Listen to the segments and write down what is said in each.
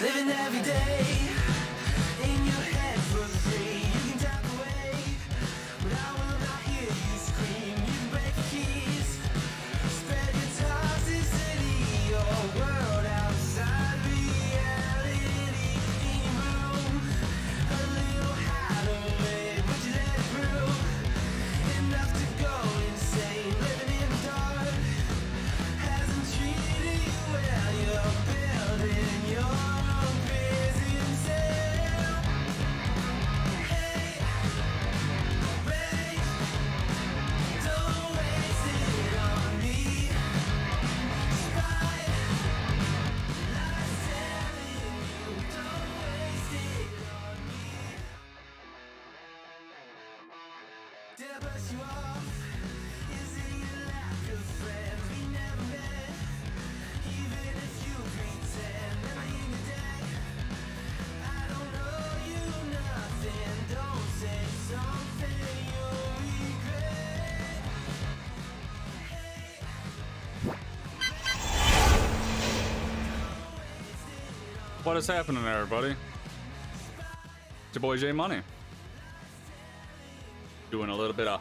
Living every day in your head for free. You can tap away, but I will not hear you scream. You can break the keys, spread your toxicity, your world outside reality. In your room, a little hideaway, would you let it through? Enough to go insane, living in the dark hasn't treated you well. You're building your own prison cell. Hey, wait, don't waste it on me. Spy, lies telling you, don't waste it on me. Did I brush you off? Is it your lack of friends? We never met, even if you pretend. Am I in your deck? I don't owe you nothing. Don't say something you'll regret. What is happening there, everybody? It's your boy J Money. Doing a little bit of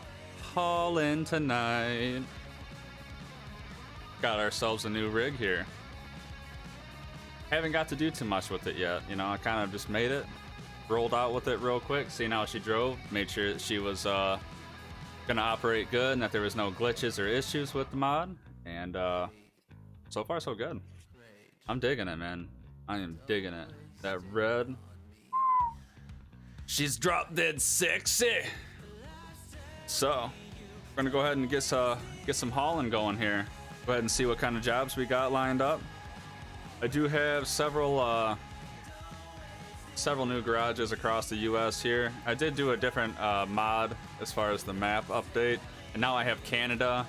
hauling tonight. Got ourselves a new rig here. Haven't got to do too much with it yet. You know, I kind of just made it, rolled out with it real quick, seen how she drove, made sure that she was gonna operate good and that there was no glitches or issues with the mod. And so far so good. I'm digging it, man. I am digging it. That red. She's drop dead sexy. So we're gonna go ahead and get some hauling going here. Go ahead and see what kind of jobs we got lined up. I do have several new garages across the US here. I did do a different mod as far as the map update, and now I have Canada.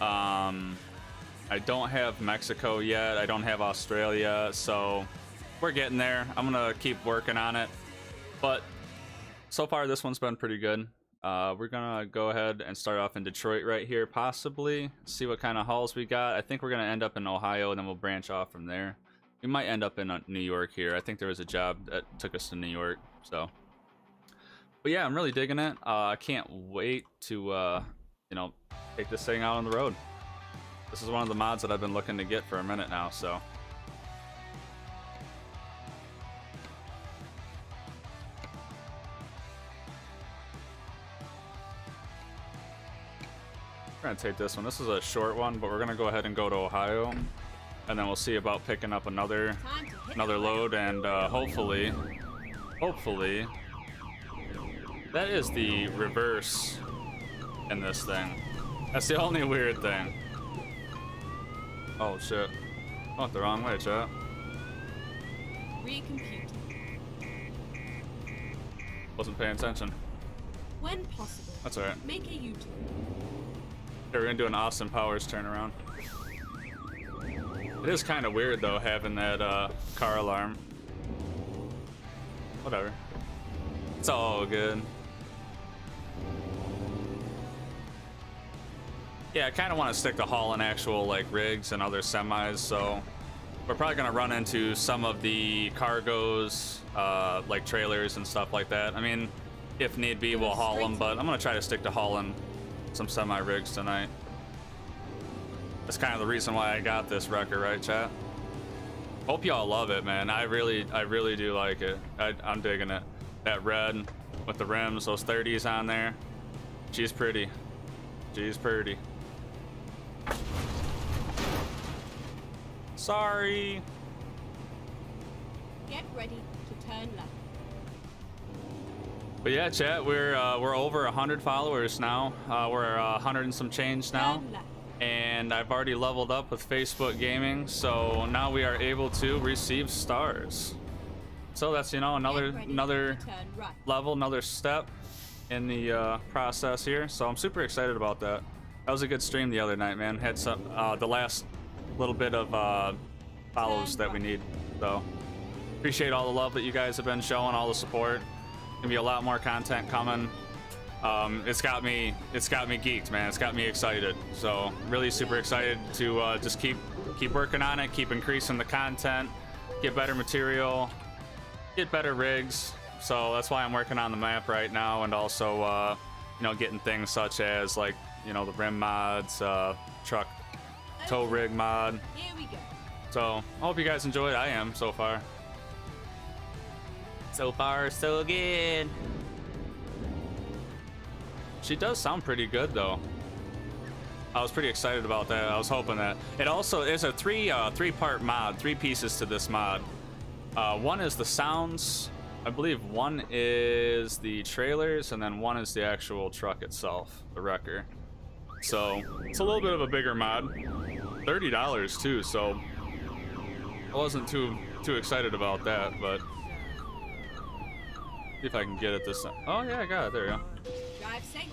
I don't have Mexico yet. I don't have Australia, so we're getting there. I'm gonna keep working on it, but so far this one's been pretty good. We're gonna go ahead and start off in Detroit right here, possibly see what kind of hauls we got. I think we're gonna end up in Ohio, and then we'll branch off from there. We might end up in New York here. I think there was a job that took us to New York, so. But yeah, I'm really digging it. I can't wait to you know, take this thing out on the road. This is one of the mods that I've been looking to get for a minute now, so. We're gonna take this one. This is a short one, but we're gonna go ahead and go to Ohio, and then we'll see about picking up another load, and hopefully that is the reverse in this thing. That's the only weird thing. Oh shit! I went the wrong way, chat. Recompute. Wasn't paying attention. When possible, That's alright. make a U-turn. We're gonna do an Austin Powers turnaround. It is kind of weird though, having that car alarm. Whatever. It's all good. Yeah, I kind of want to stick to hauling actual like rigs and other semis, so we're probably gonna run into some of the cargos, like trailers and stuff like that. I mean, if need be, we'll haul them, but I'm gonna try to stick to hauling some semi rigs tonight. That's kind of the reason why I got this wrecker, right, chat? Hope y'all love it, man. I really do like it. I'm digging it. That red with the rims, those 30s on there. She's pretty. She's pretty. Sorry. Get ready to turn left. But yeah, chat, we're over 100 followers now. We're 100 and some change now. Turn left. And I've already leveled up with Facebook Gaming, so now we are able to receive stars. So that's, you know, another Turn right. level, another step in the process here. So I'm super excited about that. That was a good stream the other night, man. Had some the last little bit of follows that we need. So appreciate all the love that you guys have been showing, all the support. Gonna be a lot more content coming. It's got me geeked, man. It's got me excited. So really super excited to just keep working on it, keep increasing the content, get better material, get better rigs. So that's why I'm working on the map right now, and also you know, getting things such as like, you know, the rim mods, truck tow rig mod. Here we go. So I hope you guys enjoyed. I am so far. So far, so good. She does sound pretty good though. I was pretty excited about that. I was hoping that. It also is a three-part mod, 3 pieces to this mod. One is the sounds. I believe one is the trailers, and then one is the actual truck itself, the wrecker. So it's a little bit of a bigger mod. $30 too, so I wasn't too excited about that, but see if I can get it this time. Oh yeah, I got it. There you go. Drive safe.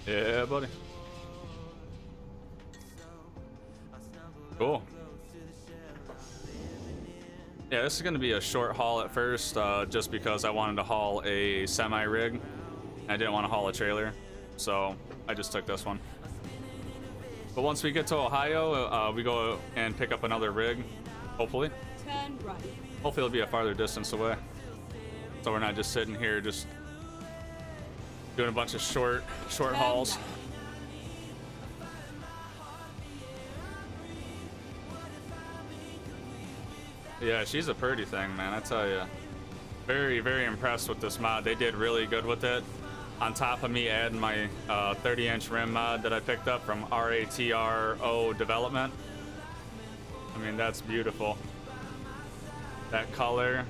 Yeah, buddy. Cool. Yeah, this is going to be a short haul at first, just because I wanted to haul a semi-rig. I didn't want to haul a trailer, so I just took this one. But once we get to Ohio, we go and pick up another rig, hopefully. Turn right. Hopefully it'll be a farther distance away, so we're not just sitting here just doing a bunch of short Turn hauls. left. Yeah, she's a pretty thing, man, I tell you. Very, very impressed with this mod. They did really good with it. On top of me adding my 30-inch rim mod that I picked up from RATRO Development. I mean, that's beautiful. That color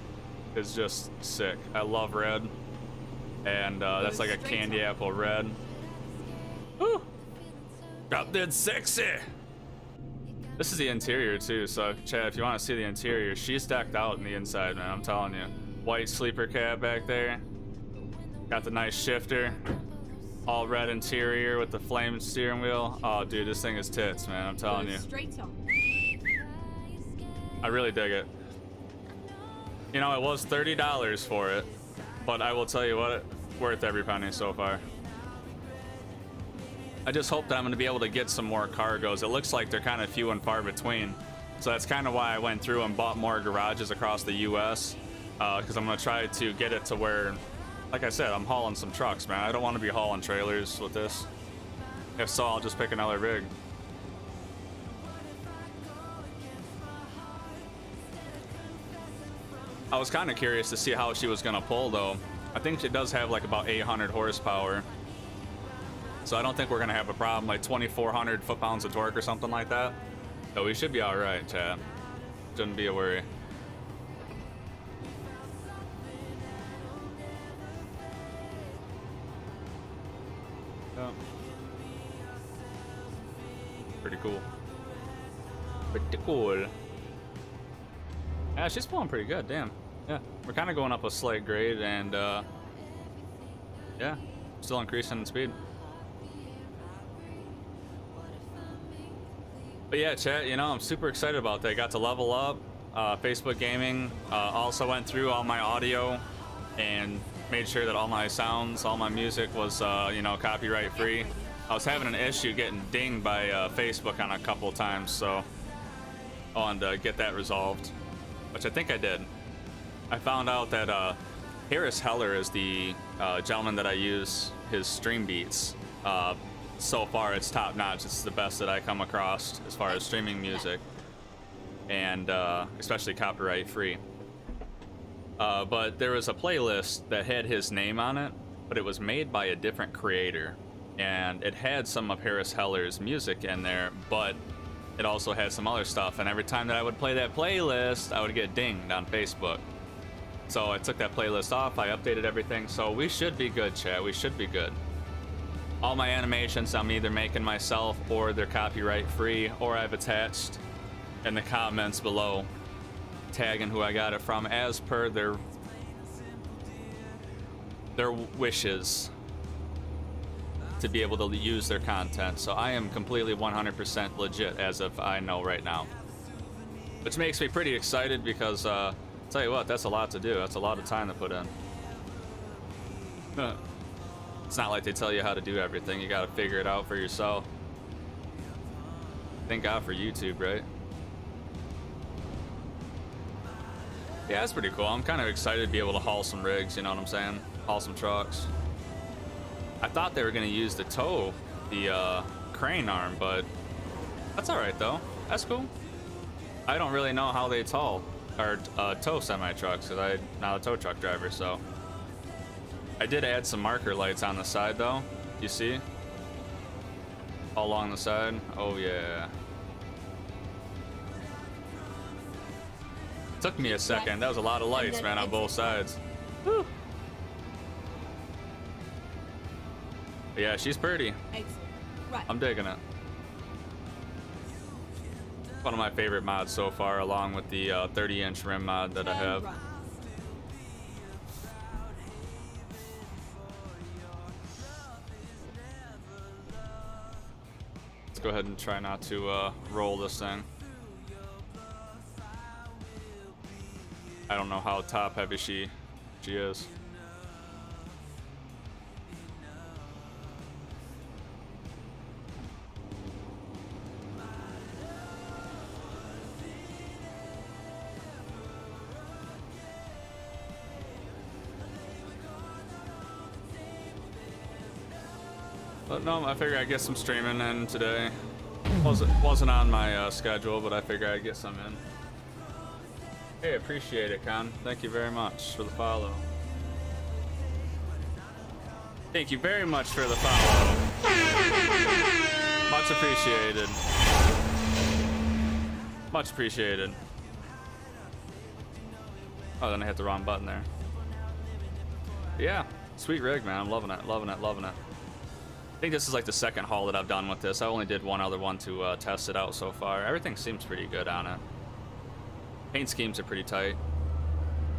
is just sick. I love red. And that's like a candy apple red. Woo! Drop dead sexy! This is the interior too, so Chad, if you want to see the interior, she's decked out in the inside, man, I'm telling you. White sleeper cab back there. Got the nice shifter. All red interior with the flame steering wheel. Oh, dude, this thing is tits, man, I'm telling you. Straight on. I really dig it. You know, it was $30 for it, but I will tell you what, worth every penny so far. I just hope that I'm going to be able to get some more cargoes. It looks like they're kind of few and far between. So that's kind of why I went through and bought more garages across the US. Because I'm going to try to get it to where, like I said, I'm hauling some trucks, man. I don't want to be hauling trailers with this. If so, I'll just pick another rig. I was kind of curious to see how she was going to pull, though. I think she does have like about 800 horsepower. So I don't think we're gonna have a problem, like 2,400 foot-pounds of torque or something like that. So we should be all right, Chad. Shouldn't be a worry. Yeah. Pretty cool. Pretty cool. Yeah, she's pulling pretty good, damn. Yeah, we're kind of going up a slight grade, and yeah, still increasing in speed. But yeah, chat, you know, I'm super excited about that. Got to level up. Facebook Gaming also went through all my audio and made sure that all my sounds, all my music was, you know, copyright free. I was having an issue getting dinged by Facebook on a couple times, so I wanted to get that resolved, which I think I did. I found out that Harris Heller is the gentleman that I use his stream beats. So far it's top notch. It's the best that I come across as far as streaming music, and especially copyright free. But there was a playlist that had his name on it, but it was made by a different creator, and it had some of Harris Heller's music in there, but it also had some other stuff, and every time that I would play that playlist I would get dinged on Facebook. So I took that playlist off, I updated everything, so we should be good, chat. We should be good. All my animations I'm either making myself, or they're copyright free, or I've attached in the comments below tagging who I got it from as per their wishes to be able to use their content. So I am completely 100% legit as of I know right now, which makes me pretty excited because I'll tell you what, that's a lot to do. That's a lot of time to put in. It's not like they tell you how to do everything. You gotta figure it out for yourself. Thank God for YouTube, right? Yeah, that's pretty cool. I'm kind of excited to be able to haul some rigs, you know what I'm saying? Haul some trucks. I thought they were going to use the tow, the crane arm, but that's all right though. That's cool. I don't really know how they tow or tow semi trucks because I'm not a tow truck driver. So I did add some marker lights on the side though. You see? All along the side. Oh yeah. Took me a second. That was a lot of lights, man, on both sides. Woo. But yeah, she's pretty. Exit. Right. I'm digging it. One of my favorite mods so far, along with the 30-inch rim mod that I Turn have. right. Let's go ahead and try not to roll this thing. I don't know how top heavy she is. But no, I figure I'd get some streaming in today. Wasn't on my schedule, but I figure I'd get some in. Hey, appreciate it, Con. Thank you very much for the follow. Thank you very much for the follow. Much appreciated. Much appreciated. Oh, then I hit the wrong button there. Yeah, sweet rig, man. I'm loving it, loving it, loving it. I think this is like the second haul that I've done with this. I only did one other one to test it out so far. Everything seems pretty good on it. Paint schemes are pretty tight.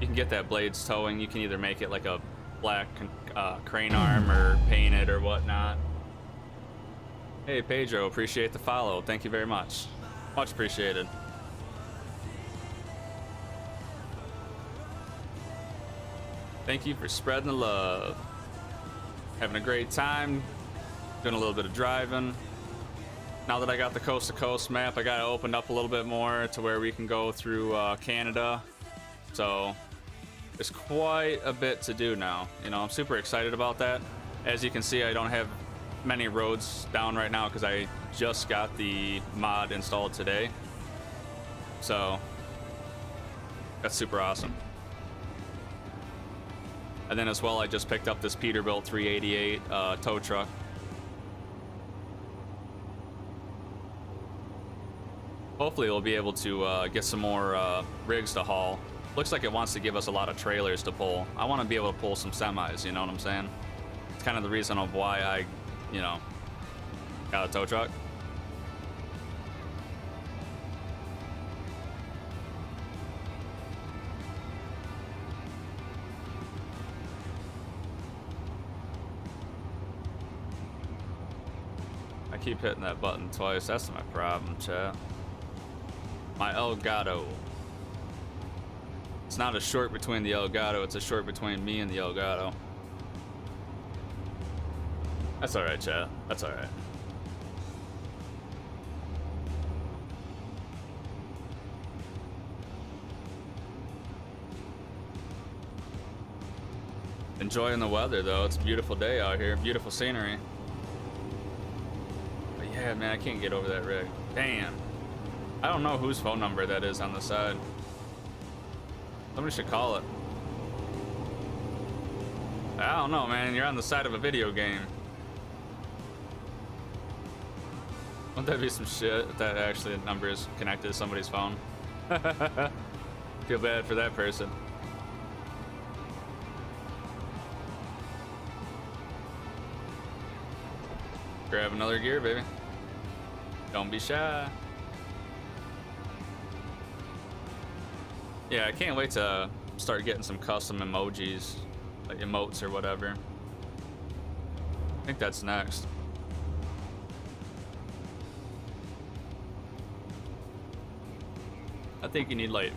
You can get that blades towing. You can either make it like a black crane arm or paint it or whatnot. Hey Pedro, appreciate the follow. Thank you very much. Much appreciated. Thank you for spreading the love. Having a great time. Doing a little bit of driving. Now that I got the coast to coast map, I got it opened up a little bit more to where we can go through Canada. So there's quite a bit to do now. You know, I'm super excited about that. As you can see, I don't have many roads down right now because I just got the mod installed today. So that's super awesome. And then as well, I just picked up this Peterbilt 388 tow truck. Hopefully we'll be able to get some more rigs to haul. Looks like it wants to give us a lot of trailers to pull. I want to be able to pull some semis, you know what I'm saying? It's kind of the reason of why I, you know, got a tow truck. I keep hitting that button twice. That's my problem, chat. My Elgato. It's not a short between the Elgato, it's a short between me and the Elgato. That's alright, chat. That's alright. Enjoying the weather though. It's a beautiful day out here. Beautiful scenery. But yeah, man, I can't get over that rig. Damn. I don't know whose phone number that is on the side. Somebody should call it. I don't know, man. You're on the side of a video game. Wouldn't that be some shit if that actually the number is connected to somebody's phone? Feel bad for that person. Grab another gear, baby. Don't be shy. Yeah, I can't wait to start getting some custom emojis, like emotes or whatever. I think that's next. I think you need like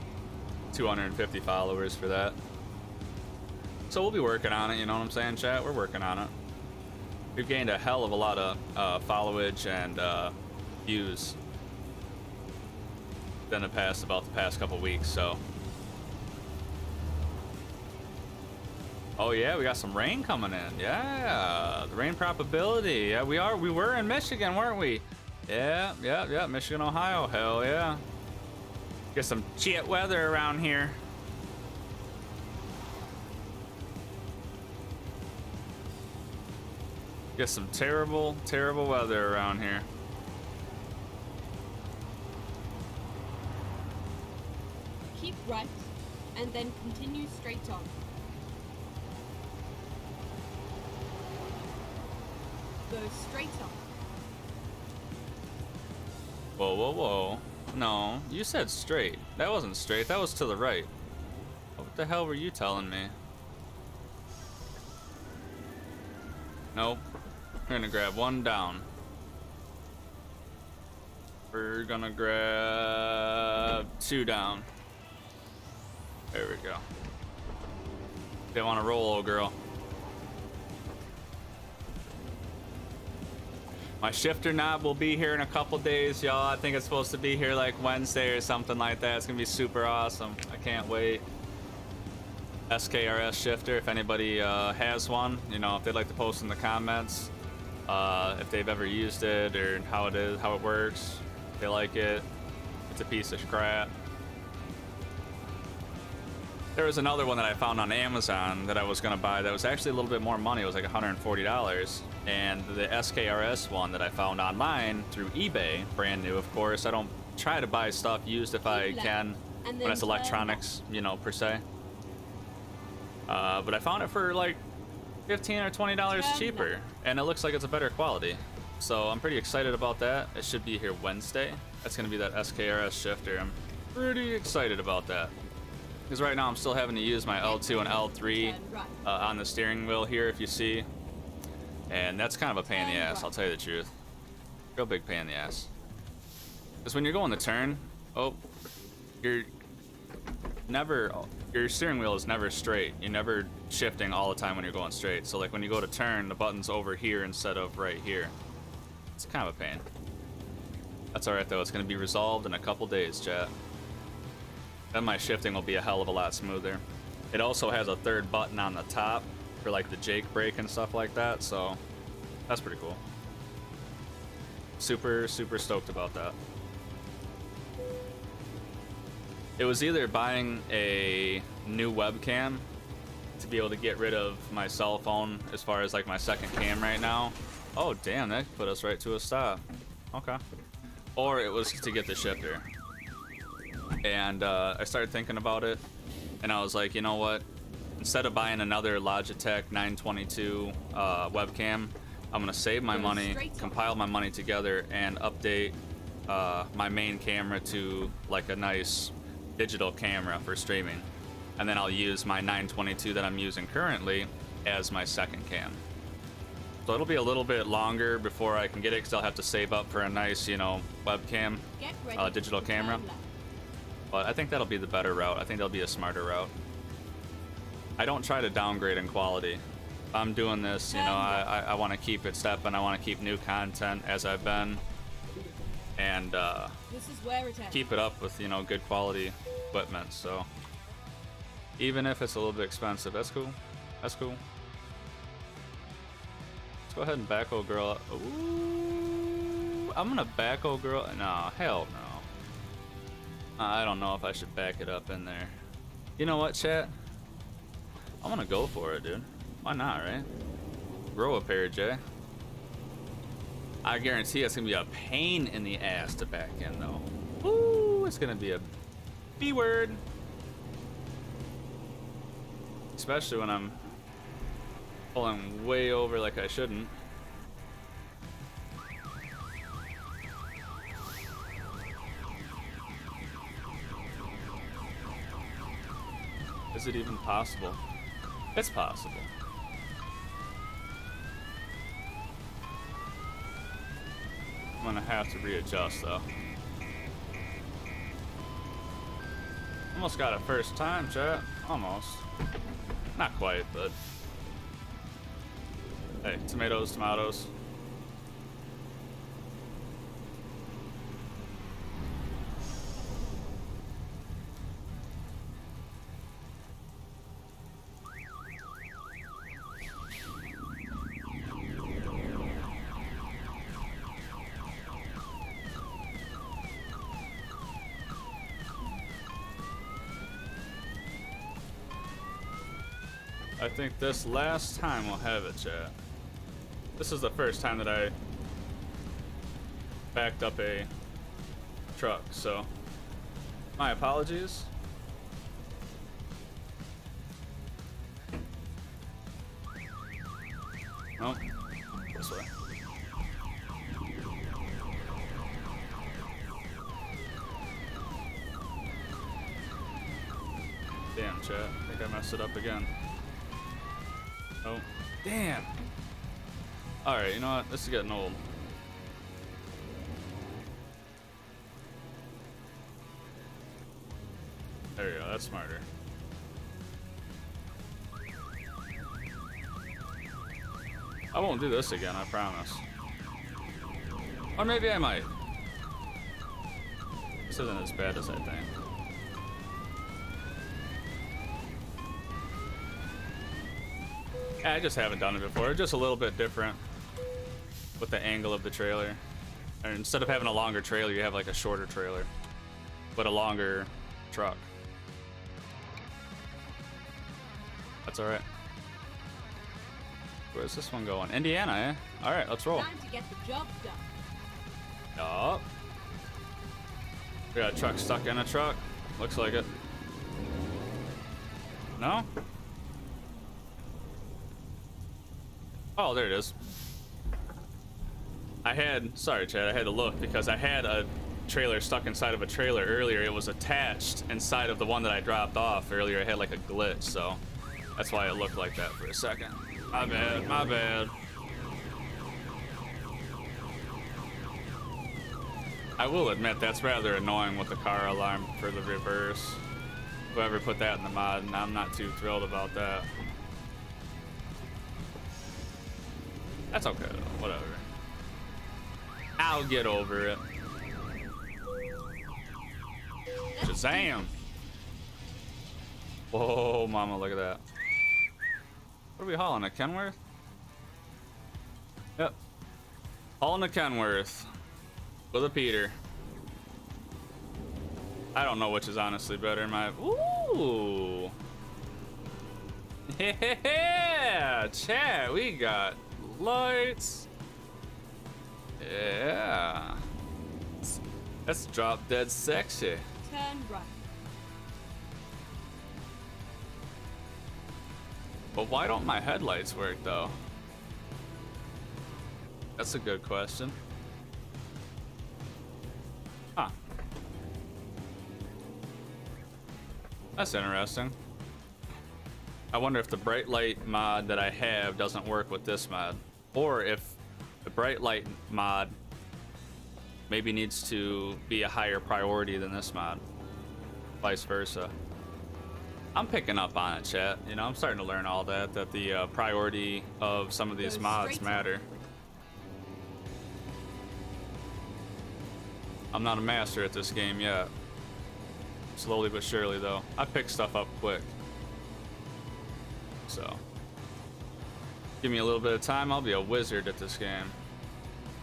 250 followers for that. So we'll be working on it, you know what I'm saying, chat? We're working on it. We've gained a hell of a lot of followage and views in the past, about the past couple weeks, so Oh yeah, we got some rain coming in. Yeah, the rain probability. Yeah, we were in Michigan, weren't we? Yeah, Michigan, Ohio. Hell yeah. Get some shit weather around here. Get some terrible, terrible weather around here. Keep right, and then continue straight on. Go straight on. Whoa, whoa, whoa. No, you said straight. That wasn't straight, that was to the right. What the hell were you telling me? Nope. We're gonna grab one down. We're gonna grab two down. There we go. They want to roll, old girl. My shifter knob will be here in a couple days, y'all. I think it's supposed to be here like Wednesday or something like that. It's gonna be super awesome. I can't wait. SKRS shifter, if anybody has one, you know, if they'd like to post in the comments, if they've ever used it or how it is, how it works, if they like it. It's a piece of crap. There was another one that I found on Amazon that I was gonna buy that was actually a little bit more money. It was like $140. And the SKRS one that I found online through eBay, brand new, of course. I don't try to buy stuff used if I can when it's electronics, you know, per se. But I found it for like $15 or $20 cheaper, and it looks like it's a better quality. So I'm pretty excited about that. It should be here Wednesday. That's gonna be that SKRS shifter. I'm pretty excited about that. Because right now I'm still having to use my L2 and L3 on the steering wheel here, if you see. And that's kind of a pain in the ass, I'll tell you the truth. Real big pain in the ass. Because when you're going to turn, your steering wheel is never straight. You're never shifting all the time when you're going straight. So like when you go to turn, the button's over here instead of right here. It's kind of a pain. That's alright though, it's going to be resolved in a couple days, chat. Then my shifting will be a hell of a lot smoother. It also has a third button on the top for like the Jake brake and stuff like that, so that's pretty cool. Super, super stoked about that. It was either buying a new webcam to be able to get rid of my cell phone as far as like my second cam right now. Oh damn, that put us right to a stop. Okay. Or it was to get the shifter. And I started thinking about it, and I was like, you know what? Instead of buying another Logitech 922 webcam, I'm gonna save my money, compile my money together, and update my main camera to like a nice digital camera for streaming. And then I'll use my 922 that I'm using currently as my second cam. So it'll be a little bit longer before I can get it, because I'll have to save up for a nice, you know, webcam, digital camera. But I think that'll be the better route. I think that'll be a smarter route. I don't try to downgrade in quality. If I'm doing this, you know, I want to keep it stepping. I want to keep new content as I've been, and this is where it ends. keep it up with, you know, good quality equipment. So even if it's a little bit expensive, that's cool. That's cool. Let's go ahead and back old girl up. Ooh, I'm gonna back old girl. No, hell no. I don't know if I should back it up in there. You know what, chat? I'm gonna go for it, dude. Why not, right? Grow a pair, Jay. I guarantee it's gonna be a pain in the ass to back in, though. Ooh, it's gonna be a B word. Especially when I'm pulling way over like I shouldn't. Is it even possible? It's possible. I'm gonna have to readjust though. Almost got it first time, chat. Almost. Not quite, but hey, tomatoes, tomatoes. I think this last time we'll have it, chat. This is the first time that I backed up a truck, so my apologies. Nope. This way. Damn, chat. I think I messed it up again. Oh. Damn! Alright, you know what? This is getting old. There you go. That's smarter. I won't do this again, I promise. Or maybe I might. This isn't as bad as I think. Yeah, I just haven't done it before. Just a little bit different with the angle of the trailer. And instead of having a longer trailer, you have like a shorter trailer, but a longer truck. That's all right. Where's this one going? Indiana, eh? All right, let's roll. Time to get the job done. Yup. We got a truck stuck in a truck. Looks like it. No? Oh, there it is. Sorry, Chad, I had to look because I had a trailer stuck inside of a trailer earlier. It was attached inside of the one that I dropped off earlier. I had like a glitch, so that's why it looked like that for a second. My bad, my bad. I will admit that's rather annoying with the car alarm for the reverse. Whoever put that in the mod, and I'm not too thrilled about that. That's okay though, whatever. I'll get over it. Shazam! Whoa, mama, look at that. What are we hauling, a Kenworth? Yep. Hauling a Kenworth. With a Peter. I don't know which is honestly better, Ooh! Yeah! Chat, we got lights. Yeah. That's drop dead sexy. Turn right. But why don't my headlights work though? That's a good question. Huh. That's interesting. I wonder if the bright light mod that I have doesn't work with this mod. Or if the bright light mod maybe needs to be a higher priority than this mod. Vice versa. I'm picking up on it, chat. You know, I'm starting to learn all that the priority of some of these mods matter. I'm not a master at this game yet. Slowly but surely, though. I pick stuff up quick. So, give me a little bit of time, I'll be a wizard at this game.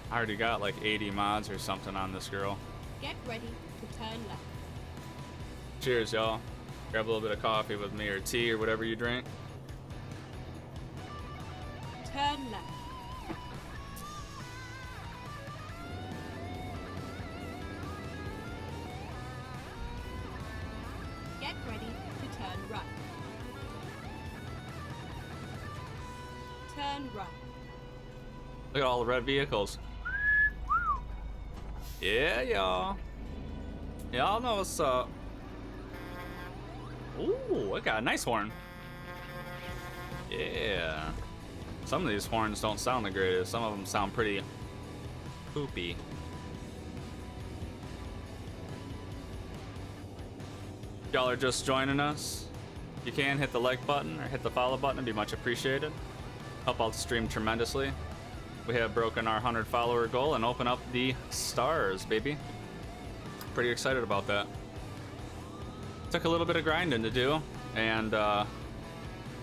I already got like 80 mods or something on this girl. Get ready to turn left. Cheers, y'all. Grab a little bit of coffee with me or tea or whatever you drink. Turn left. Get ready to turn right. Turn right. Look at all the red vehicles. Yeah, y'all. Y'all know what's up. Ooh, I got a nice horn. Yeah. Some of these horns don't sound the greatest. Some of them sound pretty poopy. Y'all are just joining us. If you can, hit the like button or hit the follow button. It'd be much appreciated. Help out the stream tremendously. We have broken our 100 follower goal and open up the stars, baby. Pretty excited about that. Took a little bit of grinding to do, and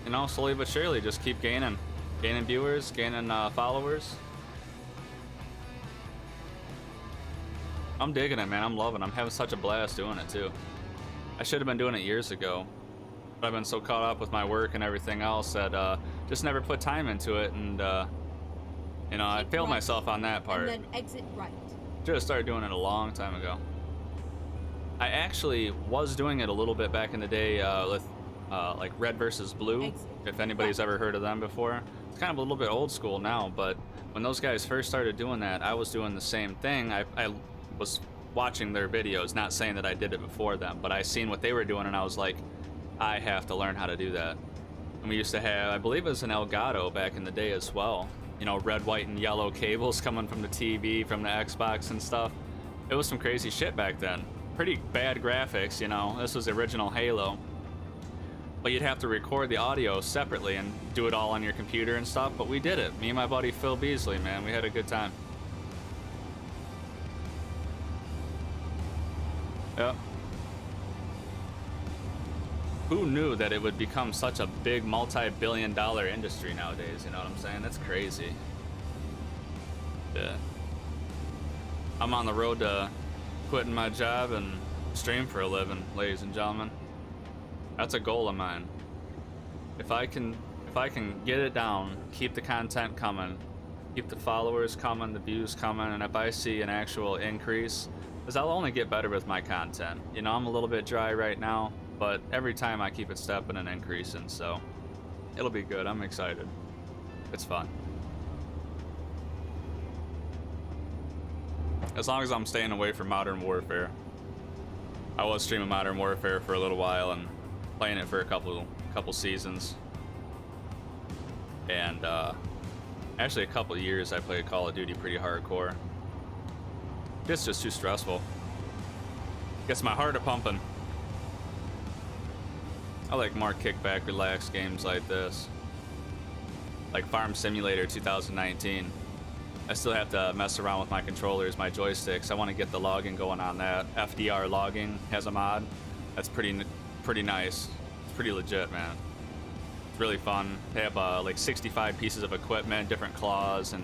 you know, slowly but surely, just keep gaining viewers, gaining followers. I'm digging it, man. I'm loving it. I'm having such a blast doing it too. I should have been doing it years ago, but I've been so caught up with my work and everything else that just never put time into it, and you know, I Keep failed right, myself on that part. And then exit right. Should have started doing it a long time ago. I actually was doing it a little bit back in the day with like Red versus Blue, Exit if anybody's right. ever heard of them before. It's kind of a little bit old school now, but when those guys first started doing that, I was doing the same thing. I was watching their videos, not saying that I did it before them, but I seen what they were doing, and I was like, I have to learn how to do that. And we used to have, I believe it was an Elgato back in the day as well. You know, red, white, and yellow cables coming from the TV, from the Xbox and stuff. It was some crazy shit back then. Pretty bad graphics, you know. This was the original Halo. But you'd have to record the audio separately and do it all on your computer and stuff, but we did it. Me and my buddy Phil Beasley, man, we had a good time. Yep. Who knew that it would become such a big multi-billion-dollar industry nowadays? You know what I'm saying? That's crazy. Yeah. I'm on the road to quitting my job and stream for a living, ladies and gentlemen. That's a goal of mine. If I can get it down, keep the content coming, keep the followers coming, the views coming, and if I see an actual increase, because I'll only get better with my content. You know, I'm a little bit dry right now, but every time I keep it stepping and increasing, so it'll be good. I'm excited. It's fun. As long as I'm staying away from Modern Warfare. I was streaming Modern Warfare for a little while and playing it for a couple seasons. And actually a couple years I played Call of Duty pretty hardcore. It's just too stressful. Gets my heart a pumping. I like more kickback, relaxed games like this. Like Farm Simulator 2019. I still have to mess around with my controllers, my joysticks. I want to get the logging going on that. FDR logging has a mod. That's pretty nice. It's pretty legit, man. It's really fun. They have like 65 pieces of equipment, different claws, and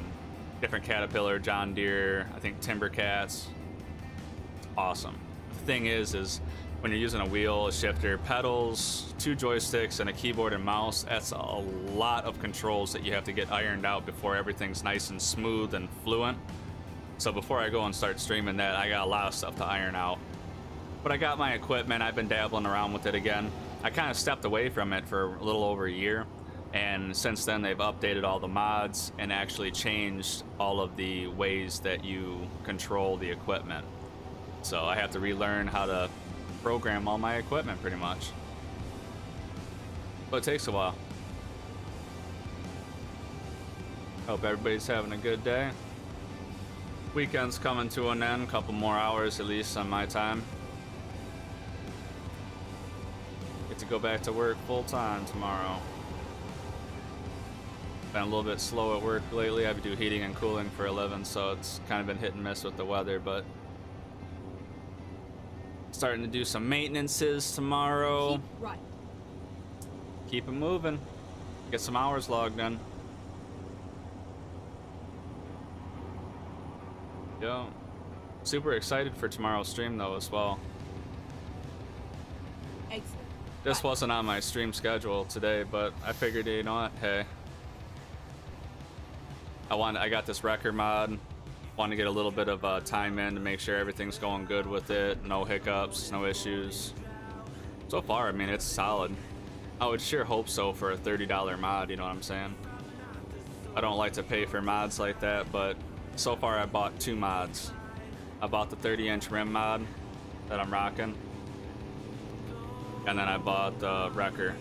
different Caterpillar, John Deere, I think Timbercats. It's awesome. The thing is when you're using a wheel, a shifter, pedals, 2 joysticks, and a keyboard and mouse, that's a lot of controls that you have to get ironed out before everything's nice and smooth and fluent. So before I go and start streaming that, I got a lot of stuff to iron out. But I got my equipment, I've been dabbling around with it again. I kind of stepped away from it for a little over a year, and since then they've updated all the mods and actually changed all of the ways that you control the equipment. So I have to relearn how to program all my equipment pretty much. But it takes a while. Hope everybody's having a good day. Weekend's coming to an end, couple more hours at least on my time. Get to go back to work full time tomorrow. Been a little bit slow at work lately. I do heating and cooling for a living, so it's kind of been hit and miss with the weather, but starting to do some maintenances tomorrow. Keep right. Keep it moving. Get some hours logged in. Yeah. Super excited for tomorrow's stream though as well. Exit This right. wasn't on my stream schedule today, but I figured, you know what, hey. I got this record mod. Want to get a little bit of time in to make sure everything's going good with it. No hiccups, no issues. So far, I mean, it's solid. I would sure hope so for a $30 mod, you know what I'm saying? I don't like to pay for mods like that, but so far I bought 2 mods. I bought the 30-inch rim mod that I'm rocking. And then I bought the wrecker.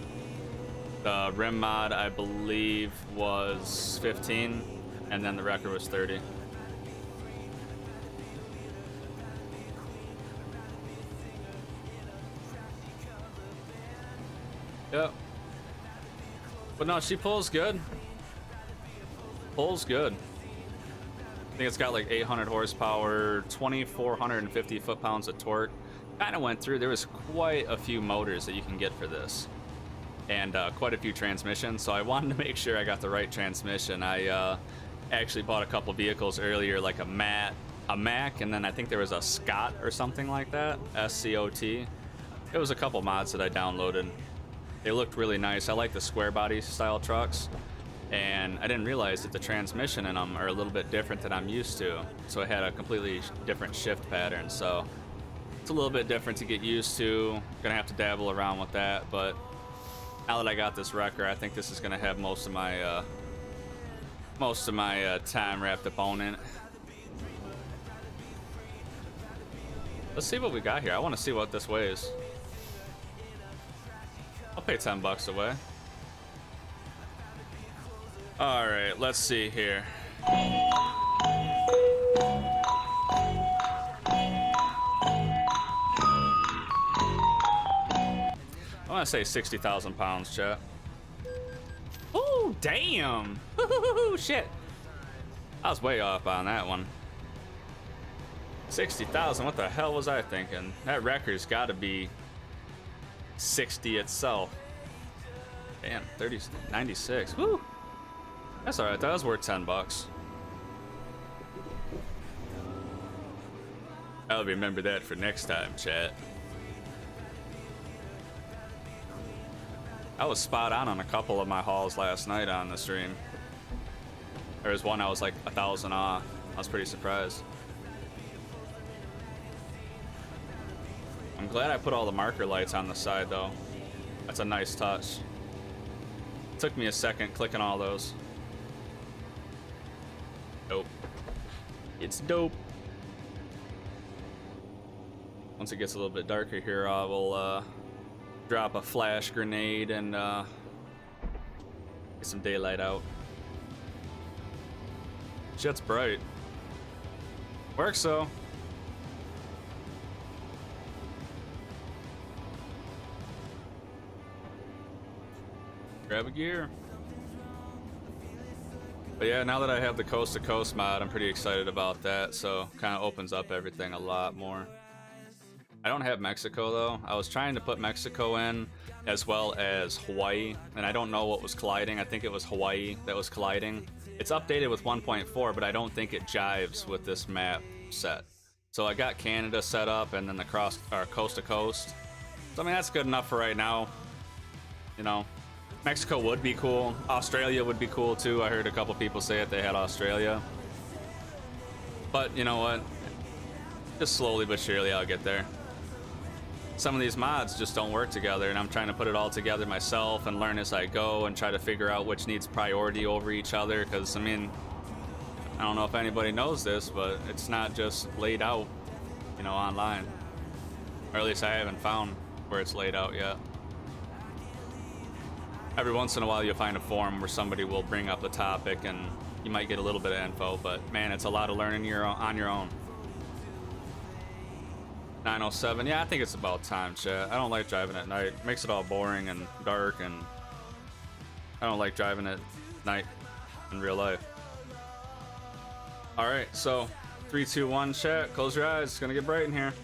The rim mod, I believe, was 15, and then the wrecker was 30. Yep. But no, she pulls good. Pulls good. I think it's got like 800 horsepower, 2,450 foot-pounds of torque. Kind of went through. There was quite a few motors that you can get for this, and quite a few transmissions. So I wanted to make sure I got the right transmission. I actually bought a couple vehicles earlier, like a Mac, and then I think there was a Scott or something like that, SCOT. It was a couple mods that I downloaded. They looked really nice. I like the square body style trucks, and I didn't realize that the transmission in them are a little bit different than I'm used to. So it had a completely different shift pattern. So it's a little bit different to get used to. Gonna have to dabble around with that, but now that I got this wrecker, I think this is gonna have most of my time wrapped up on it. Let's see what we got here. I want to see what this weighs. I'll pay $10 away. All right, let's see here. I want to say 60,000 pounds, chat. Oh, damn. Shit. I was way off on that one. 60,000, what the hell was I thinking? That record's got to be 60 itself. Damn, 96. Woo. That's all right. That was worth $10. I'll remember that for next time, chat. I was spot on a couple of my hauls last night on the stream. There was one I was like 1,000 off. I was pretty surprised. I'm glad I put all the marker lights on the side though. That's a nice touch. Took me a second clicking all those. Dope. It's dope. Once it gets a little bit darker here, I will drop a flash grenade and get some daylight out. Shit's bright. Works though. Grab a gear. But yeah, now that I have the coast to coast mod, I'm pretty excited about that. So kind of opens up everything a lot more. I don't have Mexico though. I was trying to put Mexico in as well as Hawaii, and I don't know what was colliding. I think it was Hawaii that was colliding. It's updated with 1.4, but I don't think it jives with this map set. So I got Canada set up and then the coast to coast. So I mean, that's good enough for right now. You know, Mexico would be cool. Australia would be cool too. I heard a couple people say that they had Australia. But you know what? Just slowly but surely I'll get there. Some of these mods just don't work together, and I'm trying to put it all together myself and learn as I go and try to figure out which needs priority over each other, because I mean, I don't know if anybody knows this, but it's not just laid out, you know, online. Or at least I haven't found where it's laid out yet. Every once in a while you'll find a forum where somebody will bring up the topic and you might get a little bit of info, but man, it's a lot of learning on your own. 907, yeah, I think it's about time, chat. I don't like driving at night. It makes it all boring and dark, and I don't like driving at night in real life. All right, so 3, 2, 1, chat. Close your eyes. It's gonna get bright in here.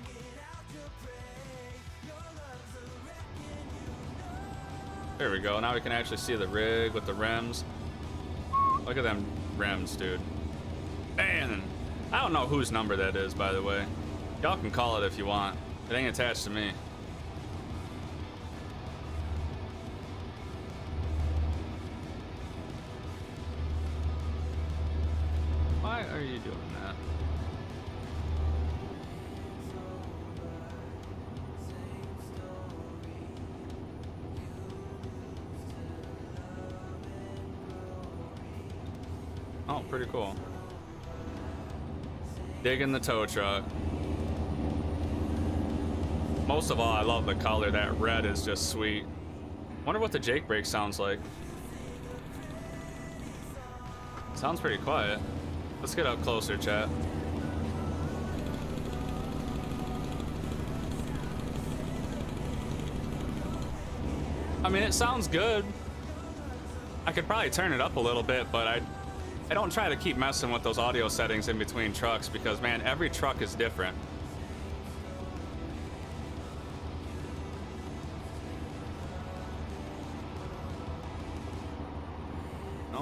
There we go. Now we can actually see the rig with the rims. Look at them rims, dude. Man, I don't know whose number that is, by the way. Y'all can call it if you want. It ain't attached to me. Why are you doing that? Oh, pretty cool. Digging the tow truck. Most of all, I love the color. That red is just sweet. Wonder what the Jake brake sounds like. Sounds pretty quiet. Let's get up closer, chat. I mean, it sounds good. I could probably turn it up a little bit, but I don't try to keep messing with those audio settings in between trucks because, man, every truck is different.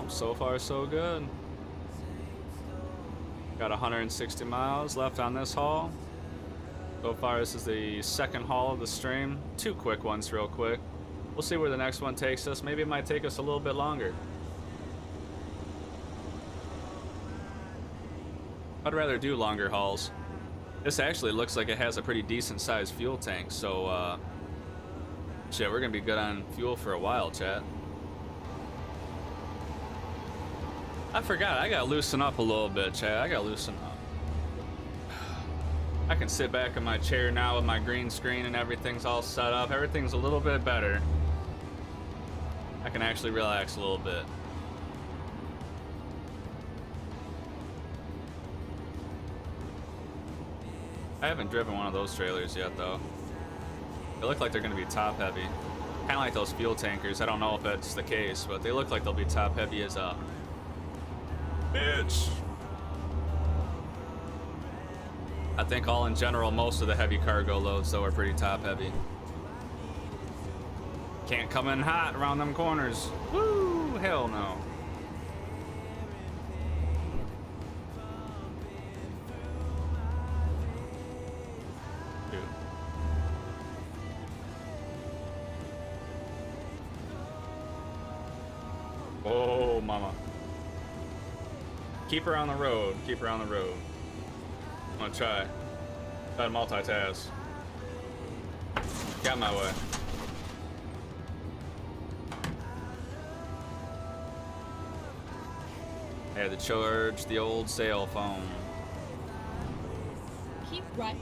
So far so good. Got 160 miles left on this haul. So far this is the second haul of the stream. 2 quick ones real quick. We'll see where the next one takes us. Maybe it might take us a little bit longer. I'd rather do longer hauls. This actually looks like it has a pretty decent sized fuel tank, so shit, we're gonna be good on fuel for a while, chat. I forgot, I gotta loosen up a little bit, chat. I gotta loosen up. I can sit back in my chair now with my green screen and everything's all set up. Everything's a little bit better. I can actually relax a little bit. I haven't driven one of those trailers yet, though. They look like they're going to be top heavy. Kind of like those fuel tankers. I don't know if that's the case, but they look like they'll be top heavy as a bitch. I think all in general, most of the heavy cargo loads, though, are pretty top heavy. Can't come in hot around them corners. Woo! Hell no. Dude. Oh, mama. Keep her on the road. Keep her on the road. I'm gonna try. Try to multitask. Got my way. I had to charge the old cell phone. Keep right,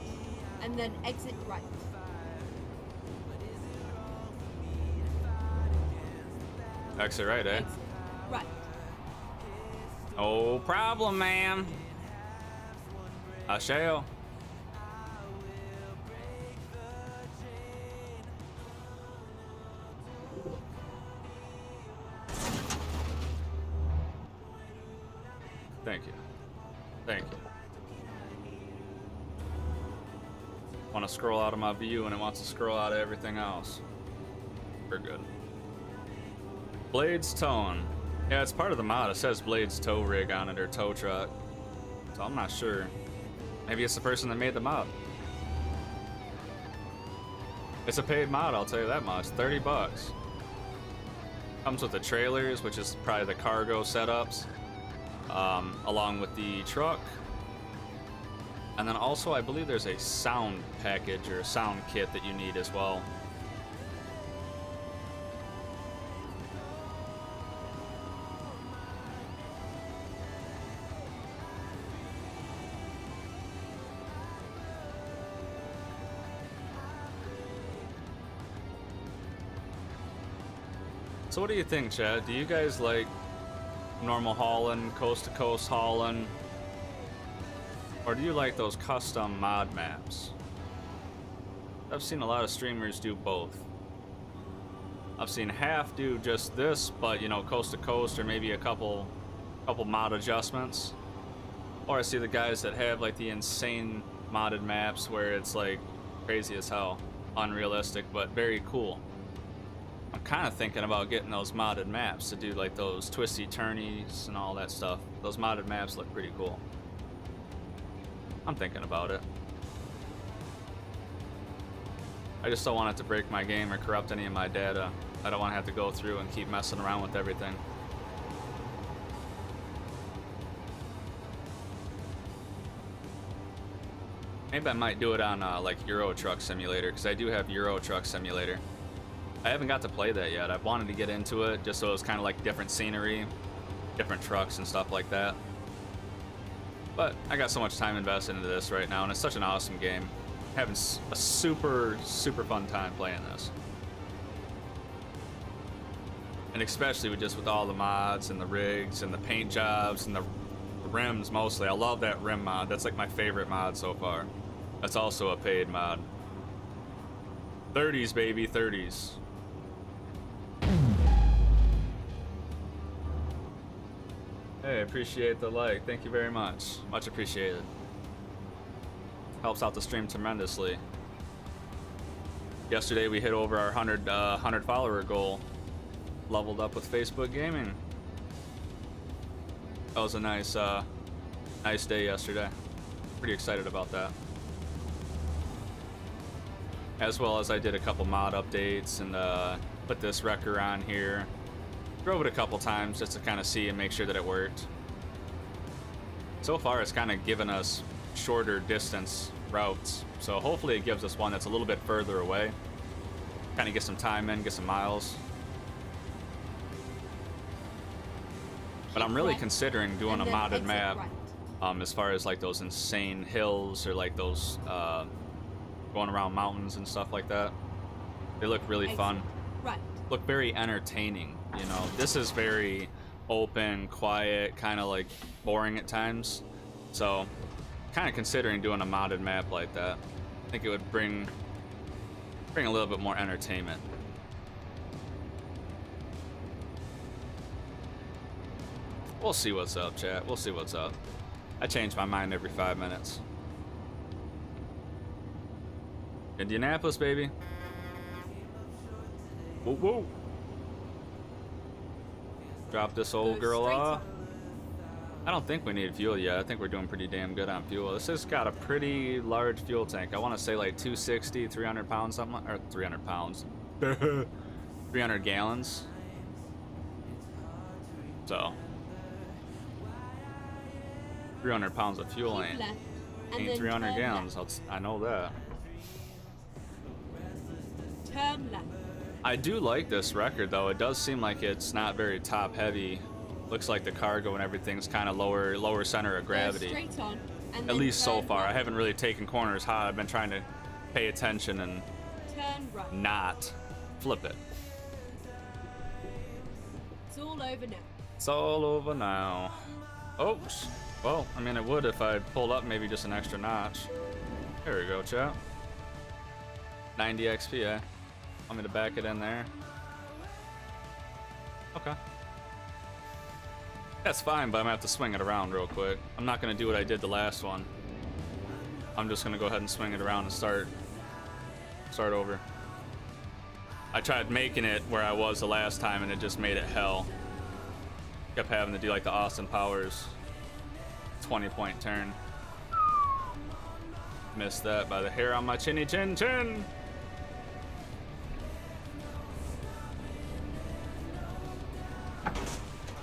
and then exit right. Exit right, eh? Exit right. No problem, ma'am. I shall. Thank you. Thank you. Want to scroll out of my view and it wants to scroll out of everything else. We're good. Blades towing. Yeah, it's part of the mod. It says Blades tow rig on it or tow truck. So I'm not sure. Maybe it's the person that made the mod. It's a paid mod, I'll tell you that much. 30 bucks. Comes with the trailers, which is probably the cargo setups. Along with the truck. And then also I believe there's a sound package or a sound kit that you need as well. So what do you think, Chad? Do you guys like normal hauling, coast to coast hauling, or do you like those custom mod maps? I've seen a lot of streamers do both. I've seen half do just this, but you know, coast to coast, or maybe a couple mod adjustments. Or I see the guys that have like the insane modded maps where it's like crazy as hell, unrealistic, but very cool. I'm kind of thinking about getting those modded maps to do like those twisty turnies and all that stuff. Those modded maps look pretty cool. I'm thinking about it. I just don't want it to break my game or corrupt any of my data. I don't want to have to go through and keep messing around with everything. Maybe I might do it on like Euro Truck Simulator, because I do have Euro Truck Simulator. I haven't got to play that yet. I've wanted to get into it just so it's kind of like different scenery, different trucks and stuff like that. But I got so much time invested into this right now, and it's such an awesome game. Having a super fun time playing this. And especially with all the mods and the rigs and the paint jobs and the rims mostly. I love that rim mod. That's like my favorite mod so far. That's also a paid mod. 30s, baby, 30s. Hey, appreciate the like. Thank you very much. Much appreciated. Helps out the stream tremendously. Yesterday we hit over our 100 follower goal. Leveled up with Facebook Gaming. That was a nice day yesterday. Pretty excited about that. As well as I did a couple mod updates and Put this wrecker on here. Drove it a couple times just to kind of see and make sure that it worked. So far, it's kind of given us shorter distance routes. So hopefully it gives us one that's a little bit further away. Kind of get some time in, get some miles. But I'm really considering doing a modded map as far as like those insane hills or like those going around mountains and stuff like that. They look really fun. Right. Look very entertaining, you know. This is very open, quiet, kind of like boring at times. So kind of considering doing a modded map like that. I think it would bring a little bit more entertainment. We'll see what's up, chat. We'll see what's up. I change my mind every 5 minutes. Indianapolis, baby. Whoa, whoa. Drop this old girl off. I don't think we need fuel yet. I think we're doing pretty damn good on fuel. This has got a pretty large fuel tank. I want to say like 260, 300 pounds, something, or 300 pounds. 300 gallons. So 300 pounds of fuel ain't 300 gallons. I know that. Turn left. I do like this record though. It does seem like it's not very top heavy. Looks like the cargo and everything's kind of lower center of gravity. Straight on, and At least so far. Left. I haven't really taken corners hot. I've been trying to pay attention and Turn right. not flip it. It's all over now. It's all over now. Oh, well, I mean, it would if I pulled up maybe just an extra notch. There we go, chat. 90 XP, yeah. Want me to back it in there? Okay. That's fine, but I'm gonna have to swing it around real quick. I'm not gonna do what I did the last one. I'm just gonna go ahead and swing it around and start over. I tried making it where I was the last time and it just made it hell. Kept having to do like the Austin Powers 20-point turn. Missed that by the hair on my chinny chin chin.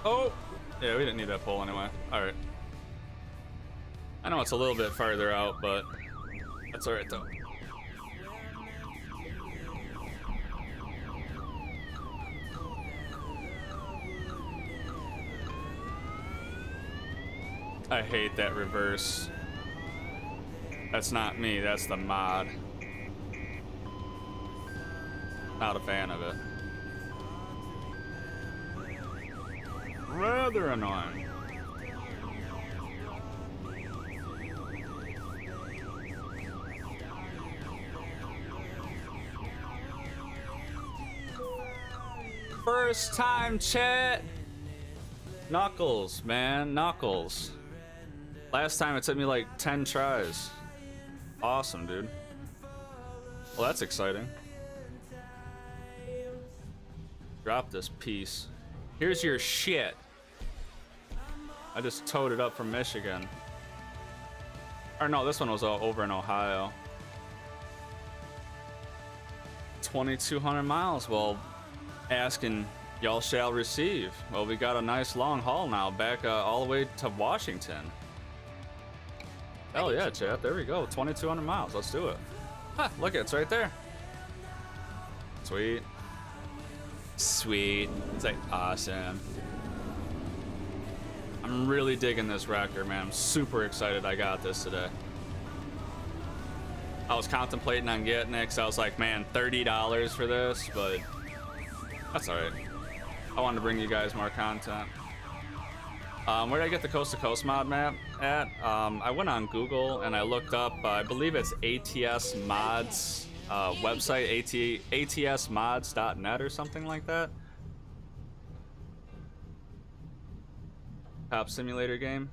Oh! Yeah, we didn't need that pole anyway. Alright. I know it's a little bit farther out, but that's alright though. I hate that reverse. That's not me, that's the mod. Not a fan of it. Rather annoying. First time chat. Knuckles, man, Knuckles. Last time it took me like 10 tries. Awesome, dude. Well, that's exciting. Drop this piece. Here's your shit. I just towed it up from Michigan. Or no, this one was over in Ohio. 2,200 miles. Well, asking y'all shall receive. Well, we got a nice long haul now, back all the way to Washington. Hell yeah, chat. There we go. 2,200 miles. Let's do it. Ha, look, it's right there. Sweet. Sweet. It's like awesome. I'm really digging this wrecker, man. I'm super excited I got this today. I was contemplating on getting it because I was like, man, $30 for this, but that's alright. I wanted to bring you guys more content. Where did I get the Coast to Coast mod map at? I went on Google and I looked up, I believe it's ATS Mods website, atsmods.net or something like that. Top simulator game.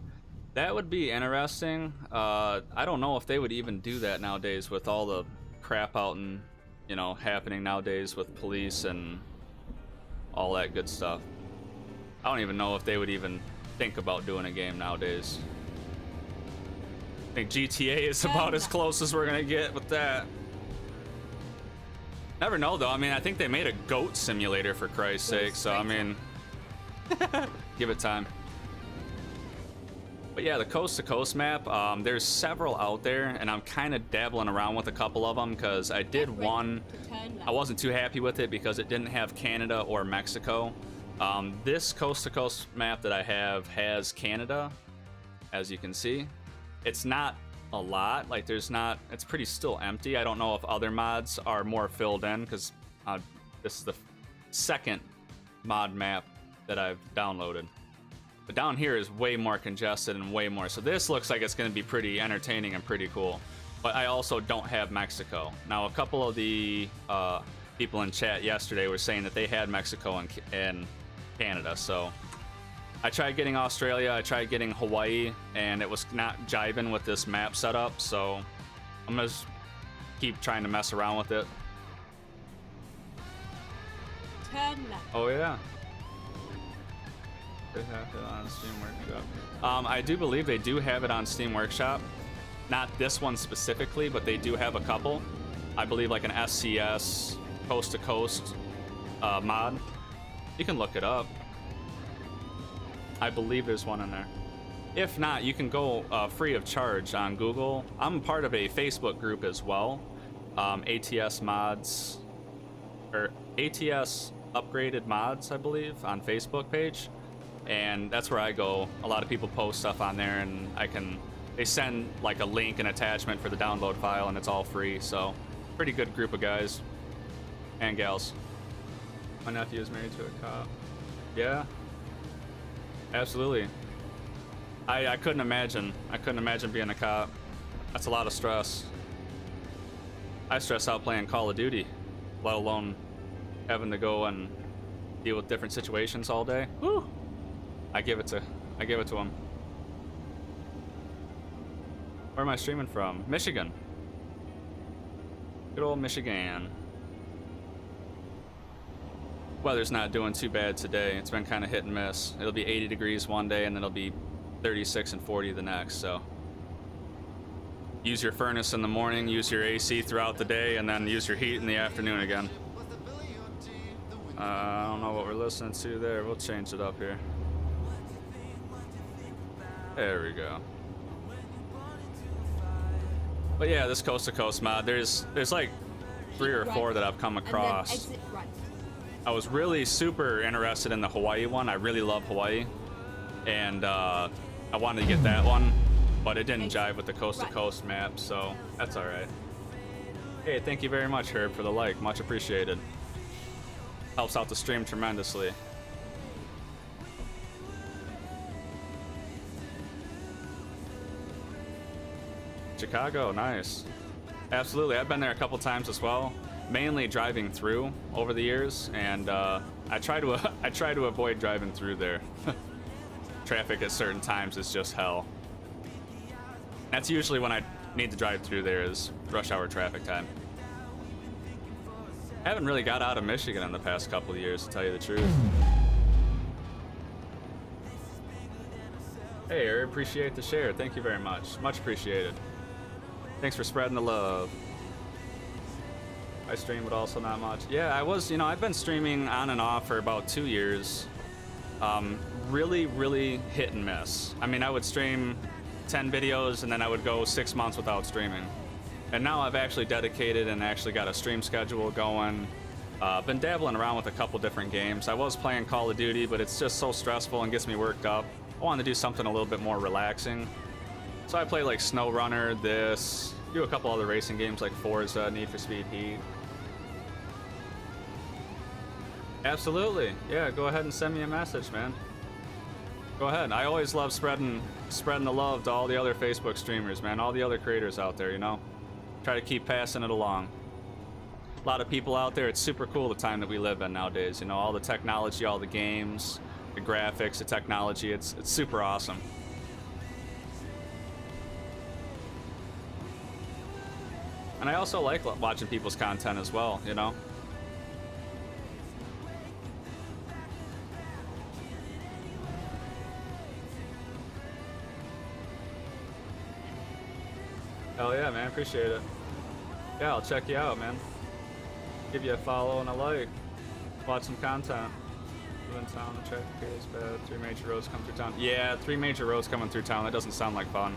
That would be interesting. I don't know if they would even do that nowadays with all the crap out and, you know, happening nowadays with police and all that good stuff. I don't even know if they would even think about doing a game nowadays. I think GTA is about as close as we're gonna get with that. Never know though. I mean, I think they made a goat simulator for Christ's sake. So I mean, give it time. But yeah, the coast to coast map, there's several out there, and I'm kind of dabbling around with a couple of them because I did one. I wasn't too happy with it because it didn't have Canada or Mexico. This coast to coast map that I have has Canada, as you can see. It's not a lot, like there's not, it's pretty still empty. I don't know if other mods are more filled in because this is the second mod map that I've downloaded. But down here is way more congested and way more. So this looks like it's going to be pretty entertaining and pretty cool. But I also don't have Mexico. Now, a couple of the people in chat yesterday were saying that they had Mexico and Canada. So I tried getting Australia, I tried getting Hawaii, and it was not jiving with this map setup. So I'm going to keep trying to mess around with it. Turn left. Oh, yeah. They have it on Steam Workshop. I do believe they do have it on Steam Workshop. Not this one specifically, but they do have a couple. I believe like an SCS coast to coast mod. You can look it up. I believe there's one in there. If not, you can go free of charge on Google. I'm part of a Facebook group as well. ATS mods, or ATS upgraded mods, I believe, on Facebook page. And that's where I go. A lot of people post stuff on there, and they send like a link and attachment for the download file, and it's all free. So pretty good group of guys and gals. My nephew is married to a cop. Yeah, absolutely. I couldn't imagine being a cop. That's a lot of stress. I stress out playing Call of Duty, let alone having to go and deal with different situations all day. Woo! I give it to him. Where am I streaming from? Michigan. Good old Michigan. Weather's not doing too bad today. It's been kind of hit and miss. It'll be 80 degrees one day and then it'll be 36 and 40 the next, so use your furnace in the morning, use your AC throughout the day, and then use your heat in the afternoon again. I don't know what we're listening to there. We'll change it up here. There we go. But yeah, this coast to coast mod, there's like 3 or 4 that I've come across. And then exit right. I was really super interested in the Hawaii one. I really love Hawaii, and I wanted to get that one, but it didn't jive with the coast to coast map, so that's all right. Hey, thank you very much, Herb, for the like. Much appreciated. Helps out the stream tremendously. Chicago, nice. Absolutely, I've been there a couple times as well, mainly driving through over the years, and I try to avoid driving through there. Traffic at certain times is just hell. That's usually when I need to drive through there, is rush hour traffic time. I haven't really got out of Michigan in the past couple of years, to tell you the truth. Hey, I appreciate the share. Thank you very much. Much appreciated. Thanks for spreading the love. I stream, but also not much. Yeah, I was, I've been streaming on and off for about 2 years. Really hit and miss. I mean, I would stream 10 videos and then I would go 6 months without streaming. And now I've actually dedicated and actually got a stream schedule going. Been dabbling around with a couple different games. I was playing Call of Duty, but it's just so stressful and gets me worked up. I want to do something a little bit more relaxing. So I play like Snow Runner, do a couple other racing games like Forza, Need for Speed Heat. Absolutely. Yeah, go ahead and send me a message, man. Go ahead. I always love spreading the love to all the other Facebook streamers, man. All the other creators out there, Try to keep passing it along. A lot of people out there. It's super cool the time that we live in nowadays. All the technology, all the games, the graphics, the technology. It's super awesome. And I also like watching people's content as well, Hell yeah, man. Appreciate it. Yeah, I'll check you out, man. Give you a follow and a like. Watch some content. In town, the traffic here is bad. 3 major roads come through town. Yeah, 3 major roads coming through town. That doesn't sound like fun.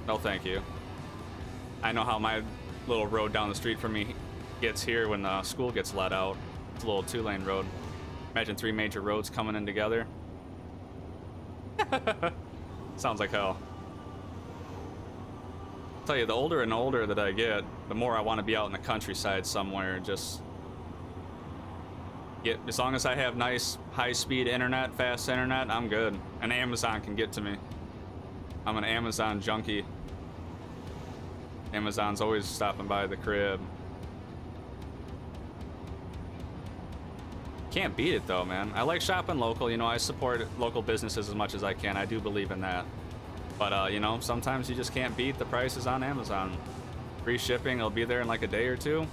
No, thank you. I know how my little road down the street from me gets here when the school gets let out. It's a little 2-lane road. Imagine 3 major roads coming in together. Sounds like hell. I'll tell you, the older and older that I get, the more I want to be out in the countryside somewhere. Just get, as long as I have nice high-speed internet, fast internet, I'm good. And Amazon can get to me. I'm an Amazon junkie. Amazon's always stopping by the crib. Can't beat it though, man. I like shopping local. You know, I support local businesses as much as I can. I do believe in that. But, you know, sometimes you just can't beat the prices on Amazon. Free shipping, it'll be there in like a day or two.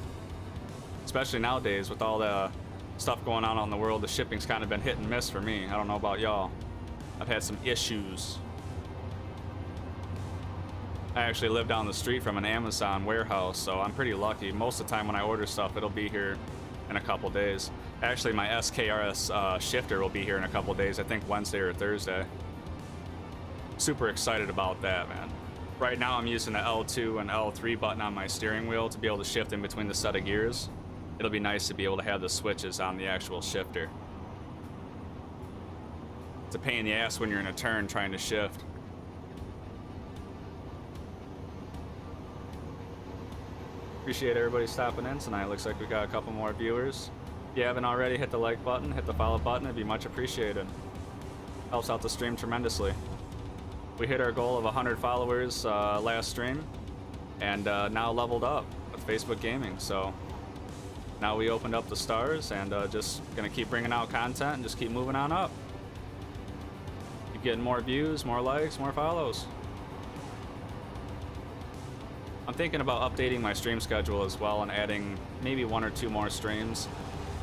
Especially nowadays with all the stuff going on in the world, the shipping's kind of been hit and miss for me. I don't know about y'all. I've had some issues. I actually live down the street from an Amazon warehouse, so I'm pretty lucky. Most of the time when I order stuff, it'll be here in a couple days. Actually, my SKRS shifter will be here in a couple days, I think Wednesday or Thursday. Super excited about that, man. Right now I'm using the L2 and L3 button on my steering wheel to be able to shift in between the set of gears. It'll be nice to be able to have the switches on the actual shifter. It's a pain in the ass when you're in a turn trying to shift. Appreciate everybody stopping in tonight. Looks like we got a couple more viewers. If you haven't already, hit the like button, hit the follow button. It'd be much appreciated. Helps out the stream tremendously. We hit our goal of 100 followers last stream, and now leveled up with Facebook Gaming. So now we opened up the stars, and just gonna keep bringing out content and just keep moving on up. Keep getting more views, more likes, more follows. I'm thinking about updating my stream schedule as well and adding maybe 1 or 2 more streams.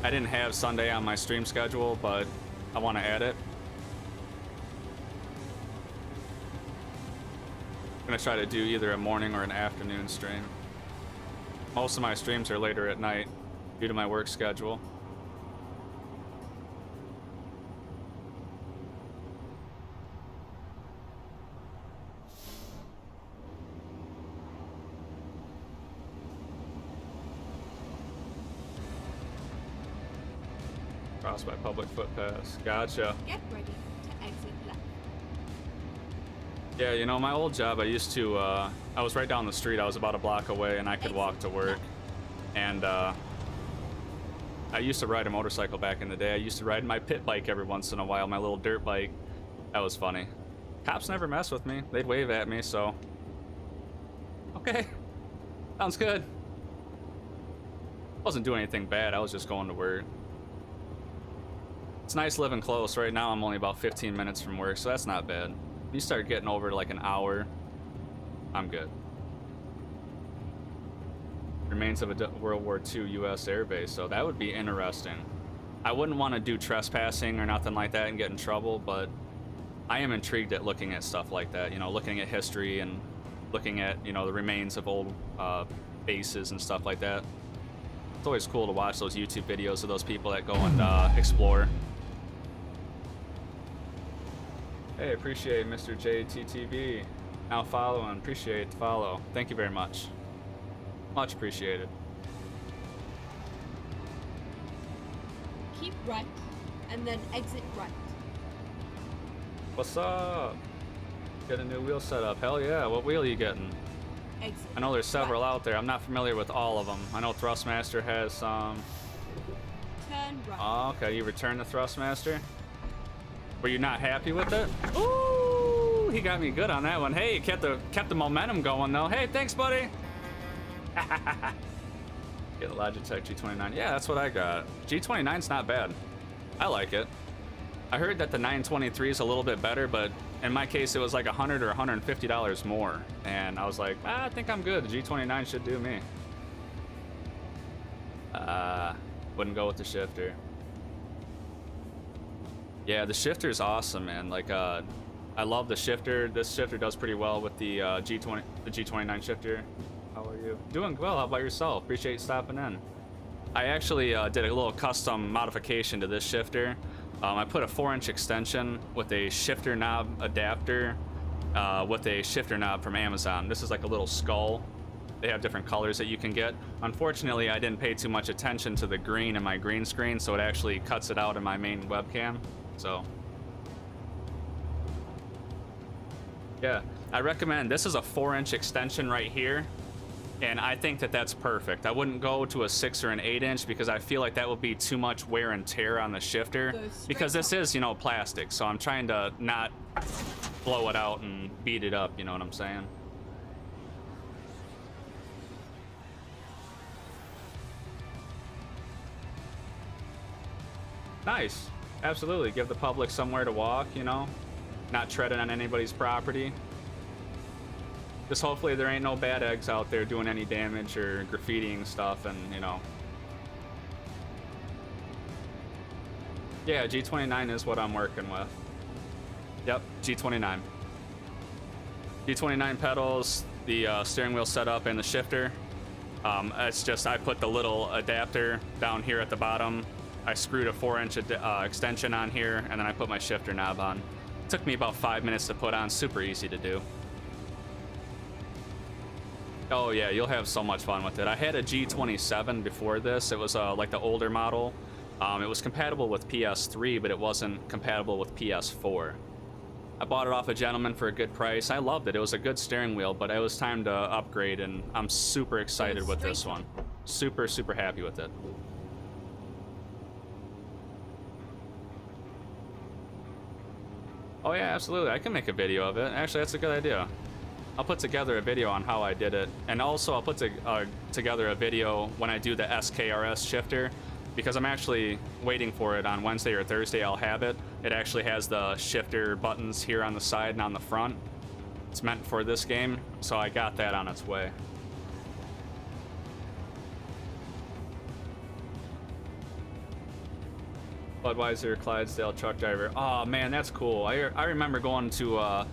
I didn't have Sunday on my stream schedule, but I want to add it. I'm gonna try to do either a morning or an afternoon stream. Most of my streams are later at night due to my work schedule. Crossed by public footpaths. Gotcha. Get ready to exit left. Yeah, you know, my old job, I used to, I was right down the street. I was about a block away, and I could walk to work. And I used to ride a motorcycle back in the day. I used to ride my pit bike every once in a while, my little dirt bike. That was funny. Cops never mess with me. They'd wave at me, so... Okay. Sounds good. Wasn't doing anything bad. I was just going to work. It's nice living close. Right now I'm only about 15 minutes from work, so that's not bad. You start getting over to like an hour, I'm good. Remains of a World War II U.S. airbase, so that would be interesting. I wouldn't want to do trespassing or nothing like that and get in trouble, but I am intrigued at looking at stuff like that, you know, looking at history and looking at, you know, the remains of old bases and stuff like that. It's always cool to watch those YouTube videos of those people that go and explore. Hey, appreciate Mr. JTTV. Now following, appreciate the follow. Thank you very much. Much appreciated. Keep right, and then exit right. What's up? Get a new wheel set up. Hell yeah, what wheel are you getting? Exit. I know there's several right. out there. I'm not familiar with all of them. I know Thrustmaster has some. Turn right. Oh, okay, you returned the Thrustmaster? Were you not happy with it? Ooh, he got me good on that one. Hey, kept the momentum going though. Hey, thanks, buddy. Get a Logitech G29. Yeah, that's what I got. G29's not bad. I like it. I heard that the 923 is a little bit better, but in my case, it was like $100 or $150 more. And I was like, I think I'm good. The G29 should do me. Wouldn't go with the shifter. Yeah, the shifter is awesome, man. Like, I love the shifter. This shifter does pretty well with the G29 shifter. How are you? Doing well. How about yourself? Appreciate you stopping in. I actually did a little custom modification to this shifter. I put a 4-inch extension with a shifter knob adapter with a shifter knob from Amazon. This is like a little skull. They have different colors that you can get. Unfortunately, I didn't pay too much attention to the green in my green screen, so it actually cuts it out in my main webcam. So yeah, I recommend, this is a 4-inch extension right here, and I think that that's perfect. I wouldn't go to a 6 or an 8-inch because I feel like that would be too much wear and tear on the shifter, because this is, you know, plastic, so I'm trying to not blow it out and beat it up, you know what I'm saying? Nice. Absolutely. Give the public somewhere to walk, you know? Not treading on anybody's property. Just hopefully there ain't no bad eggs out there doing any damage or graffitiing stuff, and, you know. Yeah, G29 is what I'm working with. Yep, G29. G29 pedals, the steering wheel setup, and the shifter. It's just, I put the little adapter down here at the bottom. I screwed a 4-inch extension on here, and then I put my shifter knob on. It took me about 5 minutes to put on, super easy to do. Oh yeah, you'll have so much fun with it. I had a G27 before this. It was like the older model. It was compatible with PS3, but it wasn't compatible with PS4. I bought it off a gentleman for a good price. I loved it. It was a good steering wheel, but it was time to upgrade, and I'm super excited with this one. Super, super happy with it. Oh yeah, absolutely. I can make a video of it. Actually, that's a good idea. I'll put together a video on how I did it, and also I'll put together a video when I do the SKRS shifter, because I'm actually waiting for it on Wednesday or Thursday. I'll have it. It actually has the shifter buttons here on the side and on the front. It's meant for this game, so I got that on its way. Budweiser Clydesdale truck driver. Oh man, that's cool. I remember going to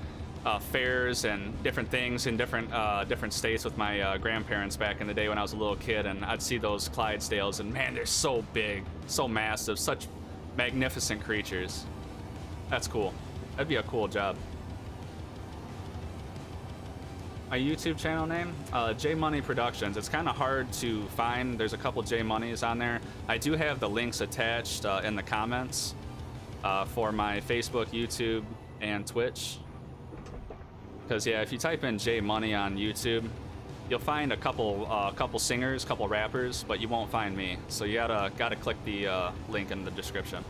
fairs and different things in different states with my grandparents back in the day when I was a little kid, and I'd see those Clydesdales, and man, they're so big, so massive, such magnificent creatures. That's cool. That'd be a cool job. My YouTube channel name? J Money Productions. It's kind of hard to find. There's a couple J Moneys on there. I do have the links attached in the comments for my Facebook, YouTube, and Twitch. Because yeah, if you type in J Money on YouTube, you'll find a couple singers, couple rappers, but you won't find me. So you gotta click the link in the description.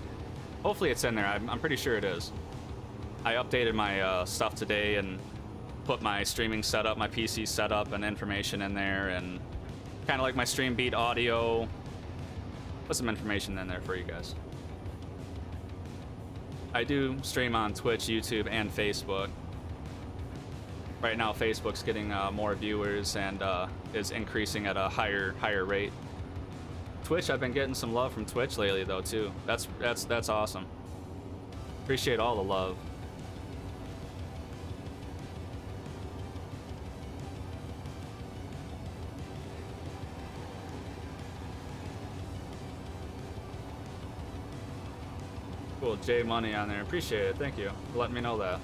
Hopefully it's in there. I'm pretty sure it is. I updated my stuff today and put my streaming setup, my PC setup, and information in there, and kind of like my stream beat audio. Put some information in there for you guys. I do stream on Twitch, YouTube, and Facebook. Right now, Facebook's getting more viewers and is increasing at a higher rate. Twitch, I've been getting some love from Twitch lately, though, too. That's awesome. Appreciate all the love. Cool, J Money on there. Appreciate it. Thank you for letting me know that.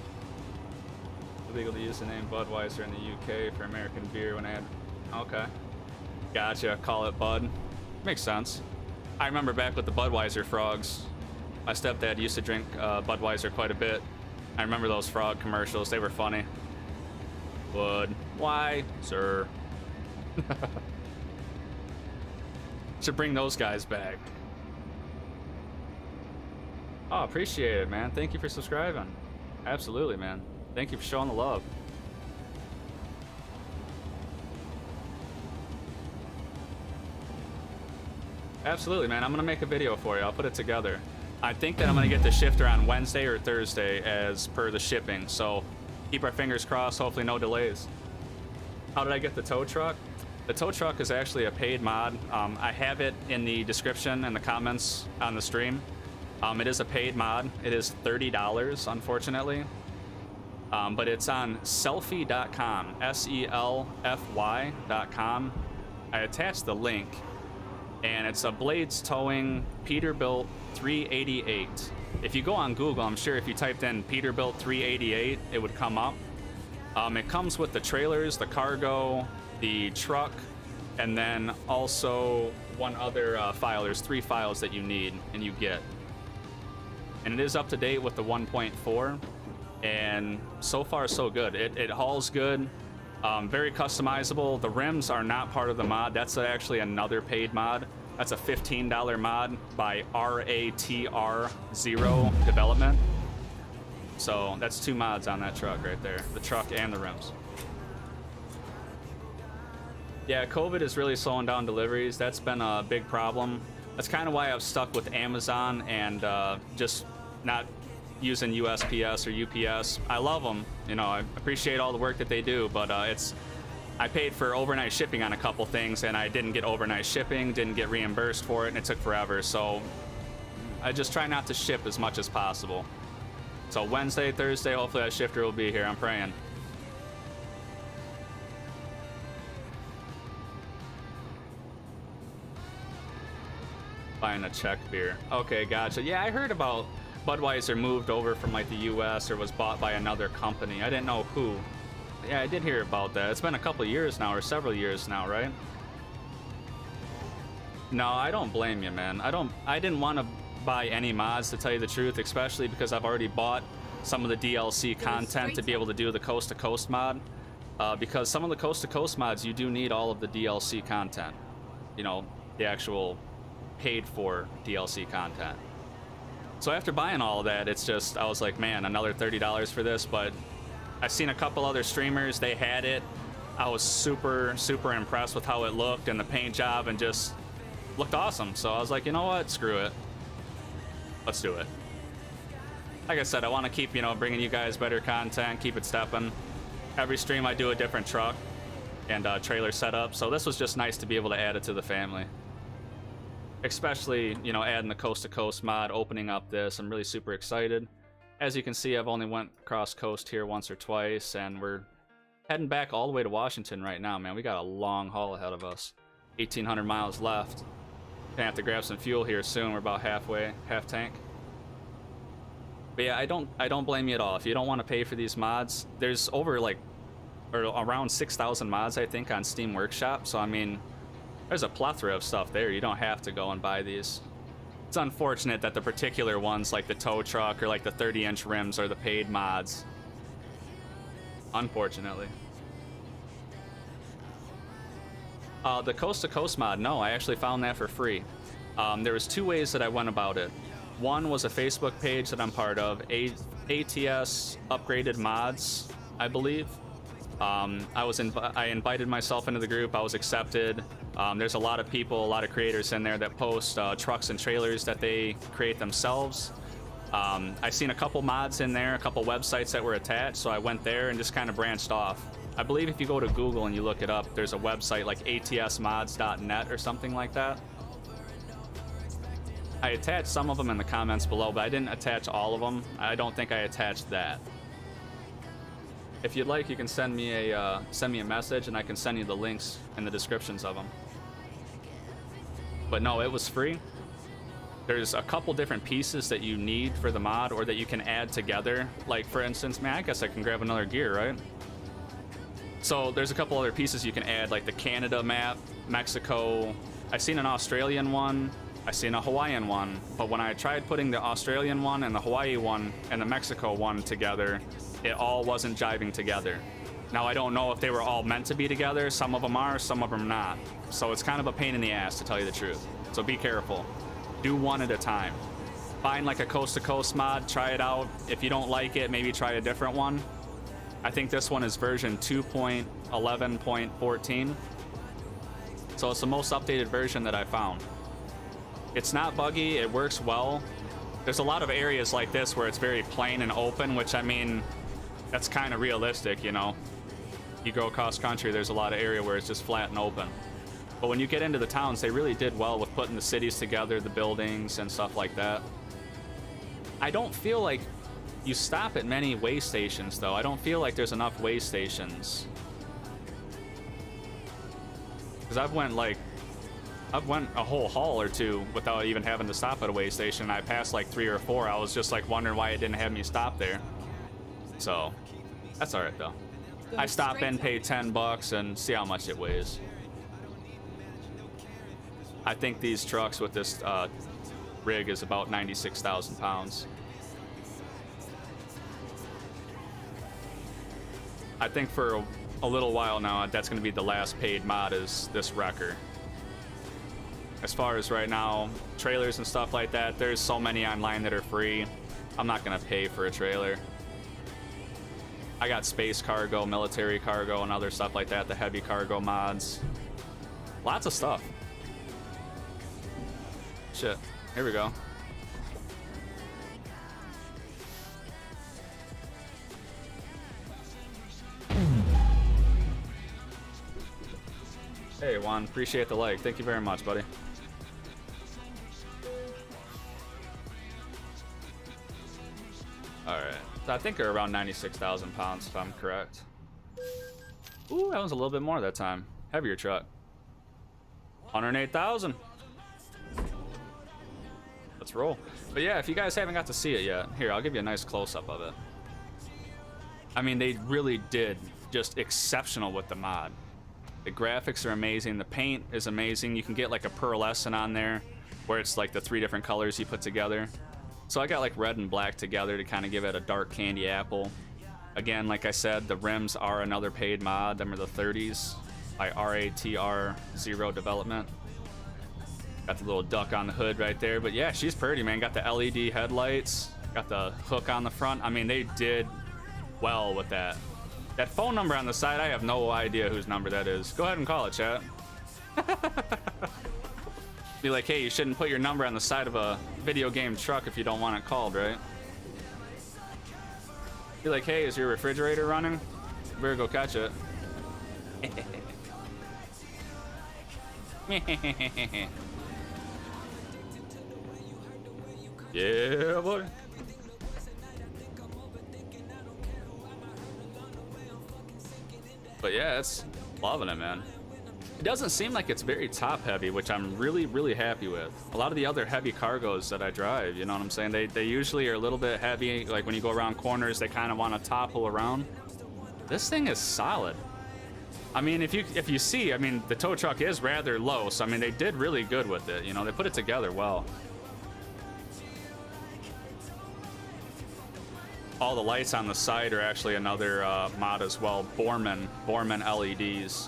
Illegal to use the name Budweiser in the UK for American beer when I had... Okay. Gotcha. Call it Bud. Makes sense. I remember back with the Budweiser frogs. My stepdad used to drink Budweiser quite a bit. I remember those frog commercials. They were funny. Bud. Why, sir? Should bring those guys back. Oh, appreciate it, man. Thank you for subscribing. Absolutely, man. Thank you for showing the love. Absolutely, man. I'm gonna make a video for you. I'll put it together. I think that I'm gonna get the shifter on Wednesday or Thursday as per the shipping. So keep our fingers crossed. Hopefully no delays. How did I get the tow truck? The tow truck is actually a paid mod. I have it in the description and the comments on the stream. It is a paid mod. It is $30, unfortunately. But it's on selfie.com, selfy.com. I attached the link and it's a blades towing Peterbilt 388. If you go on Google, I'm sure if you typed in Peterbilt 388, it would come up. It comes with the trailers, the cargo, the truck, and then also one other file. There's 3 files that you need and you get. And it is up to date with the 1.4, and so far so good. It hauls good, very customizable. The rims are not part of the mod. That's actually another paid mod. That's a $15 mod by RATR0 Development. So that's 2 mods on that truck right there, the truck and the rims. Yeah, COVID is really slowing down deliveries. That's been a big problem. That's kind of why I've stuck with Amazon and just not using USPS or UPS. I love them, you know, I appreciate all the work that they do, but I paid for overnight shipping on a couple things and I didn't get overnight shipping, didn't get reimbursed for it, and it took forever. So I just try not to ship as much as possible. So Wednesday, Thursday, hopefully that shifter will be here. I'm praying. Buying a Czech beer. Okay, gotcha. Yeah, I heard about Budweiser moved over from like the US or was bought by another company. I didn't know who. Yeah, I did hear about that. It's been a couple years now, or several years now, right? No, I don't blame you, man. I didn't want to buy any mods, to tell you the truth, especially because I've already bought some of the DLC content to be able to do the Coast to Coast mod. Because some of the Coast to Coast mods, you do need all of the DLC content. You know, the actual paid for DLC content. So after buying all of that, it's just, I was like, man, another $30 for this. But I've seen a couple other streamers, they had it. I was super, super impressed with how it looked and the paint job, and just looked awesome. So I was like, you know what, screw it. Let's do it. Like I said, I want to keep, you know, bringing you guys better content, keep it stepping. Every stream I do a different truck and trailer setup, so this was just nice to be able to add it to the family. Especially, you know, adding the Coast to Coast mod, opening up this, I'm really super excited. As you can see, I've only went across coast here once or twice, and we're heading back all the way to Washington right now, man. We got a long haul ahead of us. 1,800 miles left. Gonna have to grab some fuel here soon. We're about halfway, half tank. But yeah, I don't blame you at all. If you don't want to pay for these mods, there's over like, or around 6,000 mods, I think, on Steam Workshop. So I mean, there's a plethora of stuff there. You don't have to go and buy these. It's unfortunate that the particular ones, like the tow truck or like the 30-inch rims, are the paid mods. Unfortunately. The Coast to Coast mod, no, I actually found that for free. There was 2 ways that I went about it. One was a Facebook page that I'm part of, ATS Upgraded Mods, I believe. I invited myself into the group. I was accepted. There's a lot of people, a lot of creators in there that post trucks and trailers that they create themselves. I seen a couple mods in there, a couple websites that were attached, so I went there and just kind of branched off. I believe if you go to Google and you look it up, there's a website like atsmods.net or something like that. I attached some of them in the comments below, but I didn't attach all of them. I don't think I attached that. If you'd like, you can send me a message, and I can send you the links in the descriptions of them. But no, it was free. There's a couple different pieces that you need for the mod, or that you can add together. Like, for instance, man, I guess I can grab another gear, right? So there's a couple other pieces you can add, like the Canada map, Mexico. I've seen an Australian one. I've seen a Hawaiian one. But when I tried putting the Australian one and the Hawaii one and the Mexico one together, it all wasn't jiving together. Now, I don't know if they were all meant to be together. Some of them are, some of them not. So it's kind of a pain in the ass, to tell you the truth. So be careful. Do one at a time. Find like a Coast to Coast mod, try it out. If you don't like it, maybe try a different one. I think this one is version 2.11.14. So it's the most updated version that I found. It's not buggy, it works well. There's a lot of areas like this where it's very plain and open, which, I mean, that's kind of realistic, you know. You go across country, there's a lot of area where it's just flat and open. But when you get into the towns, they really did well with putting the cities together, the buildings and stuff like that. I don't feel like you stop at many way stations, though. I don't feel like there's enough way stations. Because I've went like I've went a whole haul or two without even having to stop at a weigh station. I passed like 3 or 4. I was just like wondering why it didn't have me stop there. So that's all right though. Go I stop straight in, on. pay $10 and see how much it weighs. I think these trucks with this rig is about 96,000 pounds. I think for a little while now, that's going to be the last paid mod is this wrecker. As far as right now, trailers and stuff like that, there's so many online that are free. I'm not going to pay for a trailer. I got space cargo, military cargo, and other stuff like that, the heavy cargo mods. Lots of stuff. Shit. Here we go. Hey, Juan. Appreciate the like. Thank you very much, buddy. Alright. So I think they're around 96,000 pounds, if I'm correct. Ooh, that was a little bit more that time. Heavier truck. 108,000. Let's roll. But yeah, if you guys haven't got to see it yet, here, I'll give you a nice close-up of it. I mean, they really did just exceptional with the mod. The graphics are amazing. The paint is amazing. You can get like a pearlescent on there where it's like the 3 different colors you put together. So I got like red and black together to kind of give it a dark candy apple. Again, like I said, the rims are another paid mod. Them are the 30s by RATR0 Development. Got the little duck on the hood right there. But yeah, she's pretty, man. Got the LED headlights. Got the hook on the front. I mean, they did well with that. That phone number on the side, I have no idea whose number that is. Go ahead and call it, chat. Be like, hey, you shouldn't put your number on the side of a video game truck if you don't want it called, right? Be like, hey, is your refrigerator running? You better go catch it. Yeah, boy. But yeah, it's loving it, man. It doesn't seem like it's very top heavy, which I'm really, really happy with. A lot of the other heavy cargos that I drive, you know what I'm saying? They usually are a little bit heavy. Like when you go around corners, they kind of want to topple around. This thing is solid. I mean, if you see, I mean, the tow truck is rather low, so I mean, they did really good with it. You know, they put it together well. All the lights on the side are actually another mod as well. Borman LEDs.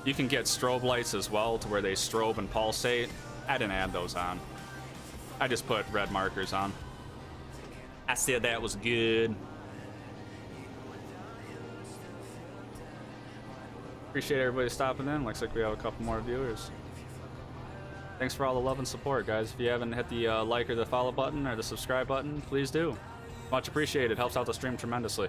You can get strobe lights as well to where they strobe and pulsate. I didn't add those on. I just put red markers on. I said that was good. Appreciate everybody stopping in. Looks like we have a couple more viewers. Thanks for all the love and support, guys. If you haven't hit the like or the follow button or the subscribe button, please do. Much appreciated. Helps out the stream tremendously.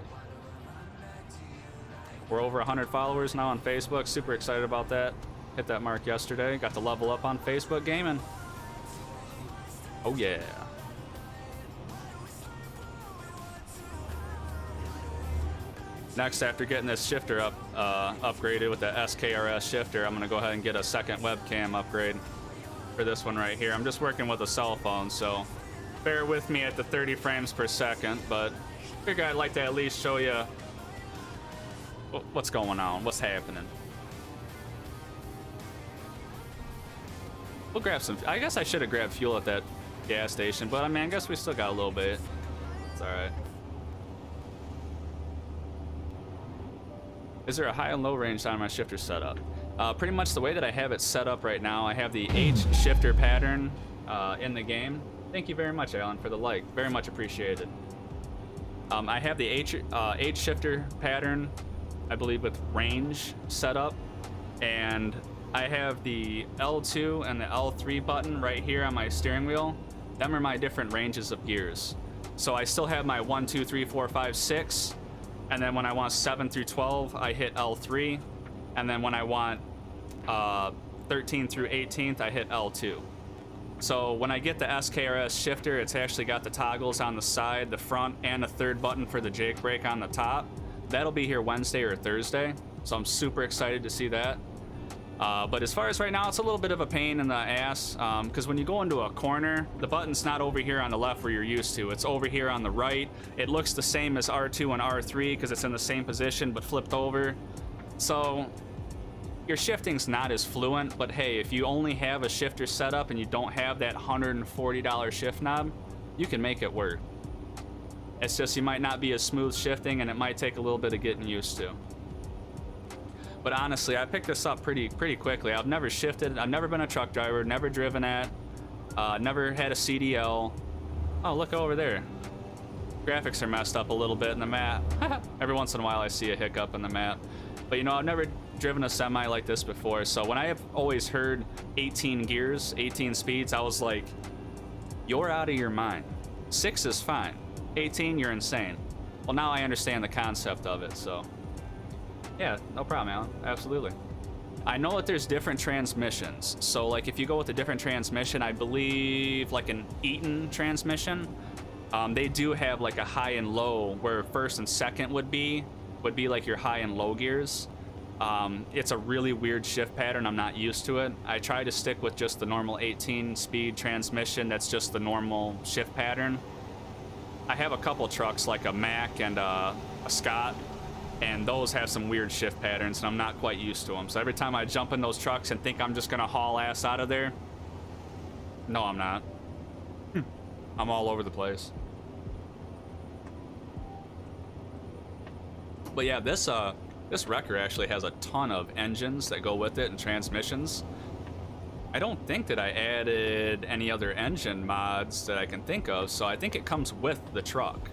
We're over 100 followers now on Facebook. Super excited about that. Hit that mark yesterday. Got to level up on Facebook gaming. Oh yeah. Next, after getting this shifter upgraded with the SKRS shifter, I'm gonna go ahead and get a second webcam upgrade for this one right here. I'm just working with a cell phone, so bear with me at the 30 frames per second, but I figure I'd like to at least show you what's going on, what's happening. We'll grab some. I guess I should have grabbed fuel at that gas station, but I mean, I guess we still got a little bit. It's all right. Is there a high and low range on my shifter setup? Pretty much the way that I have it set up right now, I have the H shifter pattern in the game. Thank you very much, Alan, for the like. Very much appreciated. I have the H shifter pattern, I believe, with range set up, and I have the L2 and the L3 button right here on my steering wheel. Them are my different ranges of gears. So I still have my 1, 2, 3, 4, 5, 6, and then when I want 7 through 12, I hit L3, and then when I want 13 through 18th, I hit L2. So when I get the SKRS shifter, it's actually got the toggles on the side, the front, and a third button for the Jake brake on the top. That'll be here Wednesday or Thursday, so I'm super excited to see that. But as far as right now, it's a little bit of a pain in the ass, because when you go into a corner, the button's not over here on the left where you're used to. It's over here on the right. It looks the same as R2 and R3 because it's in the same position but flipped over. So your shifting's not as fluent, but hey, if you only have a shifter setup and you don't have that $140 shift knob, you can make it work. It's just you might not be as smooth shifting and it might take a little bit of getting used to. But honestly, I picked this up pretty quickly. I've never shifted. I've never been a truck driver, never driven at, never had a CDL. Oh, look over there. Graphics are messed up a little bit in the map. Every once in a while I see a hiccup in the map. But you know, I've never driven a semi like this before, so when I have always heard 18 gears, 18 speeds, I was like, you're out of your mind. 6 is fine. 18, you're insane. Well, now I understand the concept of it, so. Yeah, no problem, Alan. Absolutely. I know that there's different transmissions. So, like, if you go with a different transmission, I believe, like an Eaton transmission, they do have, like, a high and low, where first and second would be like your high and low gears. It's a really weird shift pattern. I'm not used to it. I try to stick with just the normal 18-speed transmission. That's just the normal shift pattern. I have a couple trucks, like a Mack and a Scott, and those have some weird shift patterns, and I'm not quite used to them. So every time I jump in those trucks and think I'm just gonna haul ass out of there, no, I'm not. I'm all over the place. But yeah, this wrecker actually has a ton of engines that go with it and transmissions. I don't think that I added any other engine mods that I can think of, so I think it comes with the truck.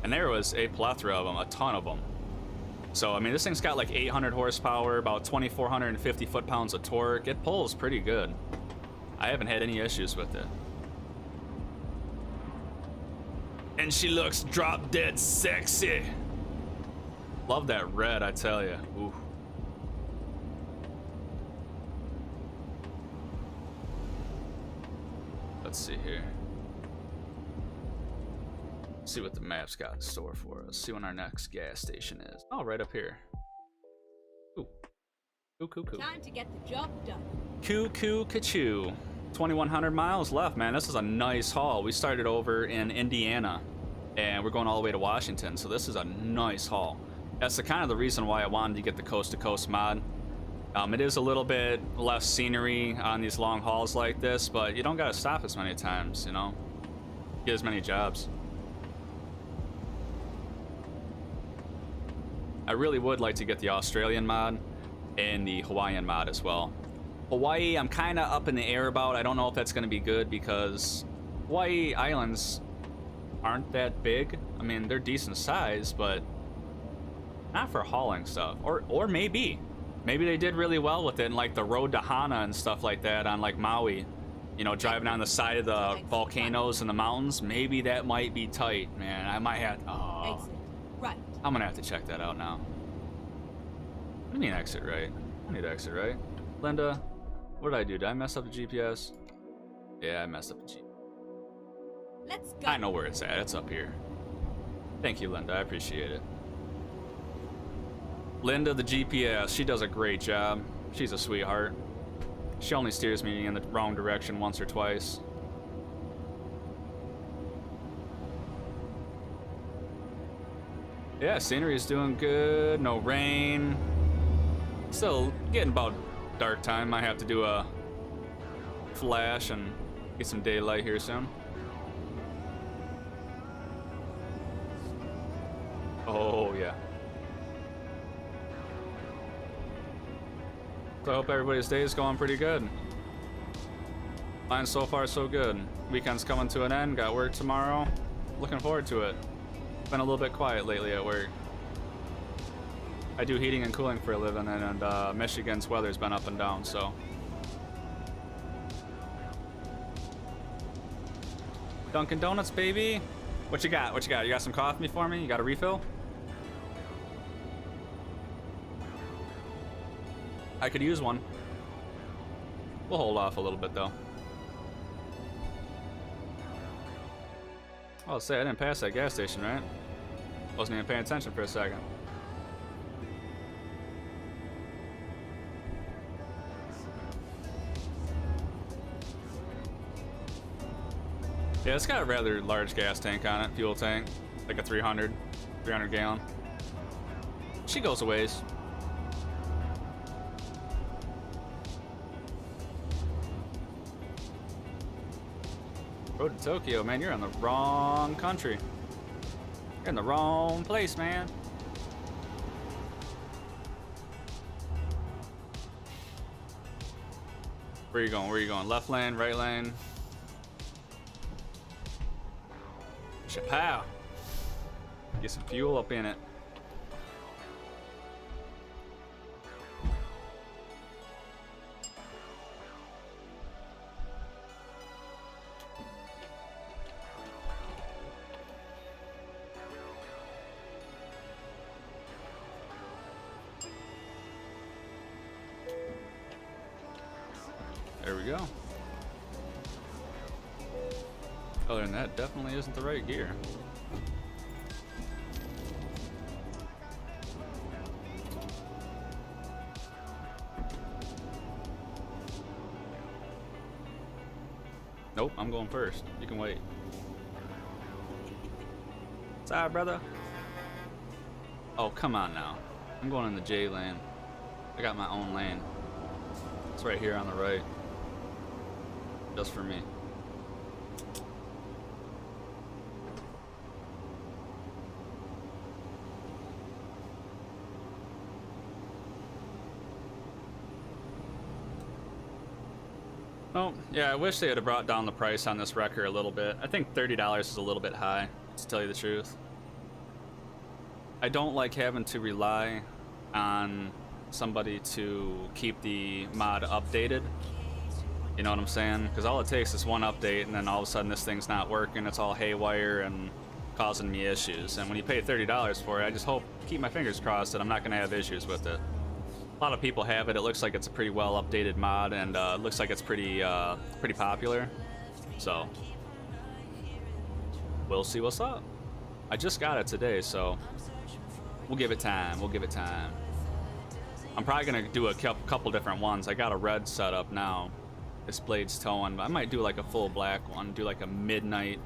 And there was a plethora of them, a ton of them. So, I mean, this thing's got like 800 horsepower, about 2,450 foot-pounds of torque. It pulls pretty good. I haven't had any issues with it. And she looks drop dead sexy. Love that red, I tell you. Ooh. Let's see here. See what the map's got in store for us. See when our next gas station is. Oh, right up here. Ooh. Cool. Time to get the job done. Ka-choo. 2,100 miles left, man. This is a nice haul. We started over in Indiana, and we're going all the way to Washington, so this is a nice haul. That's the kind of the reason why I wanted to get the coast-to-coast mod. It is a little bit less scenery on these long hauls like this, but you don't gotta stop as many times, you know? Get as many jobs. I really would like to get the Australian mod and the Hawaiian mod as well. Hawaii, I'm kind of up in the air about. I don't know if that's going to be good because Hawaii Islands aren't that big. I mean, they're decent size, but not for hauling stuff. Or maybe. Maybe they did really well with it in like the road to Hana and stuff like that on like Maui. You know, driving on the side of the volcanoes and the mountains. Maybe that might be tight, man. I might have... Oh. Exit right. I'm gonna have to check that out now. What do you mean exit right? I need to exit right. Linda, what did I do? Did I mess up the GPS? Yeah, I messed up the GPS. Let's go. I know where it's at. It's up here. Thank you, Linda. I appreciate it. Linda, the GPS, she does a great job. She's a sweetheart. She only steers me in the wrong direction once or twice. Yeah, scenery is doing good. No rain. Still getting about dark time. Might have to do a flash and get some daylight here soon. Oh, yeah. So I hope everybody's day is going pretty good. Mine so far so good. Weekend's coming to an end. Got work tomorrow. Looking forward to it. Been a little bit quiet lately at work. I do heating and cooling for a living, and Michigan's weather's been up and down, so. Dunkin' Donuts, baby. What you got? What you got? You got some coffee for me? You got a refill? I could use one. We'll hold off a little bit, though. I'll say I didn't pass that gas station, right? Wasn't even paying attention for a second. Yeah, it's got a rather large gas tank on it, fuel tank, like a 300 gallon. She goes a ways. Road to Tokyo, man, you're in the wrong country. You're in the wrong place, man. Where you going? Where you going? Left lane, right lane? Chapow. Get some fuel up in it. There we go. Other than that, definitely isn't the right gear. Nope, I'm going first. You can wait. Sorry, brother. Oh, come on now. I'm going in the J lane. I got my own lane. It's right here on the right. Just for me. Oh, yeah, I wish they had brought down the price on this wrecker a little bit. I think $30 is a little bit high, to tell you the truth. I don't like having to rely on somebody to keep the mod updated. You know what I'm saying? Because all it takes is one update, and then all of a sudden this thing's not working. It's all haywire and causing me issues. And when you pay $30 for it, I just hope, keep my fingers crossed that I'm not going to have issues with it. A lot of people have it. It looks like it's a pretty well updated mod, and it looks like it's pretty popular. So we'll see what's up. I just got it today, so we'll give it time. We'll give it time. I'm probably gonna do a couple different ones. I got a red setup now. This blade's towing. I might do like a full black one. Do like a midnight,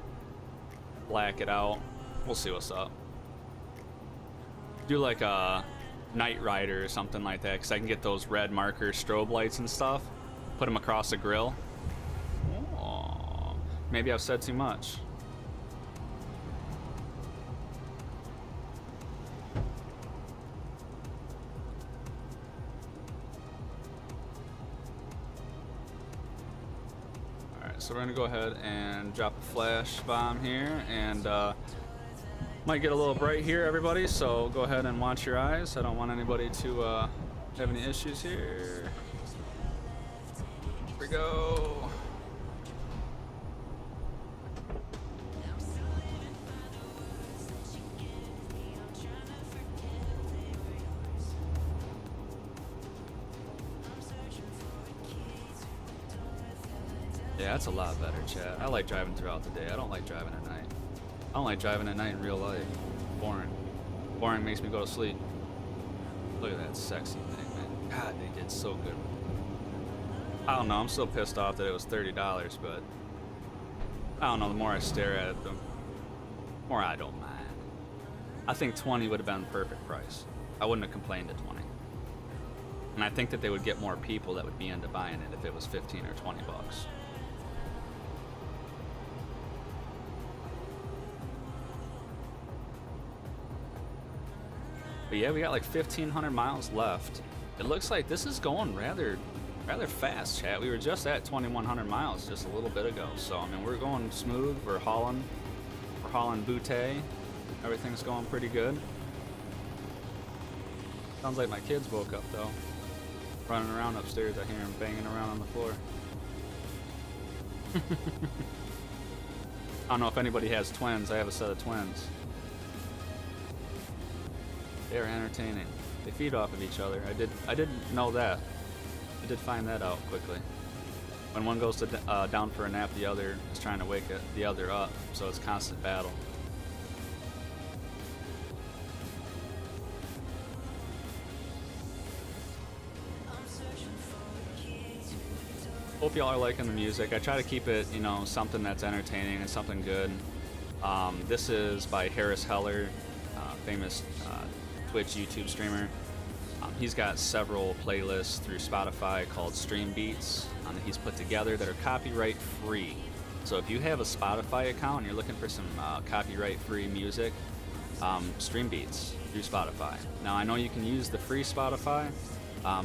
black it out. We'll see what's up. Do like a Night Rider or something like that, because I can get those red marker strobe lights and stuff. Put them across the grill. Oh, maybe I've said too much. So we're gonna go ahead and drop a flash bomb here, and might get a little bright here, everybody, so go ahead and watch your eyes. I don't want anybody to have any issues here. Here we go. Yeah, that's a lot better, chat. I like driving throughout the day. I don't like driving at night. I don't like driving at night in real life. Boring. Boring makes me go to sleep. Look at that sexy thing, man. God, they did so good with it. I don't know. I'm still pissed off that it was $30, but I don't know. The more I stare at it, the more I don't mind. I think 20 would have been the perfect price. I wouldn't have complained at 20. And I think that they would get more people that would be into buying it if it was 15 or 20 bucks. But yeah, we got like 1,500 miles left. It looks like this is going rather fast, chat. We were just at 2,100 miles just a little bit ago. So I mean, we're going smooth. We're hauling booty. Everything's going pretty good. Sounds like my kids woke up though. Running around upstairs, I hear them banging around on the floor. I don't know if anybody has twins. I have a set of twins. They're entertaining. They feed off of each other. I did know that. I did find that out quickly. When one goes to down for a nap, the other is trying to wake the other up. So it's constant battle. Hope y'all are liking the music. I try to keep it, you know, something that's entertaining and something good. This is by Harris Heller, famous Twitch YouTube streamer. He's got several playlists through Spotify called Stream Beats that he's put together that are copyright free. So if you have a Spotify account and you're looking for some copyright free music, Stream Beats through Spotify. Now I know you can use the free Spotify,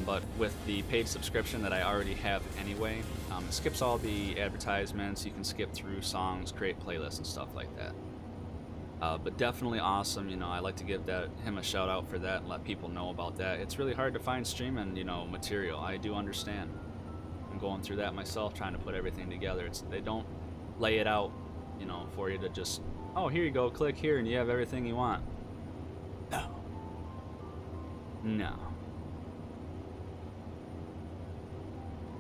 but with the paid subscription that I already have anyway, it skips all the advertisements. You can skip through songs, create playlists and stuff like that. But definitely awesome. You know, I like to give him a shout out for that and let people know about that. It's really hard to find streaming, you know, material. I do understand. I'm going through that myself, trying to put everything together. They don't lay it out, you know, for you to just, oh, here you go, click here and you have everything you want. No.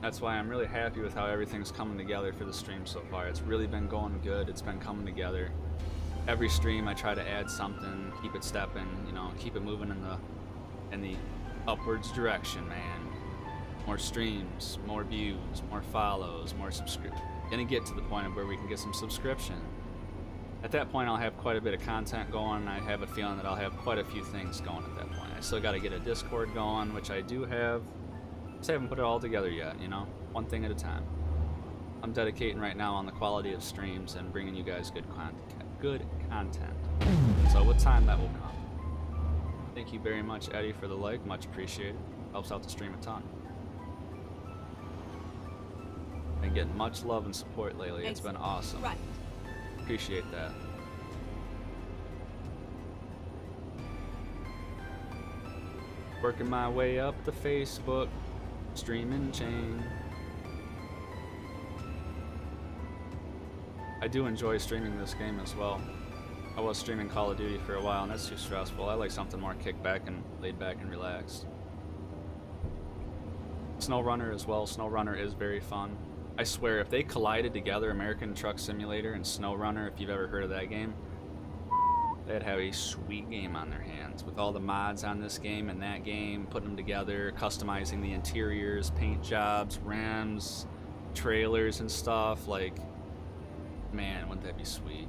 That's why I'm really happy with how everything's coming together for the stream so far. It's really been going good. It's been coming together. Every stream I try to add something, keep it stepping, you know, keep it moving in the upwards direction, man. More streams, more views, more follows, more subscriptions. Gonna get to the point of where we can get some subscription. At that point I'll have quite a bit of content going. I have a feeling that I'll have quite a few things going at that point. I still got to get a Discord going, which I do have. Just haven't put it all together yet, you know, one thing at a time. I'm dedicating right now on the quality of streams and bringing you guys good content. So with time that will come. Thank you very much, Eddie, for the like, much appreciated. Helps out the stream a ton. Been getting much love and support lately. It's been awesome. Right. Appreciate that. Working my way up the Facebook streaming chain. I do enjoy streaming this game as well. I was streaming Call of Duty for a while and that's too stressful. I like something more kick back and laid back and relaxed. SnowRunner as well. SnowRunner is very fun. I swear, if they collided together, American Truck Simulator and SnowRunner, if you've ever heard of that game, they'd have a sweet game on their hands. With all the mods on this game and that game, putting them together, customizing the interiors, paint jobs, rims, trailers and stuff, like, man, wouldn't that be sweet?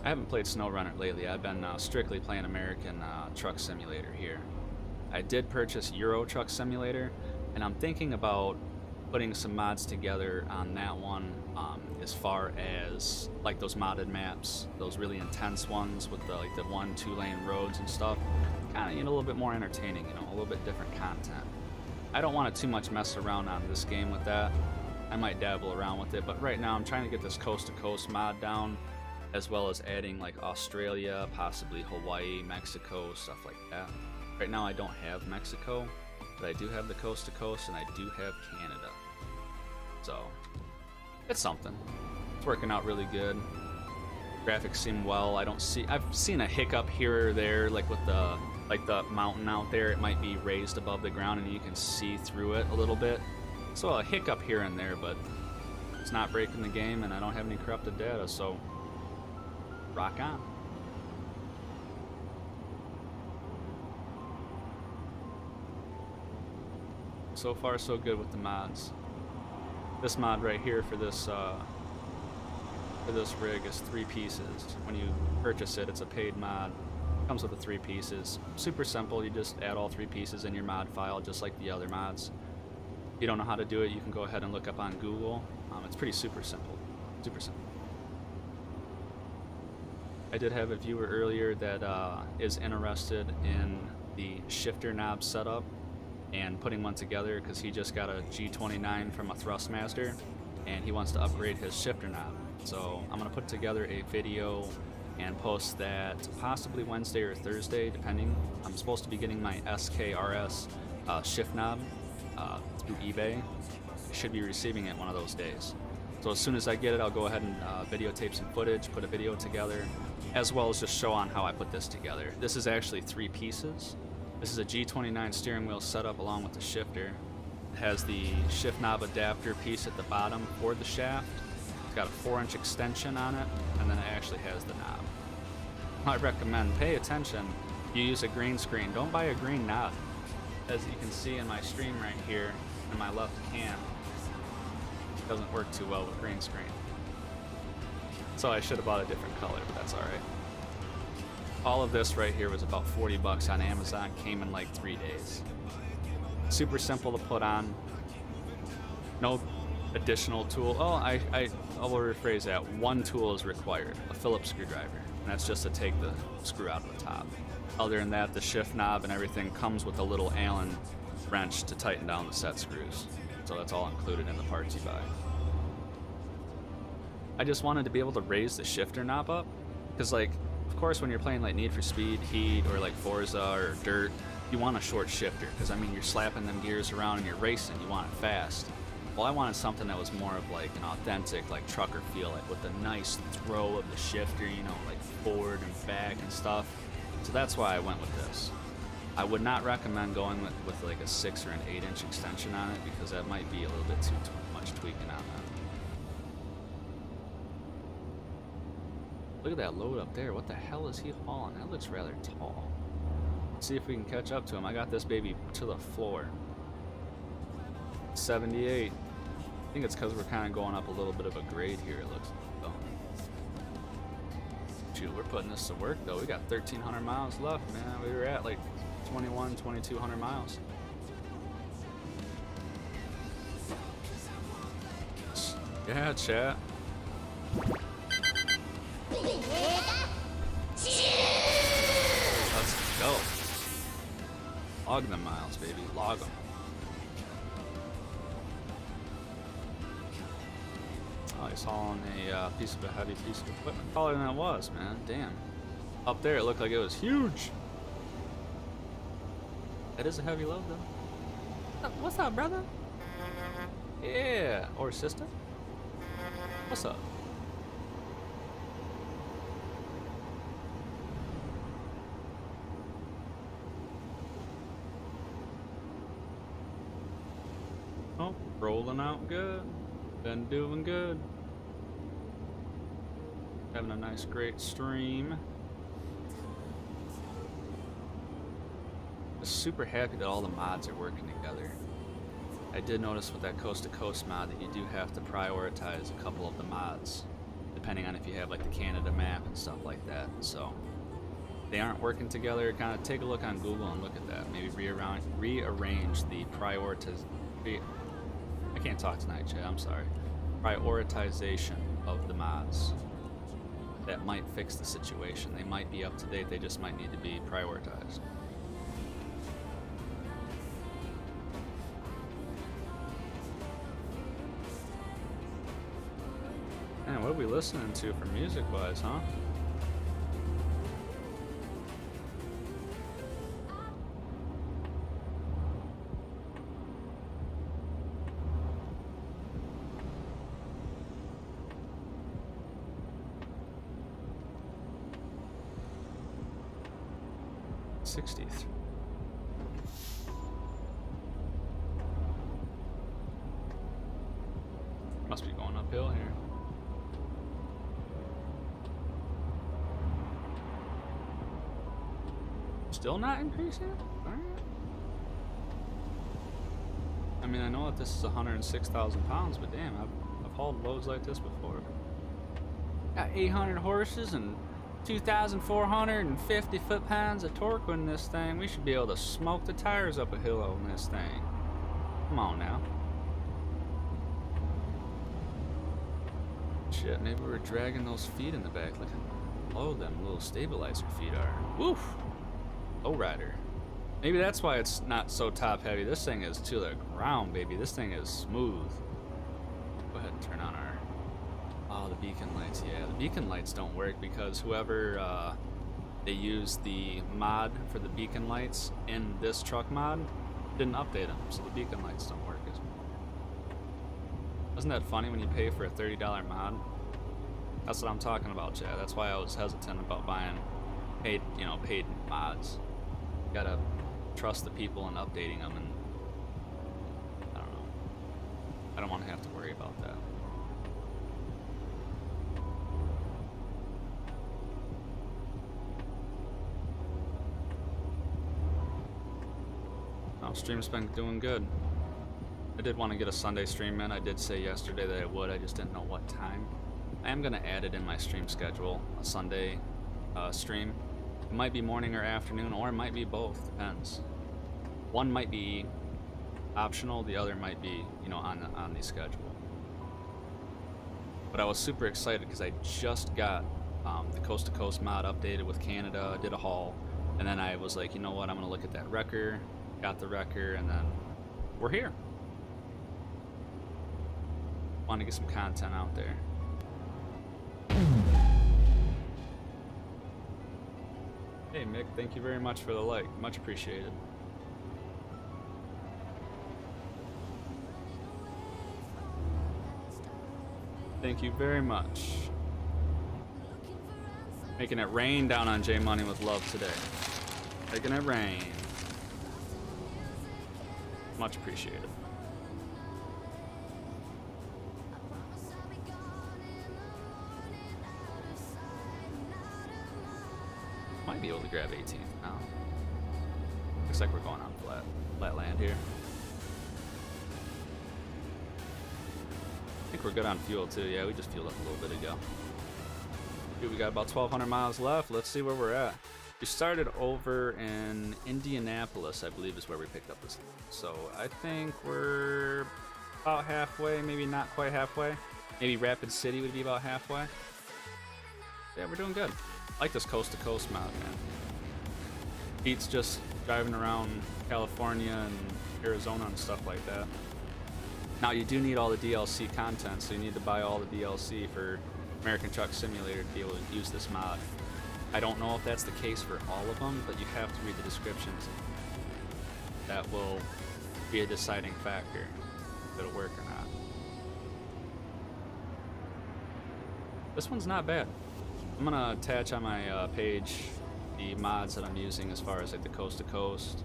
I haven't played SnowRunner lately. I've been strictly playing American Truck Simulator here. I did purchase Euro Truck Simulator, and I'm thinking about putting some mods together on that one, as far as like those modded maps, those really intense ones with the 1-2 lane roads and stuff. Kind of, you know, a little bit more entertaining, you know, a little bit different content. I don't want to too much mess around on this game with that. I might dabble around with it, but right now I'm trying to get this coast to coast mod down, as well as adding like Australia, possibly Hawaii, Mexico, stuff like that. Right now I don't have Mexico, but I do have the coast to coast and I do have Canada. So it's something. It's working out really good. Graphics seem well. I've seen a hiccup here or there, like with the mountain out there. It might be raised above the ground and you can see through it a little bit. So a hiccup here and there, but it's not breaking the game and I don't have any corrupted data, so rock on. So far so good with the mods. This mod right here for this rig is 3 pieces. When you purchase it, it's a paid mod. Comes with the 3 pieces. Super simple. You just add all 3 pieces in your mod file, just like the other mods. If you don't know how to do it, you can go ahead and look up on Google. It's pretty super simple. Super simple. I did have a viewer earlier that is interested in the shifter knob setup and putting one together because he just got a G29 from a Thrustmaster and he wants to upgrade his shifter knob. So I'm going to put together a video and post that possibly Wednesday or Thursday, depending. I'm supposed to be getting my SKRS shift knob through eBay. I should be receiving it one of those days. So as soon as I get it, I'll go ahead and videotape some footage, put a video together, as well as just show on how I put this together. This is actually 3 pieces. This is a G29 steering wheel setup along with the shifter. It has the shift knob adapter piece at the bottom for the shaft. It's got a 4-inch extension on it, and then it actually has the knob. I recommend, pay attention. You use a green screen. Don't buy a green knob. As you can see in my stream right here, and my left cam doesn't work too well with green screen. So I should have bought a different color, but that's alright. All of this right here was about 40 bucks on Amazon, came in like 3 days. Super simple to put on. No additional tool. Oh, I will rephrase that. One tool is required, a Phillips screwdriver. And that's just to take the screw out of the top. Other than that, the shift knob and everything comes with a little Allen wrench to tighten down the set screws. So that's all included in the parts you buy. I just wanted to be able to raise the shifter knob up, because like, of course, when you're playing like Need for Speed, Heat, or like Forza or Dirt, you want a short shifter, because I mean, you're slapping them gears around and you're racing, you want it fast. Well, I wanted something that was more of like an authentic like trucker feel, like with a nice throw of the shifter, you know, like forward and back and stuff. So that's why I went with this. I would not recommend going with like a 6 or an 8-inch extension on it, because that might be a little bit too much tweaking on that. Look at that load up there. What the hell is he hauling? That looks rather tall. Let's see if we can catch up to him. I got this baby to the floor. 78. I think it's because we're kind of going up a little bit of a grade here, it looks like. Shoot, we're putting this to work though. We got 1,300 miles left, man. We were at like 2,200 miles. Yeah, chat. Let's go. Log them miles, baby. Log them. Oh, he's hauling a heavy piece of equipment. Taller than that was, man. Damn. Up there, it looked like it was huge. That is a heavy load, though. What's up, brother? Yeah. Or sister? What's up? Oh, rolling out good. Been doing good. Having a nice, great stream. Just super happy that all the mods are working together. I did notice with that Coast to Coast mod that you do have to prioritize a couple of the mods, depending on if you have like the Canada map and stuff like that. So they aren't working together. Kind of take a look on Google and look at that. Maybe rearrange the I can't talk tonight, Jay. I'm sorry. Prioritization of the mods. That might fix the situation. They might be up to date. They just might need to be prioritized. Man, what are we listening to for music-wise, huh? Must be going uphill here. Still not increasing? Alright. I mean, I know that this is 106,000 pounds, but damn, I've hauled loads like this before. Got 800 horses and 2,450 foot-pounds of torque in this thing. We should be able to smoke the tires up a hill on this thing. Come on now. Shit, maybe we're dragging those feet in the back. Look how low them little stabilizer feet are. Woof! Lowrider. Maybe that's why it's not so top heavy. This thing is to the ground, baby. This thing is smooth. Go ahead and turn on our... Oh, the beacon lights. Yeah, the beacon lights don't work because whoever they used the mod for the beacon lights in this truck mod didn't update them, so the beacon lights don't work. Isn't that funny when you pay for a $30 mod? That's what I'm talking about, Chad. That's why I was hesitant about buying paid mods. You gotta trust the people in updating them, and I don't know. I don't want to have to worry about that. Oh, stream's been doing good. I did want to get a Sunday stream in. I did say yesterday that I would, I just didn't know what time. I am going to add it in my stream schedule, a Sunday stream. It might be morning or afternoon, or it might be both, depends. One might be optional, the other might be, you know, on the schedule. But I was super excited because I just got the Coast to Coast mod updated with Canada, did a haul, and then I was like, you know what, I'm gonna look at that wrecker, got the wrecker, and then we're here. Want to get some content out there. Hey Mick, thank you very much for the like, much appreciated. Thank you very much. Making it rain down on J Money with love today. Making it rain. Much appreciated. Might be able to grab 18th now. Looks like we're going on flat land here. I think we're good on fuel too. Yeah, we just fueled up a little bit ago. Dude, we got about 1,200 miles left. Let's see where we're at. We started over in Indianapolis, I believe is where we picked up this. So I think we're about halfway, maybe not quite halfway. Maybe Rapid City would be about halfway. Yeah, we're doing good. I like this coast to coast mod, man. Beats just driving around California and Arizona and stuff like that. Now you do need all the DLC content, so you need to buy all the DLC for American Truck Simulator to be able to use this mod. I don't know if that's the case for all of them, but you have to read the descriptions. That will be a deciding factor if it'll work or not. This one's not bad. I'm gonna attach on my page the mods that I'm using as far as like the coast to coast.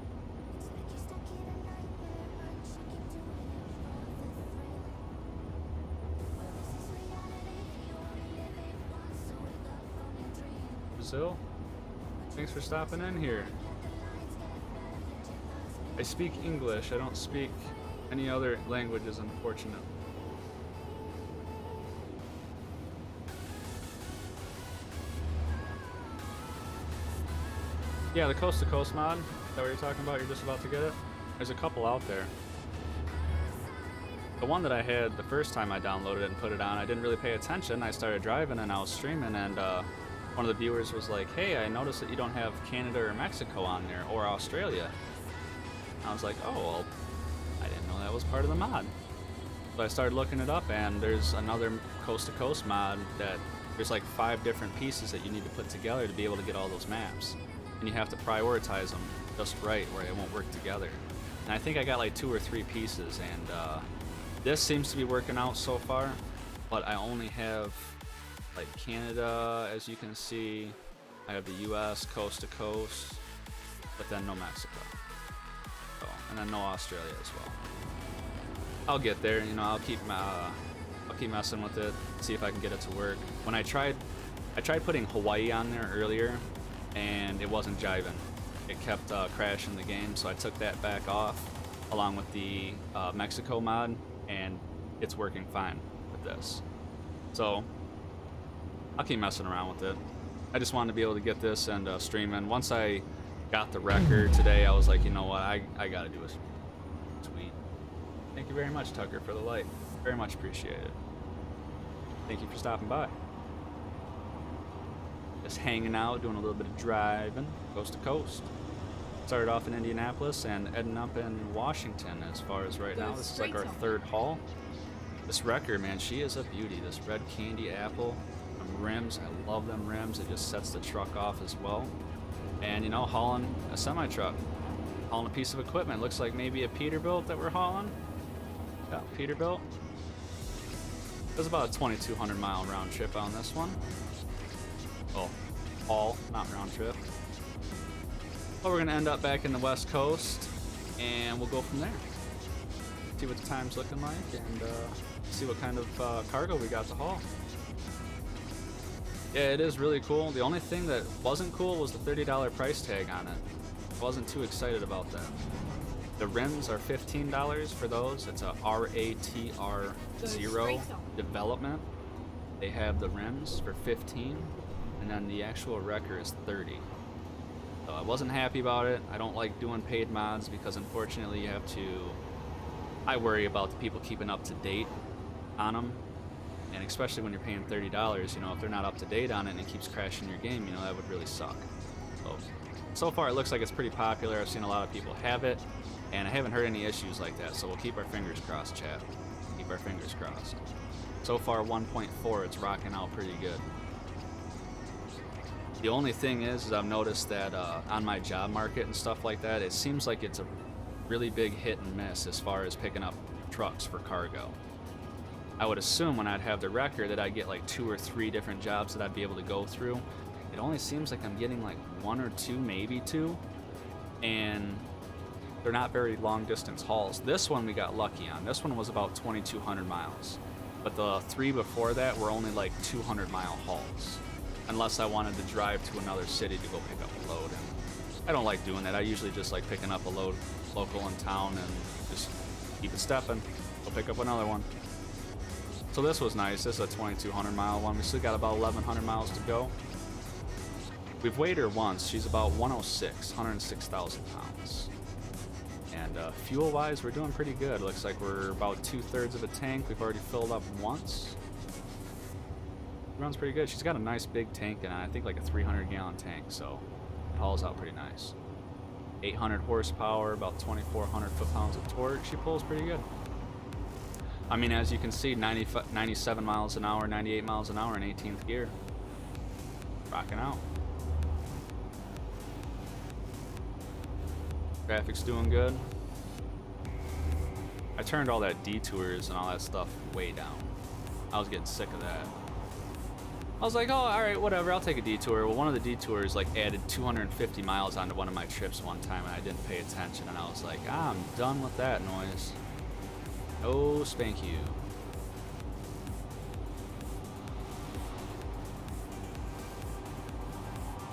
Brazil, thanks for stopping in here. I speak English, I don't speak any other languages, unfortunately. Yeah, the coast to coast mod, is that what you're talking about? You're just about to get it? There's a couple out there. The one that I had the first time I downloaded it and put it on, I didn't really pay attention. I started driving and I was streaming, and one of the viewers was like, hey, I noticed that you don't have Canada or Mexico on there, or Australia. I was like, oh, well, I didn't know that was part of the mod. So I started looking it up, and there's another coast to coast mod that there's like 5 different pieces that you need to put together to be able to get all those maps. And you have to prioritize them just right, where it won't work together. And I think I got like 2 or 3 pieces, and this seems to be working out so far, but I only have like Canada, as you can see. I have the US coast to coast, but then no Mexico. Oh, and then no Australia as well. I'll get there, you know, I'll keep messing with it, see if I can get it to work. When I tried putting Hawaii on there earlier, and it wasn't jiving. It kept crashing the game, so I took that back off along with the Mexico mod, and it's working fine with this. So I'll keep messing around with it. I just wanted to be able to get this and stream in. Once I got the record today, I was like, you know what, I gotta do a tweet. Thank you very much, Tucker, for the like. Very much appreciated. Thank you for stopping by. Just hanging out, doing a little bit of driving, coast to coast. Started off in Indianapolis and ending up in Washington as far as right now. This is like our 3rd haul. This wrecker, man, she is a beauty. This red candy apple. Rims, I love them rims. It just sets the truck off as well. And you know, hauling a semi-truck, hauling a piece of equipment. Looks like maybe a Peterbilt that we're hauling. Yeah, Peterbilt. There's about a 2,200 mile round trip on this one. Well, haul, not round trip. But we're gonna end up back in the West Coast, and we'll go from there. See what the time's looking like, and see what kind of cargo we got to haul. Yeah, it is really cool. The only thing that wasn't cool was the $30 price tag on it. I wasn't too excited about that. The rims are $15 for those. It's a RATR0 straight on. development. They have the rims for 15, and then the actual wrecker is 30. So I wasn't happy about it. I don't like doing paid mods because unfortunately you have to. I worry about the people keeping up to date on them, and especially when you're paying $30. You know, if they're not up to date on it and it keeps crashing your game, you know, that would really suck. So far it looks like it's pretty popular. I've seen a lot of people have it, and I haven't heard any issues like that. So we'll keep our fingers crossed, chat. Keep our fingers crossed. So far 1.4, it's rocking out pretty good. The only thing is I've noticed that on my job market and stuff like that, it seems like it's a really big hit and miss as far as picking up trucks for cargo. I would assume when I'd have the wrecker that I'd get like 2 or 3 different jobs that I'd be able to go through. It only seems like I'm getting like 1 or 2, maybe 2, and they're not very long distance hauls. This one we got lucky on. This one was about 2,200 miles, but the 3 before that were only like 200-mile hauls, unless I wanted to drive to another city to go pick up a load. And I don't like doing that. I usually just like picking up a load local in town and just keep it stepping. Go pick up another one. So this was nice. This is a 2,200-mile one. We still got about 1,100 miles to go. We've weighed her once. She's about 106,000 pounds. And fuel-wise, we're doing pretty good. Looks like we're about 2/3 of a tank. We've already filled up once. Runs pretty good. She's got a nice big tank in it. I think like a 300-gallon tank, so it hauls out pretty nice. 800 horsepower, about 2,400 foot-pounds of torque. She pulls pretty good. I mean, as you can see, 97 miles an hour, 98 miles an hour in 18th gear. Rocking out. Graphics doing good. I turned all that detours and all that stuff way down. I was getting sick of that. I was like, oh, all right, whatever, I'll take a detour. Well, one of the detours like added 250 miles onto one of my trips one time, and I didn't pay attention, and I was like, I'm done with that noise. Oh, spank you.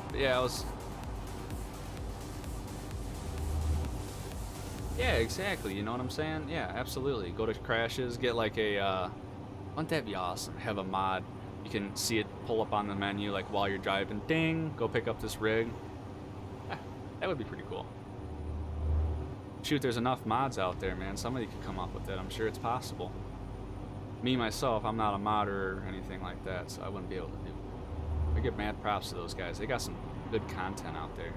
But yeah, I was... Yeah, exactly, you know what I'm saying? Yeah, absolutely. Go to crashes, get like a, wouldn't that be awesome? Have a mod. You can see it pull up on the menu like while you're driving. Ding! Go pick up this rig. That would be pretty cool. Shoot, there's enough mods out there, man. Somebody could come up with it. I'm sure it's possible. Me, myself, I'm not a modder or anything like that, so I wouldn't be able to do it. I give mad props to those guys. They got some good content out there.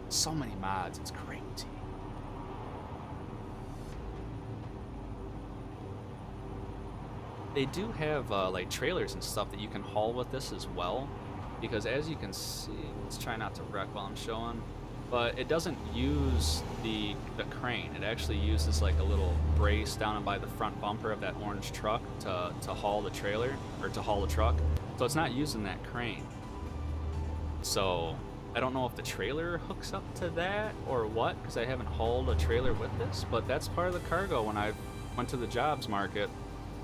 So many mods, it's crazy. They do have like trailers and stuff that you can haul with this as well, because as you can see, let's try not to wreck while I'm showing, but it doesn't use the crane. It actually uses like a little brace down by the front bumper of that orange truck to haul the trailer, or to haul the truck. So it's not using that crane. So I don't know if the trailer hooks up to that or what, because I haven't hauled a trailer with this, but that's part of the cargo. When I went to the jobs market,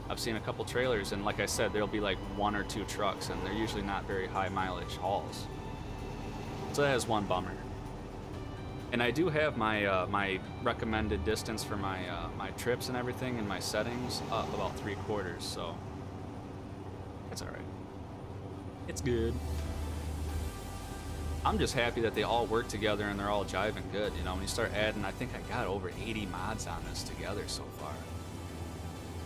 I've seen a couple trailers, and like I said, there'll be like 1 or 2 trucks, and they're usually not very high mileage hauls. So that is one bummer. And I do have my my recommended distance for my my trips and everything in my settings up about 3/4, so it's all right. It's good. I'm just happy that they all work together and they're all jiving good. You know, when you start adding, I think I got over 80 mods on this together so far.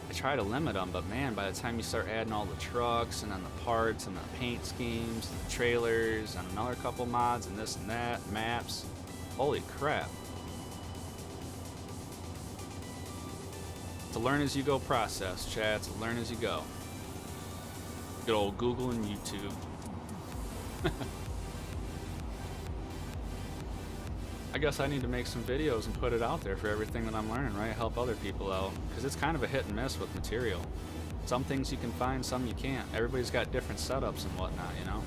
I try to limit them, but man, by the time you start adding all the trucks and then the parts and the paint schemes and the trailers and another couple mods and this and that, maps, holy crap. It's a learn as you go process, chat. It's a learn as you go. Good old Google and YouTube. I guess I need to make some videos and put it out there for everything that I'm learning, right? Help other people out, because it's kind of a hit and miss with material. Some things you can find, some you can't. Everybody's got different setups and whatnot, you know?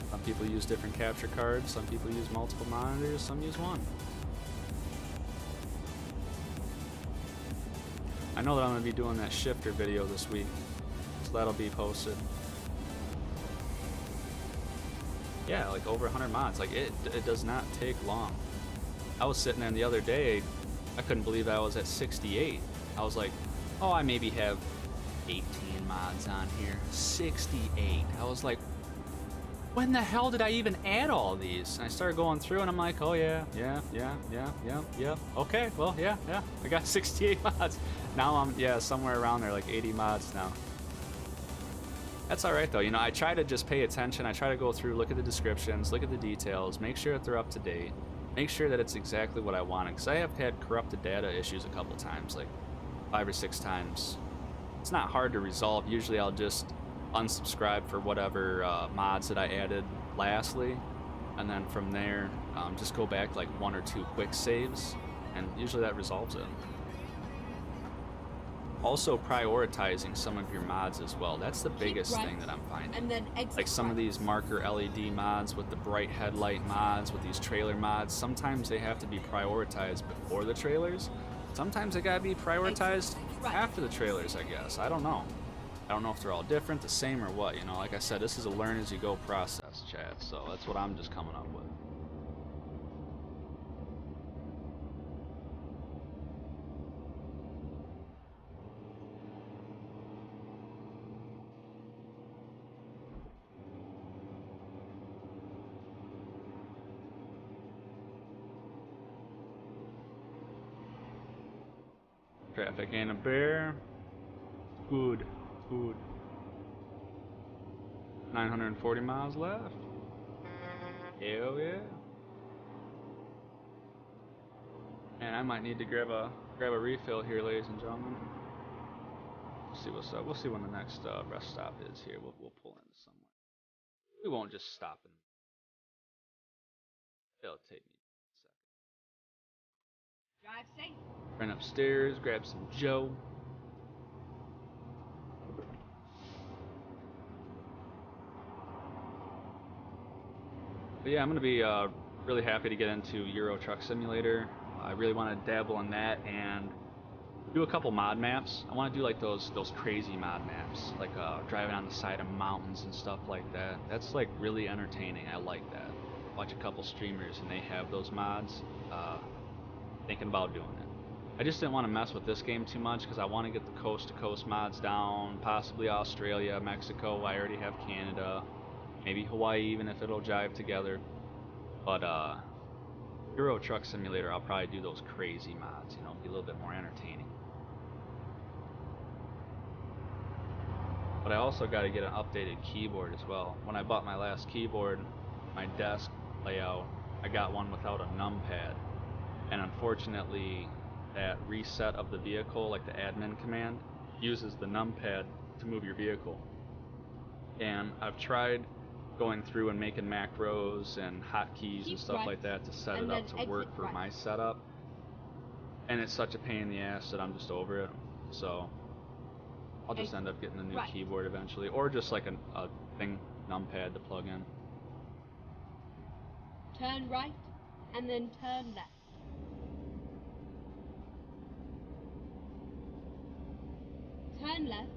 Some people use different capture cards, some people use multiple monitors, some use one. I know that I'm going to be doing that shifter video this week, so that'll be posted. Yeah, like over 100 mods. Like it does not take long. I was sitting there the other day, I couldn't believe I was at 68. I was like, oh, I maybe have 18 mods on here. 68. I was like, when the hell did I even add all these? And I started going through and I'm like, oh yeah. Okay, well, yeah. I got 68 mods. Now I'm, somewhere around there, like 80 mods now. That's all right though. You know, I try to just pay attention. I try to go through, look at the descriptions, look at the details, make sure that they're up to date, make sure that it's exactly what I wanted. Because I have had corrupted data issues a couple times, like 5 or 6 times. It's not hard to resolve. Usually I'll just unsubscribe for whatever mods that I added lastly, and then from there just go back like 1 or 2 quick saves, and usually that resolves it. Also prioritizing some of your mods as well. That's the biggest thing that I'm finding. And then like some of these marker LED mods with the bright headlight mods, with these trailer mods, sometimes they have to be prioritized before the trailers. Sometimes they gotta be prioritized after the trailers, I guess. I don't know. I don't know if they're all different, the same, or what. You know, like I said, this is a learn as you go process, chat. So that's what I'm just coming up with. Traffic ain't a bear. Good. 940 miles left. Hell yeah. And I might need to grab a refill here, ladies and gentlemen. We'll see what's up. We'll see when the next rest stop is here. We'll pull into somewhere. We won't just stop in. It'll take me a second. Drive safe. Run upstairs, grab some Joe. But yeah, I'm going to be really happy to get into Euro Truck Simulator. I really want to dabble in that and do a couple mod maps. I want to do like those crazy mod maps, like driving on the side of mountains and stuff like that. That's like really entertaining. I like that. Watch a couple streamers and they have those mods. Thinking about doing it. I just didn't want to mess with this game too much because I want to get the coast-to-coast mods down, possibly Australia, Mexico. I already have Canada, maybe Hawaii, even if it'll jive together. But Euro Truck Simulator, I'll probably do those crazy mods, you know, be a little bit more entertaining. But I also got to get an updated keyboard as well. When I bought my last keyboard, my desk layout, I got one without a numpad. And unfortunately, that reset of the vehicle, like the admin command, uses the numpad to move your vehicle. And I've tried going through and making macros and hotkeys and stuff like that to set it up to work for my setup. And it's such a pain in the ass that I'm just over it. So I'll just end up getting a new keyboard eventually, or just like a thing numpad to plug in. Turn right, and then turn left. Turn left,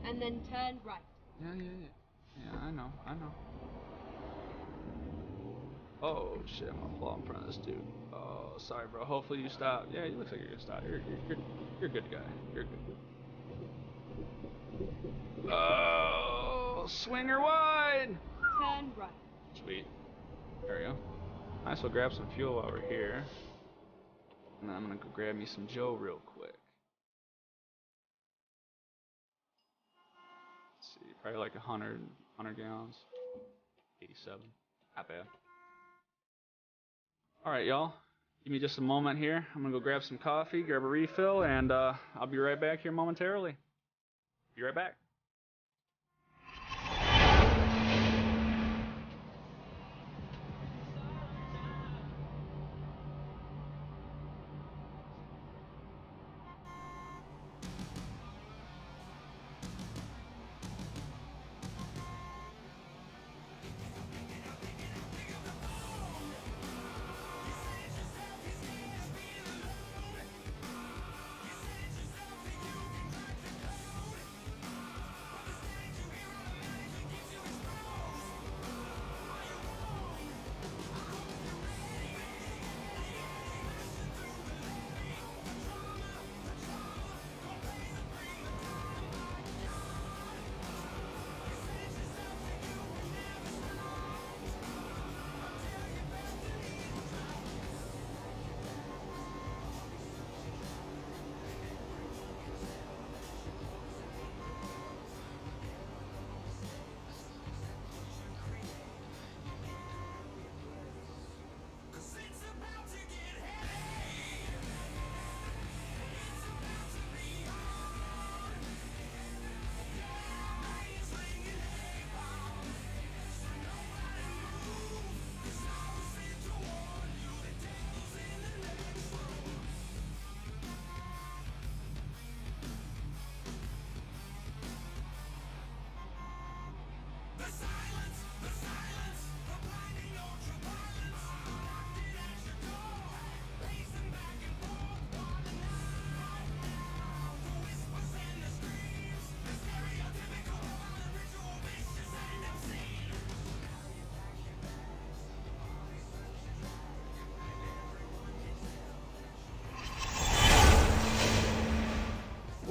and then turn right. Yeah, I know. Oh shit, I'm gonna fall in front of this dude. Oh, sorry bro, hopefully you stop. Yeah, you look like you're gonna stop. You're a good guy. You're a good guy. Oh, swinger wide! Turn right. Sweet. There we go. Might as well grab some fuel while we're here. And then I'm gonna go grab me some Joe real quick. Let's see, probably like 100 gallons. 87. Not bad. Alright, y'all. Give me just a moment here. I'm gonna go grab some coffee, grab a refill, and I'll be right back here momentarily. Be right back.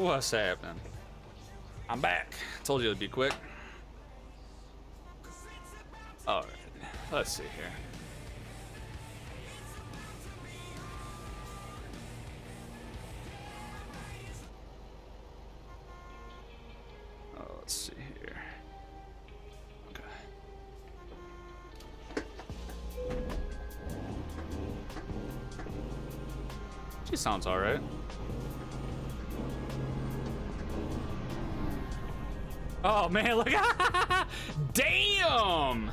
What's happening? I'm back. Told you it'd be quick. Alright, let's see here. Let's see here. Okay. She sounds alright. Oh man, look! Damn!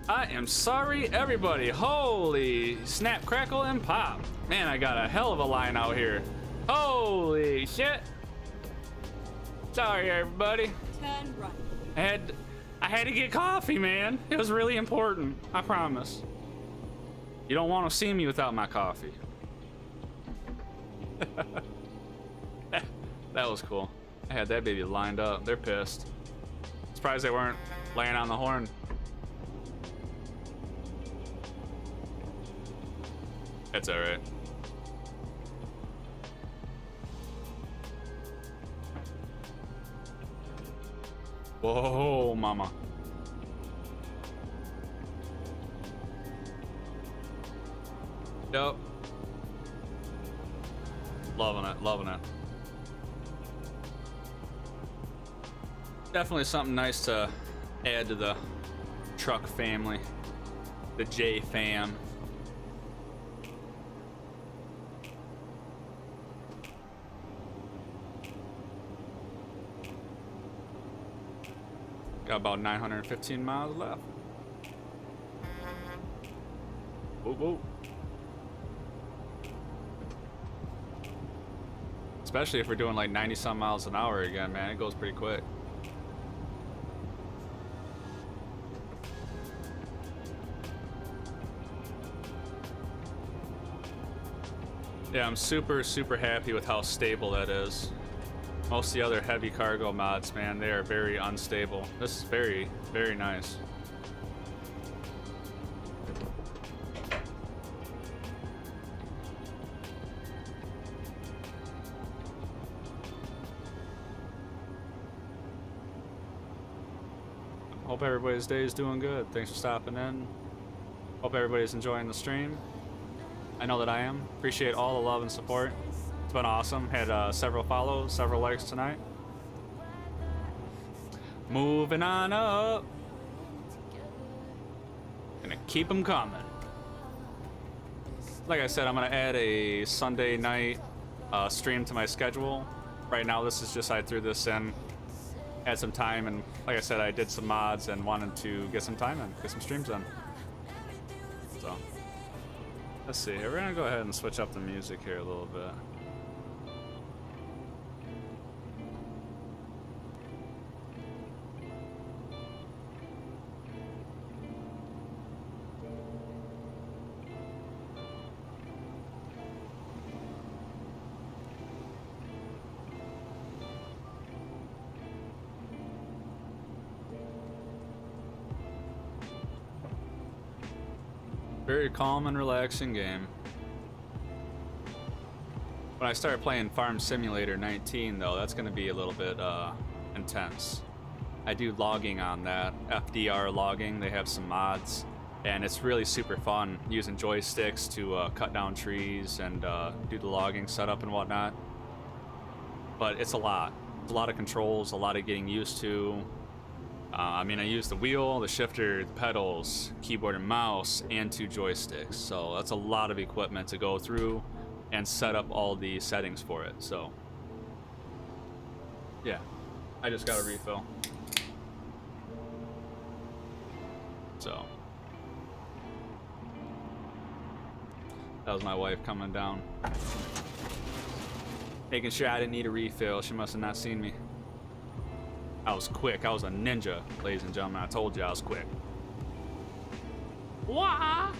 I am sorry, everybody. Holy snap, crackle, and pop. Man, I got a hell of a line out here. Holy shit! Sorry, everybody. Turn right. I had to get coffee, man. It was really important. I promise. You don't want to see me without my coffee. That was cool. I had that baby lined up. They're pissed. Surprised they weren't laying on the horn. It's alright. Whoa, mama. Yep. Loving it, loving it. Definitely something nice to add to the truck family. The J fam. Got about 915 miles left. Whoa, whoa. Especially if we're doing like 90 some miles an hour again, man. It goes pretty quick. Yeah, I'm super, super happy with how stable that is. Most of the other heavy cargo mods, man, they are very unstable. This is very, very nice. Hope everybody's day is doing good. Thanks for stopping in. Hope everybody's enjoying the stream. I know that I am. Appreciate all the love and support. It's been awesome. Had several follows, several likes tonight. Moving on up. Gonna keep them coming. Like I said, I'm gonna add a Sunday night stream to my schedule. Right now, this is just I threw this in, had some time, and like I said, I did some mods and wanted to get some time in, get some streams in. So, let's see. We're gonna go ahead and switch up the music here a little bit. Very calm and relaxing game. When I start playing Farm Simulator 19 though, that's gonna be a little bit intense. I do logging on that, FDR logging. They have some mods and it's really super fun using joysticks to cut down trees and do the logging setup and whatnot. But it's a lot. It's a lot of controls, a lot of getting used to. I mean, I use the wheel, the shifter, the pedals, keyboard and mouse, and 2 joysticks. So that's a lot of equipment to go through and set up all the settings for it. So, yeah, I just got a refill. So, that was my wife coming down, making sure I didn't need a refill. She must have not seen me. I was quick. I was a ninja, ladies and gentlemen. I told you I was quick. Wah!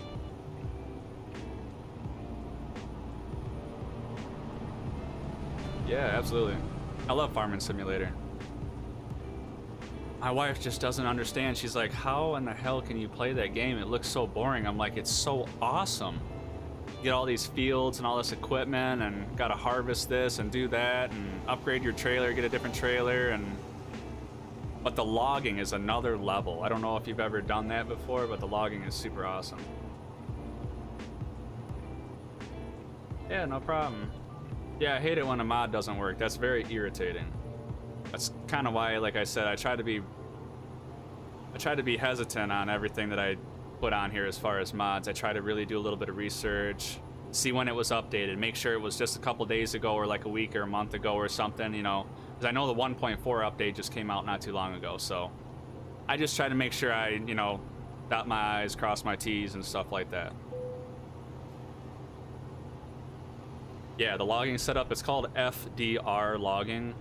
Yeah, absolutely. I love Farming Simulator. My wife just doesn't understand. She's like, how in the hell can you play that game? It looks so boring. I'm like, it's so awesome. get all these fields and all this equipment, and gotta harvest this and do that, and upgrade your trailer, get a different trailer, and but the logging is another level. I don't know if you've ever done that before, but the logging is super awesome. Yeah, no problem. Yeah, I hate it when a mod doesn't work. That's very irritating. That's kind of why, like I said, I try to be hesitant on everything that I put on here as far as mods. I try to really do a little bit of research, see when it was updated, make sure it was just a couple days ago or like a week or a month ago or something, you know, because I know the 1.4 update just came out not too long ago, so I just try to make sure I, you know, dot my I's, cross my T's and stuff like that. Yeah, the logging setup, it's called FDR logging,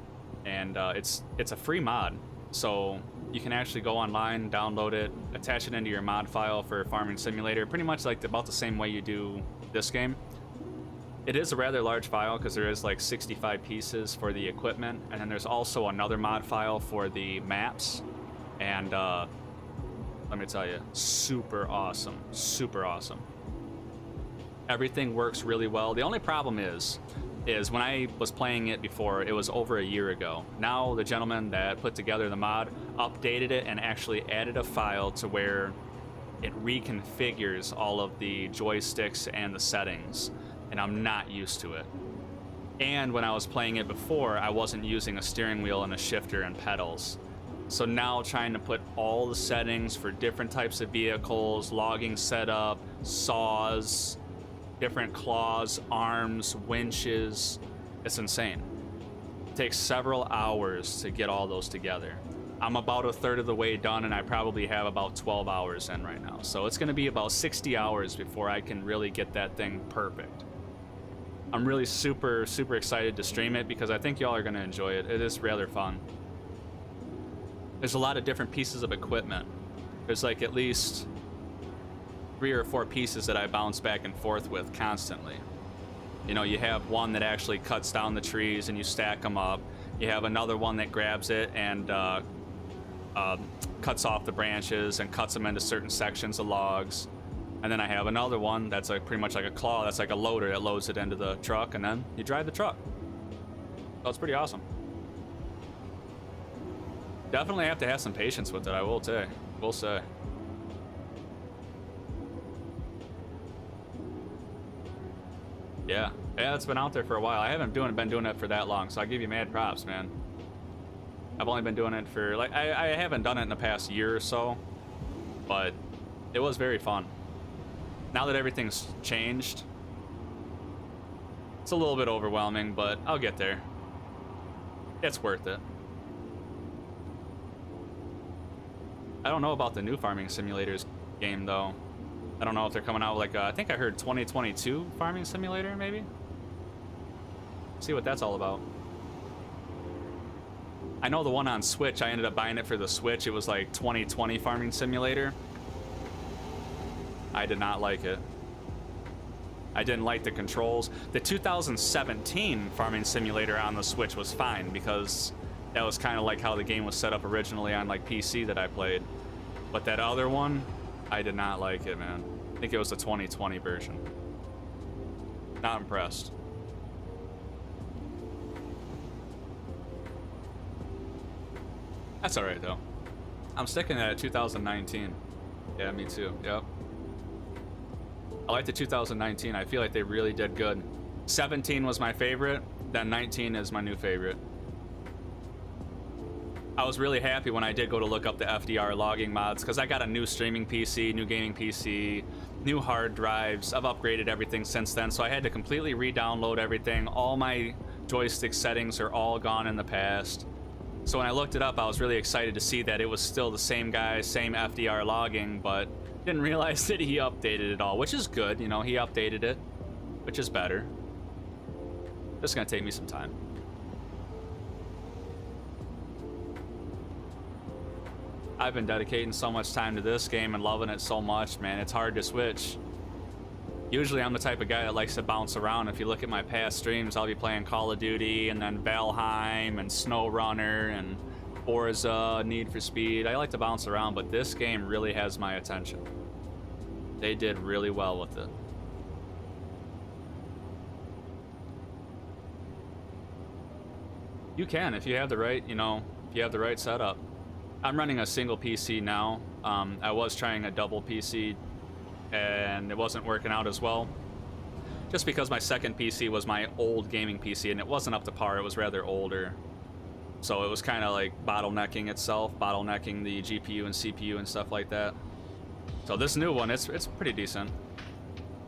and it's a free mod, so you can actually go online, download it, attach it into your mod file for Farming Simulator, pretty much like about the same way you do this game. It is a rather large file because there is like 65 pieces for the equipment, and then there's also another mod file for the maps, and let me tell you, super awesome, super awesome. Everything works really well. The only problem is when I was playing it before, it was over a year ago. Now the gentleman that put together the mod updated it and actually added a file to where it reconfigures all of the joysticks and the settings, and I'm not used to it. And when I was playing it before, I wasn't using a steering wheel and a shifter and pedals. So now trying to put all the settings for different types of vehicles, logging setup, saws, different claws, arms, winches, it's insane. It takes several hours to get all those together. I'm about a third of the way done, and I probably have about 12 hours in right now. So it's gonna be about 60 hours before I can really get that thing perfect. I'm really super, super excited to stream it because I think y'all are gonna enjoy it. It is rather fun. There's a lot of different pieces of equipment. There's like at least 3 or 4 pieces that I bounce back and forth with constantly. You know, you have one that actually cuts down the trees and you stack them up. You have another one that grabs it and cuts off the branches and cuts them into certain sections of logs. And then I have another one that's like pretty much like a claw, that's like a loader that loads it into the truck, and then you drive the truck. So it's pretty awesome. Definitely have to have some patience with it, I will say. Yeah, it's been out there for a while. I haven't been doing it for that long, so I give you mad props, man. I've only been doing it for, like, I haven't done it in the past year or so, but it was very fun. Now that everything's changed, it's a little bit overwhelming, but I'll get there. It's worth it. I don't know about the new Farming Simulators game, though. I don't know if they're coming out with like I think I heard 2022 Farming Simulator, maybe? See what that's all about. I know the one on Switch, I ended up buying it for the Switch. It was like 2020 Farming Simulator. I did not like it. I didn't like the controls. The 2017 Farming Simulator on the Switch was fine because that was kind of like how the game was set up originally on like PC that I played. But that other one, I did not like it, man. I think it was the 2020 version. Not impressed. That's alright, though. I'm sticking at 2019. Yeah, me too. Yep. I like the 2019. I feel like they really did good. 17 was my favorite, then 19 is my new favorite. I was really happy when I did go to look up the FDR logging mods because I got a new streaming PC, new gaming PC, new hard drives. I've upgraded everything since then, so I had to completely re-download everything. All my joystick settings are all gone in the past. So when I looked it up, I was really excited to see that it was still the same guy, same FDR logging, but didn't realize that he updated it all, which is good. You know, he updated it, which is better. This is gonna take me some time. I've been dedicating so much time to this game and loving it so much, man. It's hard to switch. Usually I'm the type of guy that likes to bounce around. If you look at my past streams, I'll be playing Call of Duty and then Valheim and SnowRunner and Forza, Need for Speed. I like to bounce around, but this game really has my attention. They did really well with it. You can if you have the right, you know, if you have the right setup. I'm running a single PC now. I was trying a double PC and it wasn't working out as well. Just because my second PC was my old gaming PC and it wasn't up to par, it was rather older. So it was kind of like bottlenecking itself, bottlenecking the GPU and CPU and stuff like that. So this new one, it's pretty decent.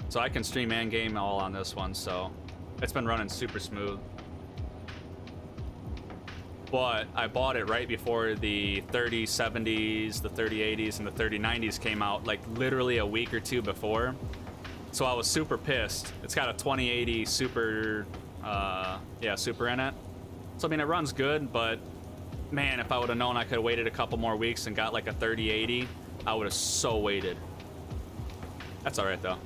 So I can stream and game all on this one, so it's been running super smooth. But I bought it right before the 3070s, the 3080s, and the 3090s came out, like literally a week or two before. So I was super pissed. It's got a 2080 Super, Super in it. So I mean, it runs good, but man, if I would have known I could have waited a couple more weeks and got like a 3080, I would have so waited. That's all right though.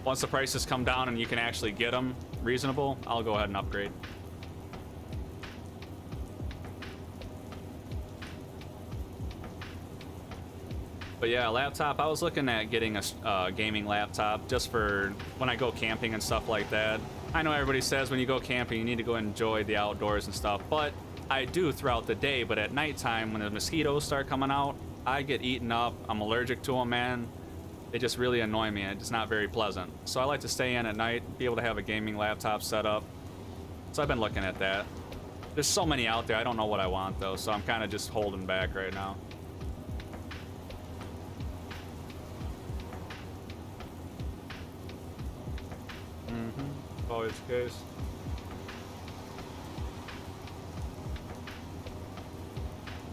Once the prices come down and you can actually get them reasonable, I'll go ahead and upgrade. But yeah, laptop, I was looking at getting a gaming laptop just for when I go camping and stuff like that. I know everybody says when you go camping, you need to go enjoy the outdoors and stuff, but I do throughout the day. But at nighttime, when the mosquitoes start coming out, I get eaten up. I'm allergic to them, man. They just really annoy me. It's not very pleasant. So I like to stay in at night, be able to have a gaming laptop set up. So I've been looking at that. There's so many out there. I don't know what I want though, so I'm kind of just holding back right now. Always the case.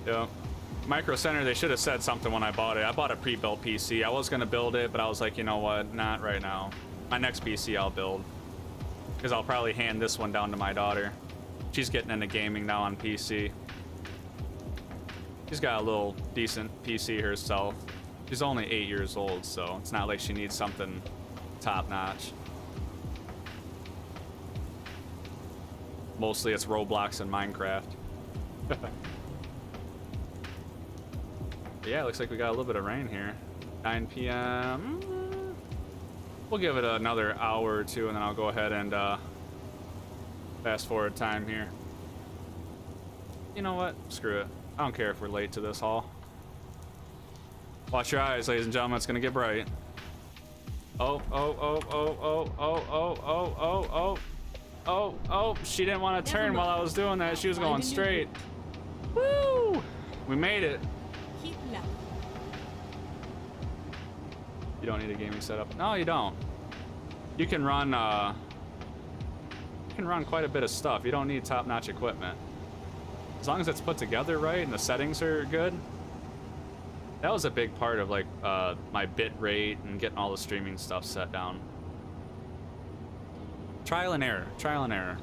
Yeah. Micro Center, they should have said something when I bought it. I bought a pre-built PC. I was going to build it, but I was like, you know what? Not right now. My next PC I'll build. Because I'll probably hand this one down to my daughter. She's getting into gaming now on PC. She's got a little decent PC herself. She's only 8 years old, so it's not like she needs something top-notch. Mostly it's Roblox and Minecraft. Yeah, looks like we got a little bit of rain here. 9 p.m. We'll give it another hour or two and then I'll go ahead and fast forward time here. You know what? Screw it. I don't care if we're late to this haul. Watch your eyes, ladies and gentlemen. It's gonna get bright. Oh, oh, oh, oh, oh, oh, oh, oh, oh, oh. Oh, oh, she didn't want to turn while I was doing that. She was going straight. Woo! We made it. Keep left. You don't need a gaming setup. No, you don't. You can run quite a bit of stuff. You don't need top-notch equipment. As long as it's put together right and the settings are good. That was a big part of like my bit rate and getting all the streaming stuff set down. Trial and error, trial and error.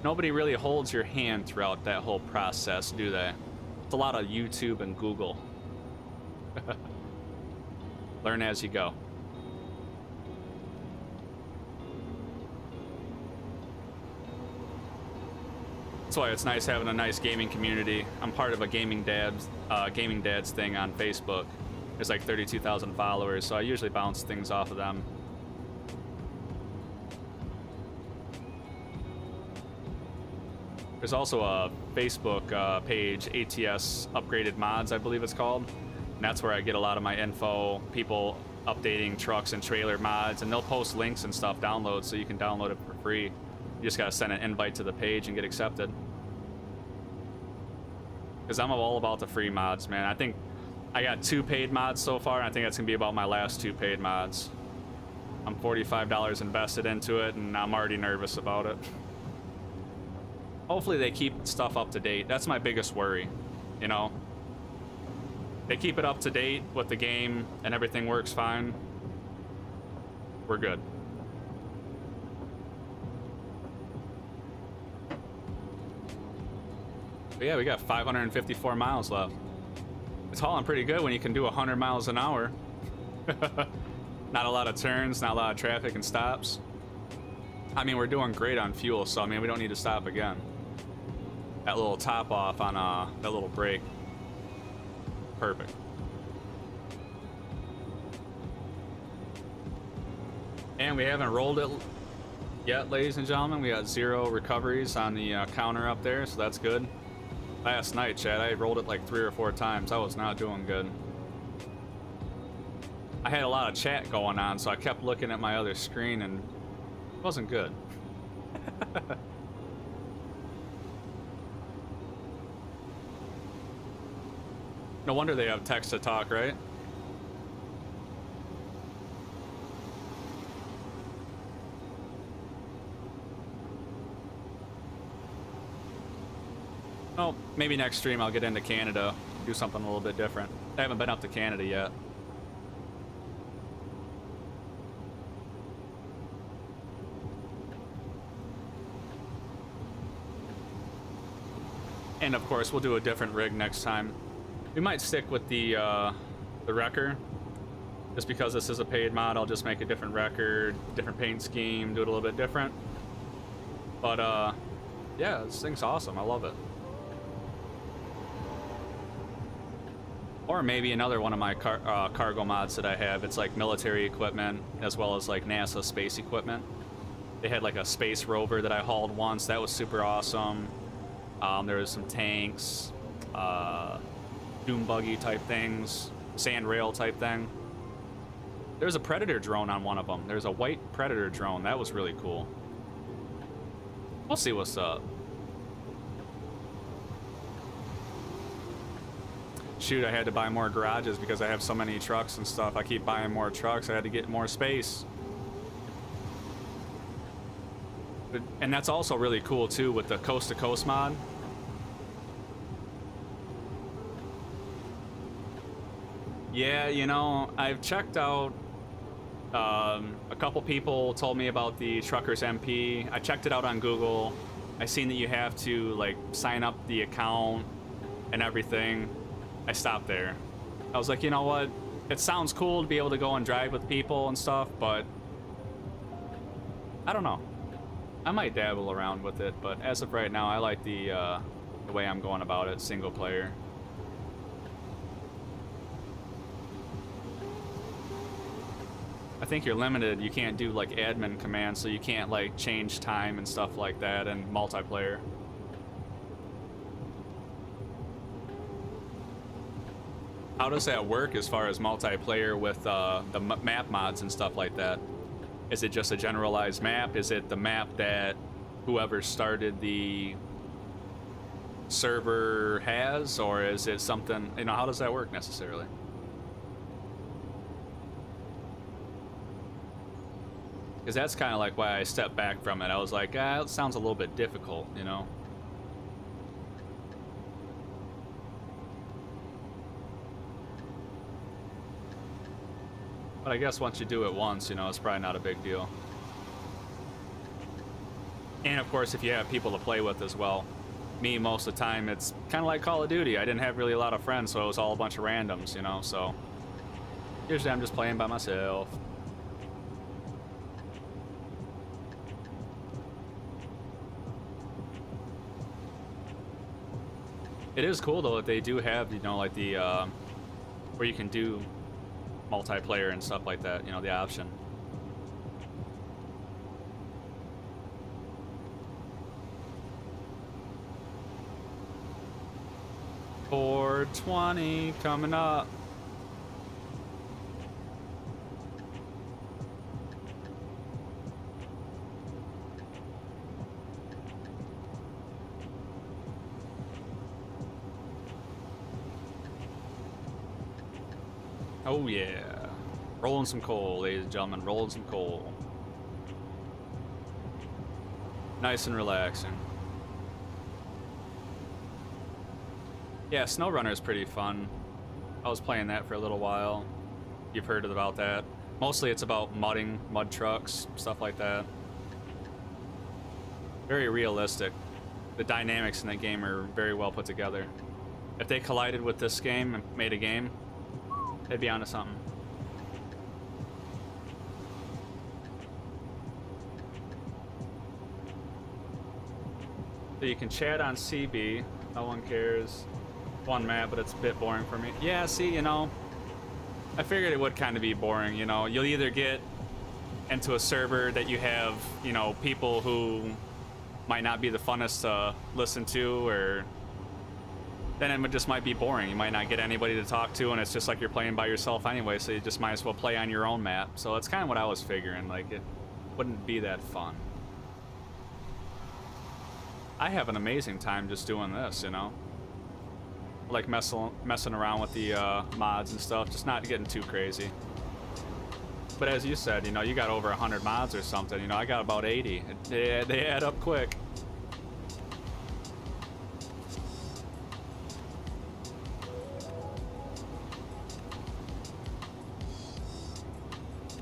Nobody really holds your hand throughout that whole process, do they? It's a lot of YouTube and Google. Learn as you go. That's why it's nice having a nice gaming community. I'm part of a gaming dads thing on Facebook. There's like 32,000 followers, so I usually bounce things off of them. There's also a Facebook page, ATS Upgraded Mods, I believe it's called. And that's where I get a lot of my info, people updating trucks and trailer mods, and they'll post links and stuff, downloads, so you can download it for free. You just gotta send an invite to the page and get accepted. Because I'm all about the free mods, man. I think I got 2 paid mods so far, and I think that's gonna be about my last 2 paid mods. I'm $45 invested into it, and I'm already nervous about it. Hopefully they keep stuff up to date. That's my biggest worry, you know? They keep it up to date with the game and everything works fine. We're good. But yeah, we got 554 miles left. It's hauling pretty good when you can do 100 miles an hour. Not a lot of turns, not a lot of traffic and stops. I mean, we're doing great on fuel, so I mean, we don't need to stop again. That little top off on that little brake. Perfect. And we haven't rolled it Yeah, ladies and gentlemen, we got 0 recoveries on the counter up there, so that's good. Last night, Chad, I rolled it like 3 or 4 times. I was not doing good. I had a lot of chat going on, so I kept looking at my other screen and it wasn't good. No wonder they have text to talk, right? Oh, maybe next stream I'll get into Canada, do something a little bit different. I haven't been up to Canada yet. And of course, we'll do a different rig next time. We might stick with the wrecker. Just because this is a paid mod, I'll just make a different record, different paint scheme, do it a little bit different. But yeah, this thing's awesome. I love it. Or maybe another one of my cargo mods that I have. It's like military equipment as well as like NASA space equipment. They had like a space rover that I hauled once. That was super awesome. There was some tanks, doom buggy type things, sand rail type thing. There's a Predator drone on one of them. There's a white Predator drone. That was really cool. We'll see what's up. Shoot, I had to buy more garages because I have so many trucks and stuff. I keep buying more trucks. I had to get more space. And that's also really cool too with the coast to coast mod. Yeah, you know, I've checked out, a couple people told me about the Truckers MP. I checked it out on Google. I seen that you have to like sign up the account and everything. I stopped there. I was like, you know what? It sounds cool to be able to go and drive with people and stuff, but I don't know. I might dabble around with it, but as of right now, I like the way I'm going about it, single player. I think you're limited. You can't do like admin commands, so you can't like change time and stuff like that in multiplayer. How does that work as far as multiplayer with the map mods and stuff like that? Is it just a generalized map? Is it the map that whoever started the server has? Or is it something, you know, how does that work necessarily? Because that's kind of like why I stepped back from it. I was like, ah, it sounds a little bit difficult, you know? But I guess once you do it once, you know, it's probably not a big deal. And of course, if you have people to play with as well. Me, most of the time, it's kind of like Call of Duty. I didn't have really a lot of friends, so it was all a bunch of randoms, you know, so usually I'm just playing by myself. It is cool though that they do have, you know, like the where you can do multiplayer and stuff like that, you know, the option. $420 coming up. Oh yeah, rolling some coal, ladies and gentlemen, rolling some coal. Nice and relaxing. Yeah, SnowRunner is pretty fun. I was playing that for a little while. You've heard about that. Mostly it's about mudding, mud trucks, stuff like that. Very realistic. The dynamics in that game are very well put together. If they collided with this game and made a game, they'd be onto something. So you can chat on CB. No one cares. One map, but it's a bit boring for me. Yeah, see, you know, I figured it would kind of be boring, you know. You'll either get into a server that you have, you know, people who might not be the funnest to listen to, or then it just might be boring. You might not get anybody to talk to, and it's just like you're playing by yourself anyway, so you just might as well play on your own map. So that's kind of what I was figuring, like it wouldn't be that fun. I have an amazing time just doing this, you know? Like messing around with the mods and stuff, just not getting too crazy. But as you said, you know, you got over 100 mods or something. You know, I got about 80. They add up quick.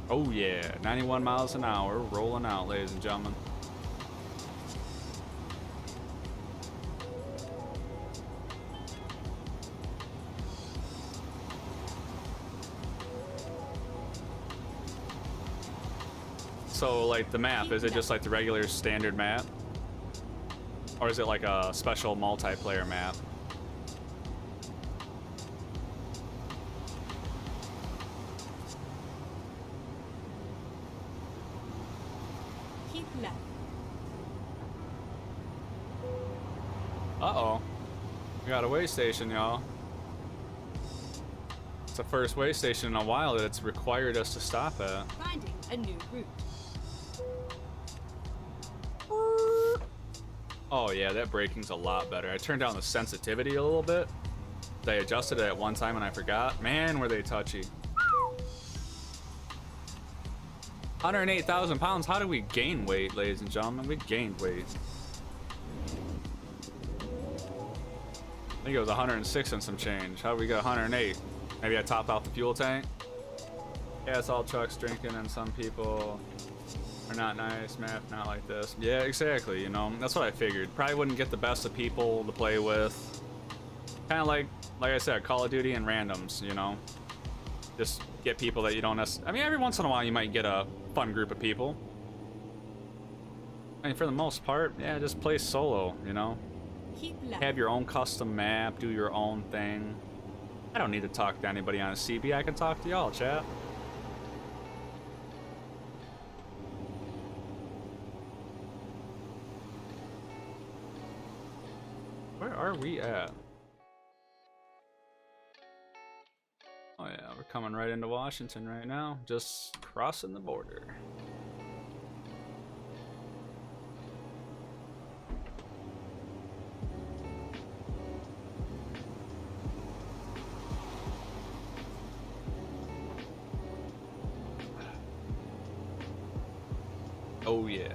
Oh yeah, 91 miles an hour, rolling out, ladies and gentlemen. So, like, the map, is it just like the regular standard map? Or is it like a special multiplayer map? Keep left. Uh-oh. We got a way station, y'all. It's the first way station in a while that it's required us to stop at. Finding a new route. Oh yeah, that braking's a lot better. I turned down the sensitivity a little bit. I adjusted it at one time and I forgot. Man, were they touchy. 108,000 pounds. How did we gain weight, ladies and gentlemen? We gained weight. I think it was 106 and some change. How did we get 108? Maybe I topped off the fuel tank? Yeah, it's all trucks drinking and some people are not nice. Map not like this. Yeah, exactly, you know. That's what I figured. Probably wouldn't get the best of people to play with. Kind of like I said, Call of Duty and randoms, you know. Just get people that you don't necessarily... I mean, every once in a while you might get a fun group of people. I mean, for the most part, yeah, just play solo, you know. Keep left. Have your own custom map, do your own thing. I don't need to talk to anybody on a CB. I can talk to y'all, chat. Where are we at? Oh yeah, we're coming right into Washington right now. Just crossing the border. Oh yeah.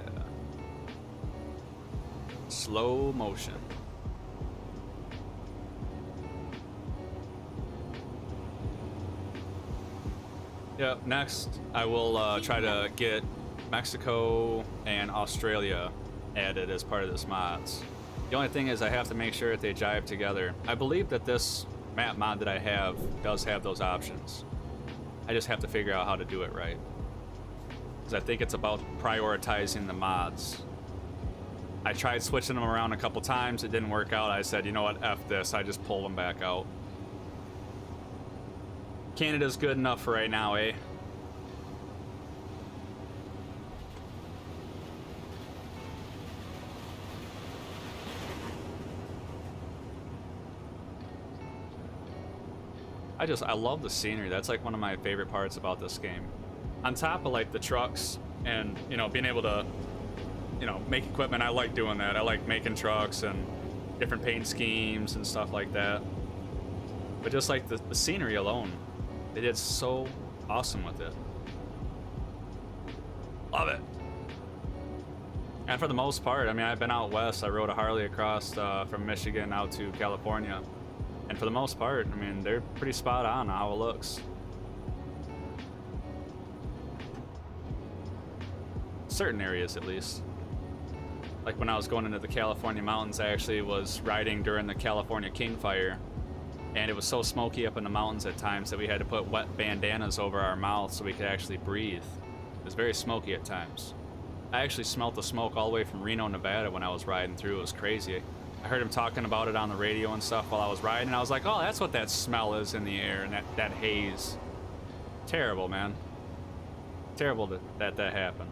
Slow motion. Yep, next I will try to get Mexico and Australia added as part of this mods. The only thing is I have to make sure that they jive together. I believe that this map mod that I have does have those options. I just have to figure out how to do it right. Because I think it's about prioritizing the mods. I tried switching them around a couple times, it didn't work out. I said, you know what, F this, I just pulled them back out. Canada's good enough for right now, eh? I love the scenery. That's like one of my favorite parts about this game. On top of like the trucks and, you know, being able to, you know, make equipment, I like doing that. I like making trucks and different paint schemes and stuff like that. But just like the scenery alone, they did so awesome with it. Love it. And for the most part, I mean, I've been out west. I rode a Harley across from Michigan out to California. And for the most part, I mean, they're pretty spot on how it looks. Certain areas, at least. Like when I was going into the California mountains, I actually was riding during the California King Fire. And it was so smoky up in the mountains at times that we had to put wet bandanas over our mouths so we could actually breathe. It was very smoky at times. I actually smelled the smoke all the way from Reno, Nevada when I was riding through. It was crazy. I heard him talking about it on the radio and stuff while I was riding, and I was like, oh, that's what that smell is in the air, and that haze. Terrible, man. Terrible that happened.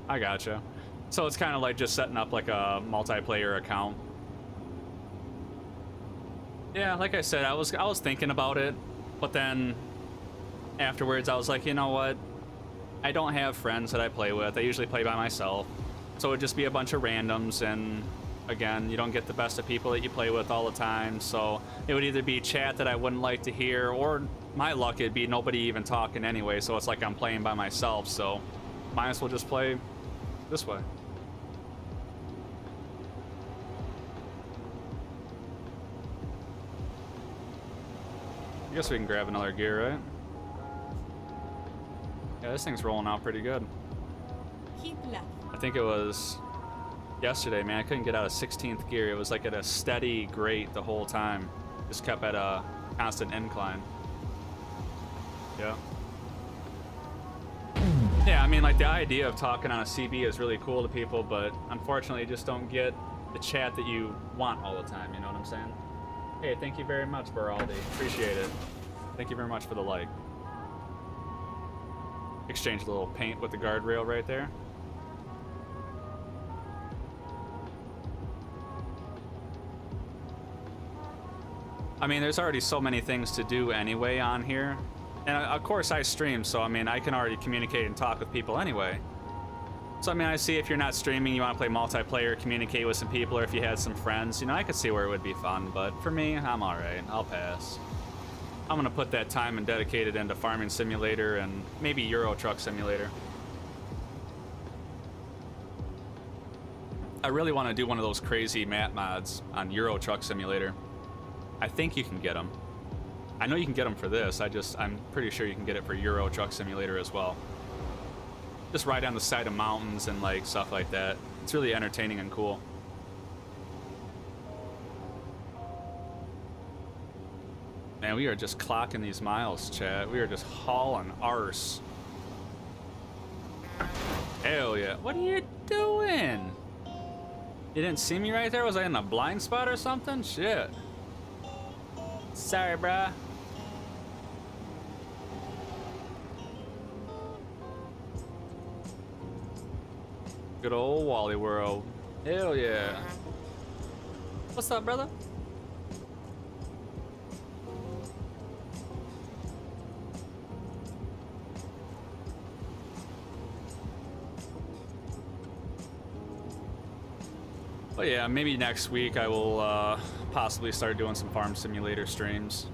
I gotcha. So it's kind of like just setting up like a multiplayer account. Yeah, like I said, I was thinking about it, but then afterwards I was like, you know what? I don't have friends that I play with. I usually play by myself. So it would just be a bunch of randoms, and again, you don't get the best of people that you play with all the time. So it would either be chat that I wouldn't like to hear, or my luck, it'd be nobody even talking anyway. So it's like I'm playing by myself. So might as well just play this way. I guess we can grab another gear, right? Yeah, this thing's rolling out pretty good. Keep left. I think it was yesterday, man. I couldn't get out of 16th gear. It was like at a steady grate the whole time. Just kept at a constant incline. Yeah. Yeah, I mean, like, the idea of talking on a CB is really cool to people, but unfortunately you just don't get the chat that you want all the time, you know what I'm saying? Hey, thank you very much, Baraldi. Appreciate it. Thank you very much for the like. Exchange a little paint with the guardrail right there. I mean, there's already so many things to do anyway on here. And of course I stream, so I mean, I can already communicate and talk with people anyway. So I mean, I see if you're not streaming, you want to play multiplayer, communicate with some people, or if you had some friends, you know, I could see where it would be fun, but for me, I'm alright. I'll pass. I'm gonna put that time and dedicate it into Farming Simulator and maybe Euro Truck Simulator. I really want to do one of those crazy map mods on Euro Truck Simulator. I think you can get them. I know you can get them for this. I'm pretty sure you can get it for Euro Truck Simulator as well. Just ride on the side of mountains and like stuff like that. It's really entertaining and cool. Man, we are just clocking these miles, chat. We are just hauling arse. Hell yeah. What are you doing? You didn't see me right there? Was I in a blind spot or something? Shit. Sorry, bruh. Good old Wally World. Hell yeah. What's up, brother? But yeah, maybe next week I will possibly start doing some Farm Simulator streams.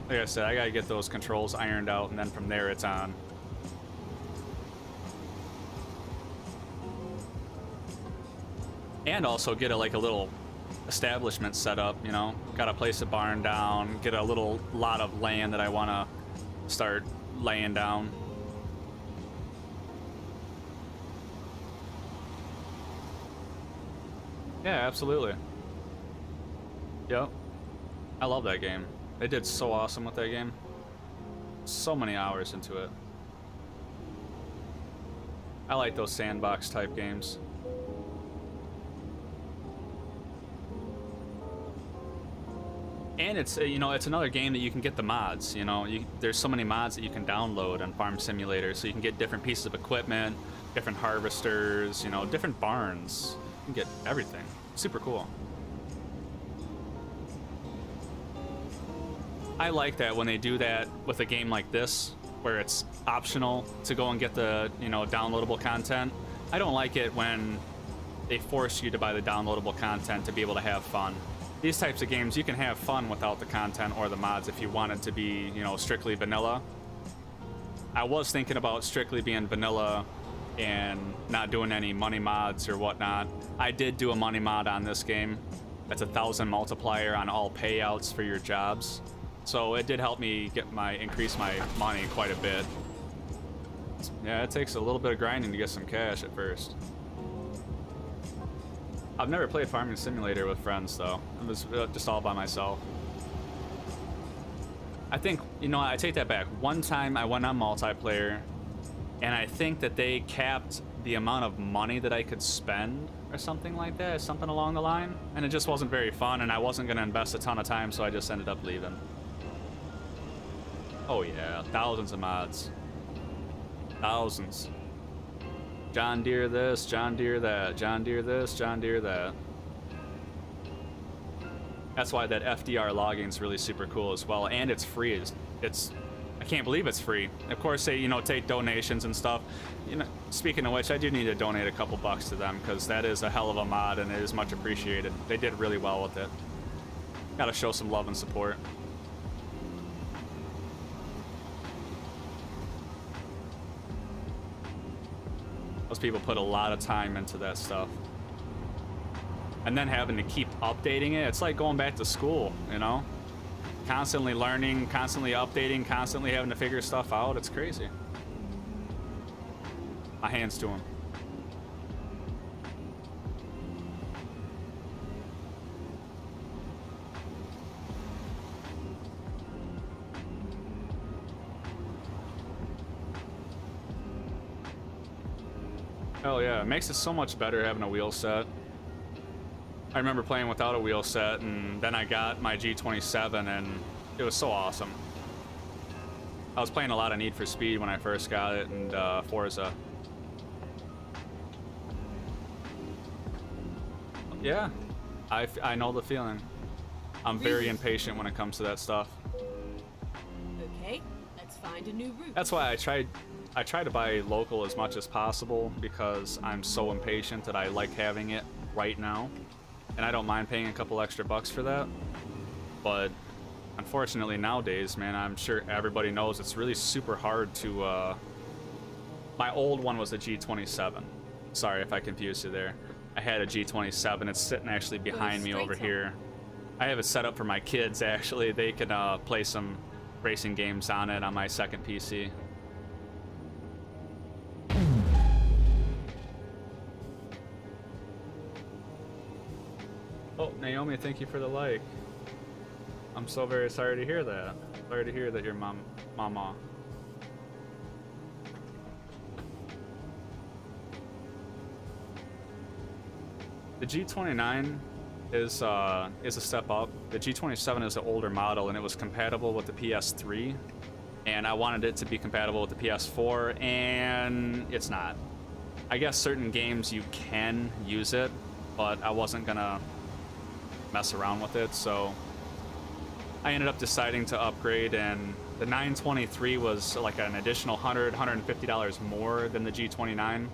Like I said, I gotta get those controls ironed out, and then from there it's on. And also get a little establishment set up, you know? Gotta place a barn down, get a little lot of land that I wanna start laying down. Yeah, absolutely. Yep. I love that game. They did so awesome with that game. So many hours into it. I like those sandbox type games. And it's, you know, it's another game that you can get the mods, you know. There's so many mods that you can download on Farm Simulator, so you can get different pieces of equipment, different harvesters, you know, different barns. You can get everything. Super cool. I like that when they do that with a game like this, where it's optional to go and get the, you know, downloadable content. I don't like it when they force you to buy the downloadable content to be able to have fun. These types of games, you can have fun without the content or the mods if you want it to be, you know, strictly vanilla. I was thinking about strictly being vanilla and not doing any money mods or whatnot. I did do a money mod on this game. That's 1,000 multiplier on all payouts for your jobs. So it did help me increase my money quite a bit. Yeah, it takes a little bit of grinding to get some cash at first. I've never played Farming Simulator with friends, though. It was just all by myself. I think, you know, I take that back. One time I went on multiplayer, and I think that they capped the amount of money that I could spend or something like that, something along the line, and it just wasn't very fun, and I wasn't going to invest a ton of time, so I just ended up leaving. Oh yeah, thousands of mods. Thousands. John Deere this, John Deere that, John Deere this, John Deere that. That's why that FDR logging is really super cool as well, and it's free. It's I can't believe it's free. Of course, they take donations and stuff. Speaking of which, I do need to donate a couple bucks to them because that is a hell of a mod and it is much appreciated. They did really well with it. Gotta show some love and support. Those people put a lot of time into that stuff. And then having to keep updating it, it's like going back to school, Constantly learning, constantly updating, constantly having to figure stuff out. It's crazy. My hands to him. Hell yeah, it makes it so much better having a wheel set. I remember playing without a wheel set, and then I got my G27, and it was so awesome. I was playing a lot of Need for Speed when I first got it, and Forza. Yeah, I know the feeling. I'm very impatient when it comes to that stuff. Okay, let's find a new route. That's why I try to buy local as much as possible, because I'm so impatient that I like having it right now. And I don't mind paying a couple extra bucks for that. But unfortunately nowadays, man, I'm sure everybody knows it's really super hard to... My old one was a G27. Sorry if I confused you there. I had a G27. It's sitting actually behind me over here. I have it set up for my kids, actually. They can play some racing games on it on my second PC. Oh, Naomi, thank you for the like. I'm so very sorry to hear that. Sorry to hear that your mama. The G29 is a step up. The G27 is an older model, and it was compatible with the PS3. And I wanted it to be compatible with the PS4, and it's not. I guess certain games you can use it, but I wasn't gonna mess around with it, so I ended up deciding to upgrade, and the 923 was like an additional $150 more than the G29.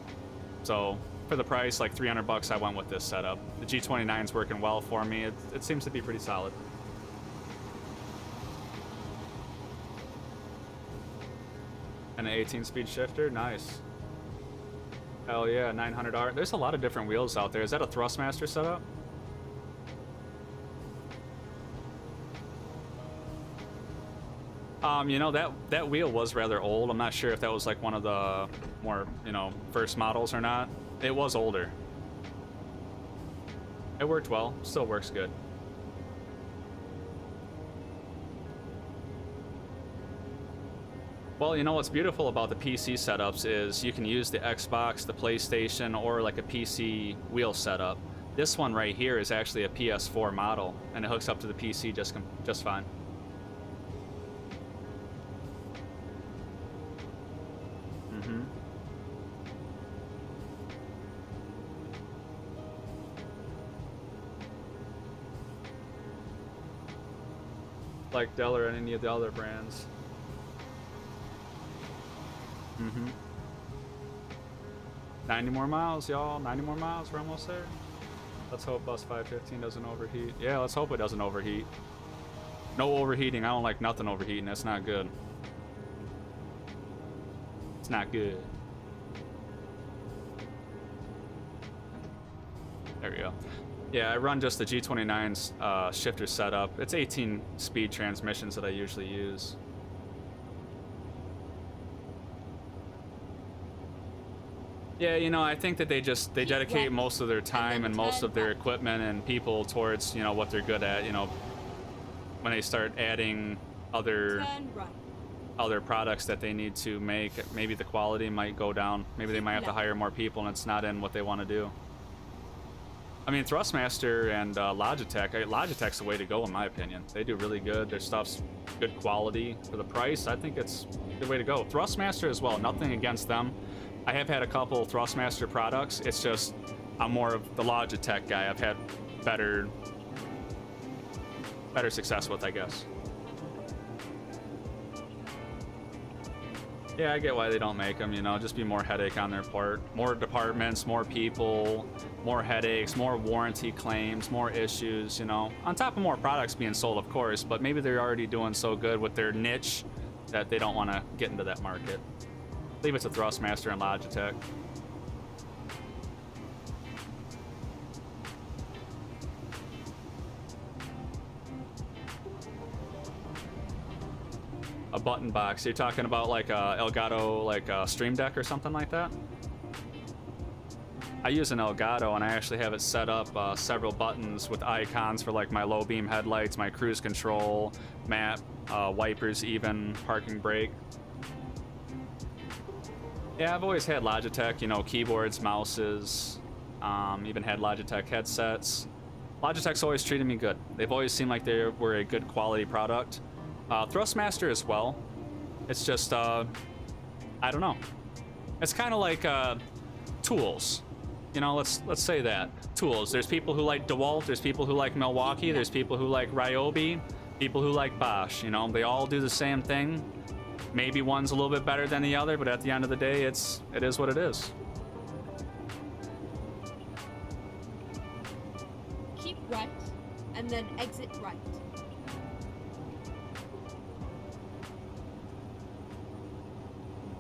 So for the price, like 300 bucks, I went with this setup. The G29 is working well for me. It seems to be pretty solid. And an 18-speed shifter, nice. Hell yeah, 900R. There's a lot of different wheels out there. Is that a Thrustmaster setup? That wheel was rather old. I'm not sure if that was like one of the more, first models or not. It was older. It worked well. Still works good. Well, what's beautiful about the PC setups is you can use the Xbox, the PlayStation, or like a PC wheel setup. This one right here is actually a PS4 model, and it hooks up to the PC just fine. Like Dell or any of the other brands. 90 more miles, y'all. 90 more miles. We're almost there. Let's hope bus 515 doesn't overheat. Yeah, let's hope it doesn't overheat. No overheating. I don't like nothing overheating. That's not good. It's not good. There we go. Yeah, I run just the G29's shifter setup. It's 18 speed transmissions that I usually use. Yeah, I think that they dedicate most of their time and most of their equipment and people towards, what they're good at, when they start adding other other products that they need to make, maybe the quality might go down. Maybe they might have to hire more people and it's not in what they want to do. I mean, Thrustmaster and Logitech's the way to go in my opinion. They do really good. Their stuff's good quality for the price. I think it's the way to go. Thrustmaster as well, nothing against them. I have had a couple Thrustmaster products. It's just I'm more of the Logitech guy. I've had better success with, I guess. Yeah, I get why they don't make them, you know, just be more headache on their part. More departments, more people, more headaches, more warranty claims, more issues, you know. On top of more products being sold, of course, but maybe they're already doing so good with their niche that they don't want to get into that market. Leave it to Thrustmaster and Logitech. A button box. You're talking about like a Elgato, like a Stream Deck or something like that? I use an Elgato and I actually have it set up several buttons with icons for like my low beam headlights, my cruise control, map, wipers even, parking brake. Yeah, I've always had Logitech, you know, keyboards, mouses, even had Logitech headsets. Logitech's always treated me good. They've always seemed like they were a good quality product. Thrustmaster as well. It's just, I don't know. It's kind of like tools. You know, let's say that. Tools. There's people who like DeWalt, there's people who like Milwaukee, there's people who like Ryobi, people who like Bosch, you know, they all do the same thing. Maybe one's a little bit better than the other, but at the end of the day, it is what it is. Keep right, and then exit right.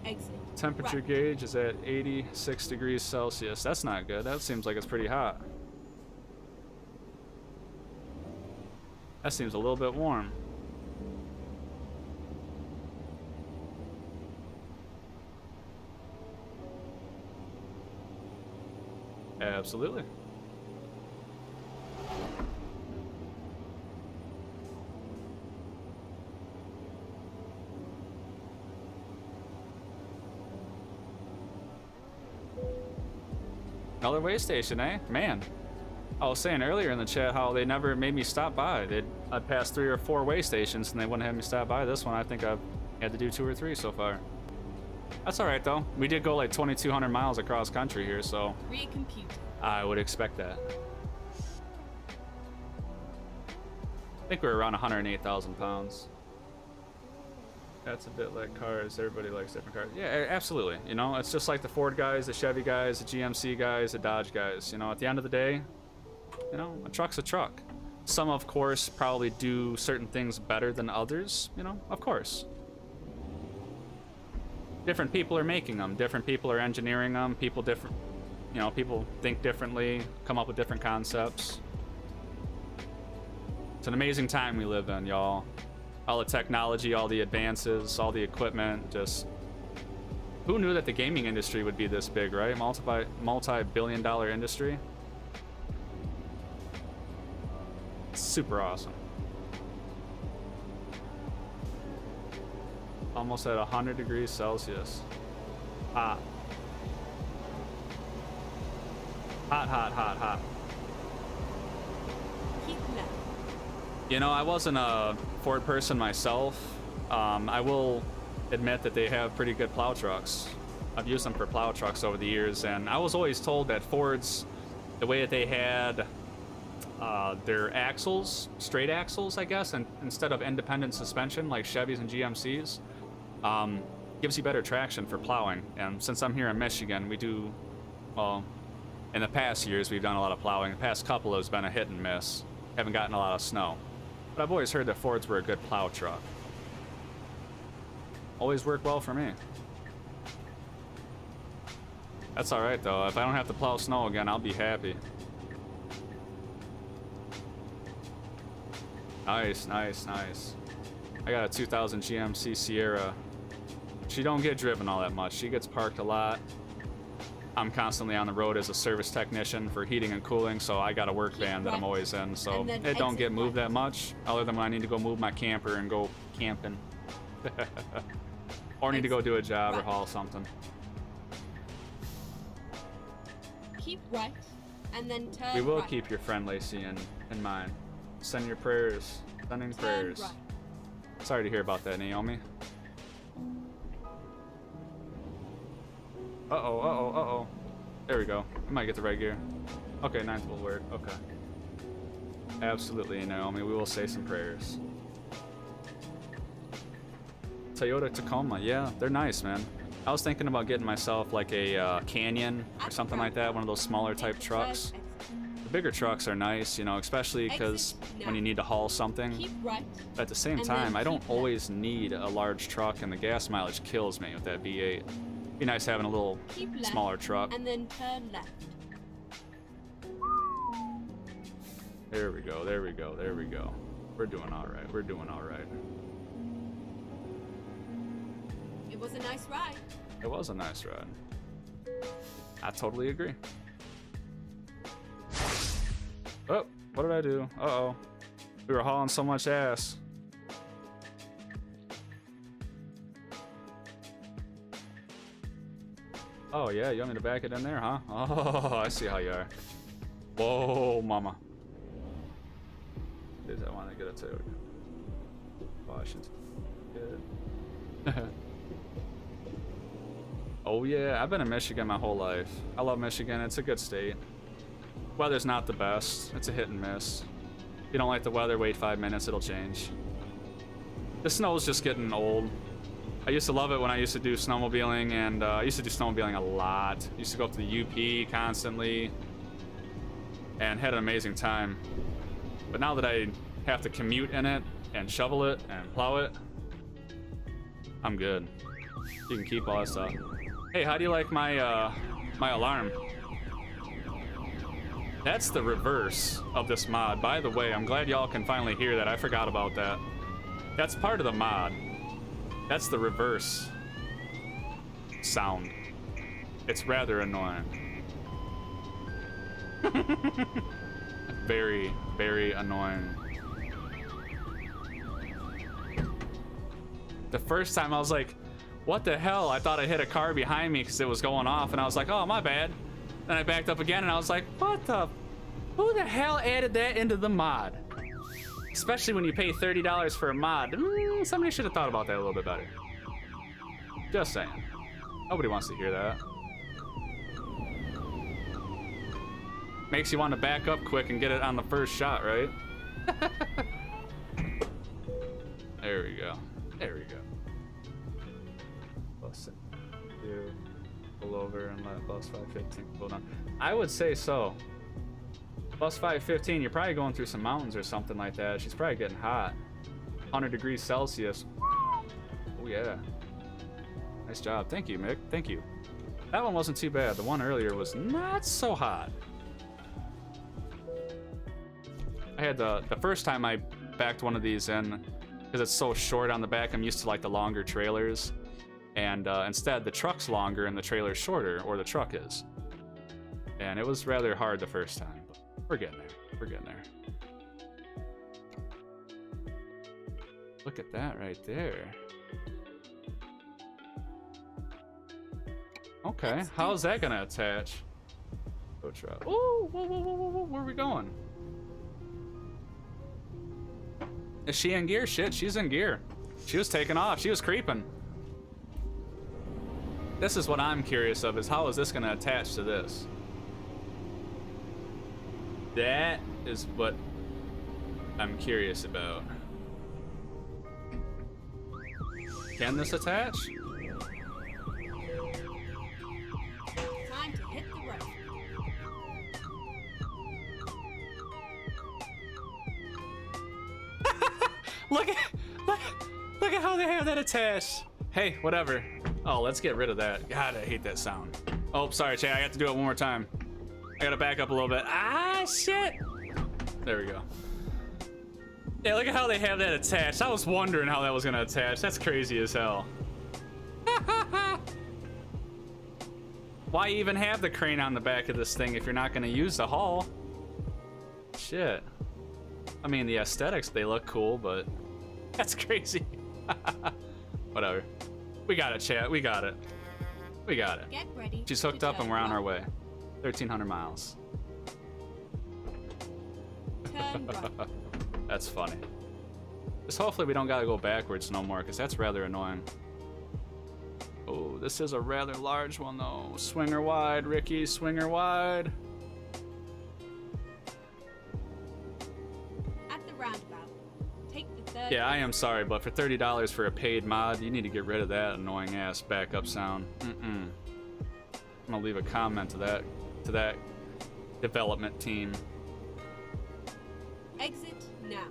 Exit. Temperature right. gauge is at 86 degrees Celsius. That's not good. That seems like it's pretty hot. That seems a little bit warm. Absolutely. Another way station, eh? Man. I was saying earlier in the chat how they never made me stop by. I'd pass 3 or 4 way stations and they wouldn't have me stop by. This one, I think I've had to do 2 or 3 so far. That's all right, though. We did go like 2,200 miles across country here, so Recompute. I would expect that. I think we're around 108,000 pounds. That's a bit like cars. Everybody likes different cars. Yeah, absolutely. You know, it's just like the Ford guys, the Chevy guys, the GMC guys, the Dodge guys. You know, at the end of the day, you know, a truck's a truck. Some, of course, probably do certain things better than others. You know, of course. Different people are making them. Different people are engineering them. People think differently, come up with different concepts. It's an amazing time we live in, y'all. All the technology, all the advances, all the equipment, just... Who knew that the gaming industry would be this big, right? Multi-billion-dollar industry. Super awesome. Almost at 100 degrees Celsius. Hot. Hot, hot, hot, hot. Keep left. You know, I wasn't a Ford person myself. I will admit that they have pretty good plow trucks. I've used them for plow trucks over the years, and I was always told that Fords, the way that they had their axles, straight axles, I guess, and instead of independent suspension like Chevys and GMCs, gives you better traction for plowing. And since I'm here in Michigan, we do, well, in the past years, we've done a lot of plowing. The past couple has been a hit and miss. Haven't gotten a lot of snow. But I've always heard that Fords were a good plow truck. Always worked well for me. That's alright though. If I don't have to plow snow again, I'll be happy. Nice, nice, nice. I got a 2000 GMC Sierra. She don't get driven all that much. She gets parked a lot. I'm constantly on the road as a service technician for heating and cooling, so I got a work van that I'm always in, so it don't get moved that much, other than when I need to go move my camper and go camping. Or need to go do a job or Right. haul something. Keep right, and then turn We will right. keep your friend Lacey in mind. Send your prayers. Sending Turn prayers. right. Sorry to hear about that, Naomi. Uh-oh, uh-oh, uh-oh. There we go. I might get the right gear. Okay, 9th will work. Okay. Absolutely, Naomi. We will say some prayers. Toyota Tacoma. Yeah, they're nice, man. I was thinking about getting myself like a Canyon or something like that. One of those smaller type trucks. The bigger trucks are nice, you know, especially because when you need to haul something. Keep right. But at the same And then time, I don't keep left. always need a large truck, and the gas mileage kills me with that V8. Be nice having a little Keep left. smaller truck. And then turn left. There we go, there we go, there we go. We're doing all right, we're doing all right. It was a nice ride. It was a nice ride. I totally agree. Oh, what did I do? Uh-oh. We were hauling so much ass. Oh yeah, you want me to back it in there, huh? Oh, I see how you are. Whoa, mama. Did I want to get a Toyota? Washington. Good. Oh yeah, I've been in Michigan my whole life. I love Michigan, it's a good state. Weather's not the best, it's a hit and miss. If you don't like the weather, wait 5 minutes, it'll change. The snow's just getting old. I used to love it when I used to do snowmobiling, and I used to do snowmobiling a lot. Used to go up to the UP constantly, and had an amazing time. But now that I have to commute in it, and shovel it, and plow it, I'm good. You can keep all that stuff. Hey, how do you like my my alarm? That's the reverse of this mod. By the way, I'm glad y'all can finally hear that. I forgot about that. That's part of the mod. That's the reverse sound. It's rather annoying. Very, very annoying. The first time I was like, what the hell? I thought I hit a car behind me because it was going off, and I was like, oh, my bad. Then I backed up again, and I was like, what the? Who the hell added that into the mod? Especially when you pay $30 for a mod. Somebody should have thought about that a little bit better. Just saying. Nobody wants to hear that. Makes you want to back up quick and get it on the first shot, right? There we go. There we go. Bus it. Do. Pull over and let bus 515 pull down. I would say so. Bus 515, you're probably going through some mountains or something like that. She's probably getting hot. 100 degrees Celsius. Oh yeah. Nice job. Thank you, Mick. Thank you. That one wasn't too bad. The one earlier was not so hot. I had the first time I backed one of these in, because it's so short on the back, I'm used to like the longer trailers. And instead, the truck's longer and the trailer's shorter, or the truck is. And it was rather hard the first time, but we're getting there. We're getting there. Look at that right there. Okay, how's that gonna attach? Go truck. Ooh, whoa, whoa, whoa, whoa, whoa, where are we going? Is she in gear? Shit, she's in gear. She was taking off. She was creeping. This is what I'm curious of, is how is this going to attach to this? That is what I'm curious about. Can this attach? Time to hit the road. Look at how they have that attached. Hey, whatever. Oh, let's get rid of that. God, I hate that sound. Oh, sorry, Che. I have to do it one more time. I gotta back up a little bit. Ah, shit. There we go. Yeah, look at how they have that attached. I was wondering how that was gonna attach. That's crazy as hell. Why even have the crane on the back of this thing if you're not gonna use the haul? Shit. I mean, the aesthetics, they look cool, but that's crazy. Whatever. We got it, chat. We got it. We got it. Get ready. She's to hooked up and turn we're on our right. way. 1,300 miles. Turn right. That's funny. Just hopefully we don't gotta go backwards no more, because that's rather annoying. Oh, this is a rather large one though. Swinger wide, Ricky. Swinger wide. At the roundabout, take the third. Yeah, I am sorry, but for $30 for a paid mod, you need to get rid of that annoying ass backup sound. I'm gonna leave a comment to that development team. Exit now.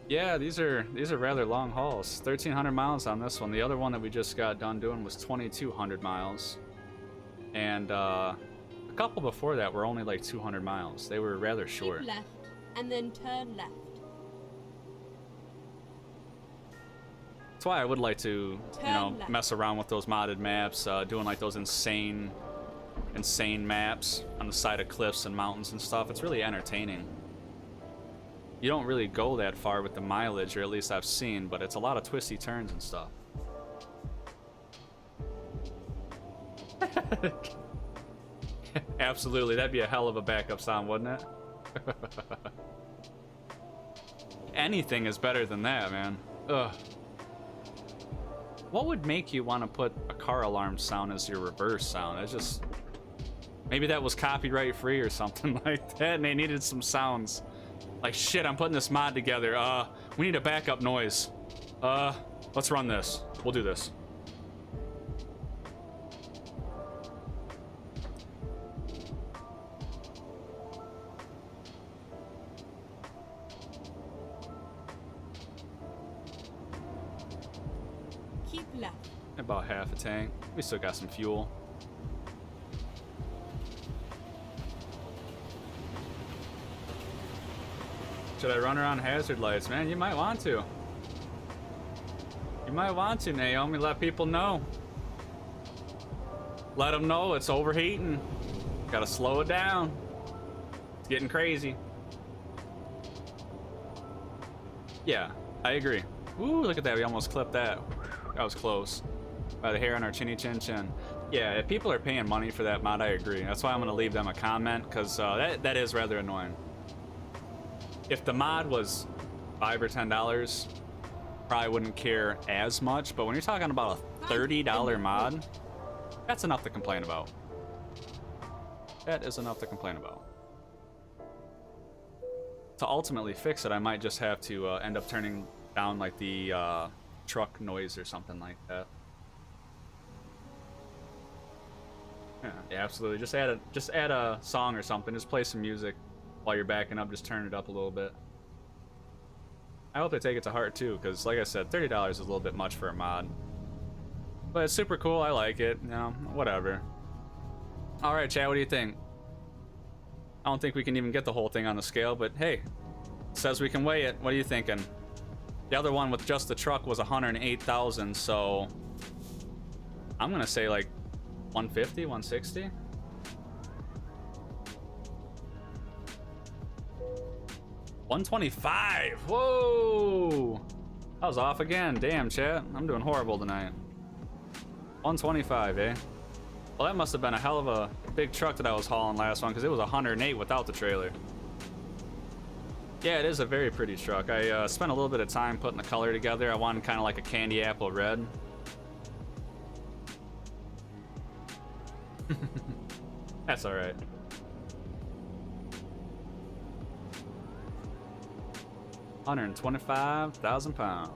Yeah, these are rather long hauls. 1,300 miles on this one. The other one that we just got done doing was 2,200 miles, and a couple before that were only like 200 miles. They were rather short. Keep left, and then turn left. That's why I would like to, Turn left. mess around with those modded maps, doing like those insane maps on the side of cliffs and mountains and stuff. It's really entertaining. You don't really go that far with the mileage, or at least I've seen, but it's a lot of twisty turns and stuff. Absolutely, that'd be a hell of a backup sound, wouldn't it? Anything is better than that, man. Ugh. What would make you want to put a car alarm sound as your reverse sound? It's just... Maybe that was copyright free or something like that, and they needed some sounds. Like, shit, I'm putting this mod together. We need a backup noise. Let's run this. We'll do this. Keep left. About half a tank. We still got some fuel. Should I run around hazard lights? Man, you might want to. You might want to, Naomi. Let people know. Let them know it's overheating. Gotta slow it down. It's getting crazy. Yeah, I agree. Ooh, look at that. We almost clipped that. That was close. By the hair on our chinny chin chin. Yeah, if people are paying money for that mod, I agree. That's why I'm gonna leave them a comment, because that is rather annoying. If the mod was $5 or $10, probably wouldn't care as much, but when you're talking about a $30 mod, that's enough to complain about. That is enough to complain about. To ultimately fix it, I might just have to end up turning down like the truck noise or something like that. Yeah, absolutely. Just add a song or something. Just play some music while you're backing up. Just turn it up a little bit. I hope they take it to heart too, because like I said, $30 is a little bit much for a mod. But it's super cool. I like it. You know, whatever. All right, Chad. What do you think? I don't think we can even get the whole thing on the scale, but hey, it says we can weigh it. What are you thinking? The other one with just the truck was 108,000, so I'm gonna say like 150, 160. $125. Whoa! I was off again. Damn, chat. I'm doing horrible tonight. 125, eh? Well, that must have been a hell of a big truck that I was hauling last one, because it was 108 without the trailer. Yeah, it is a very pretty truck. I spent a little bit of time putting the color together. I wanted kind of like a candy apple red. That's all right. £125,000.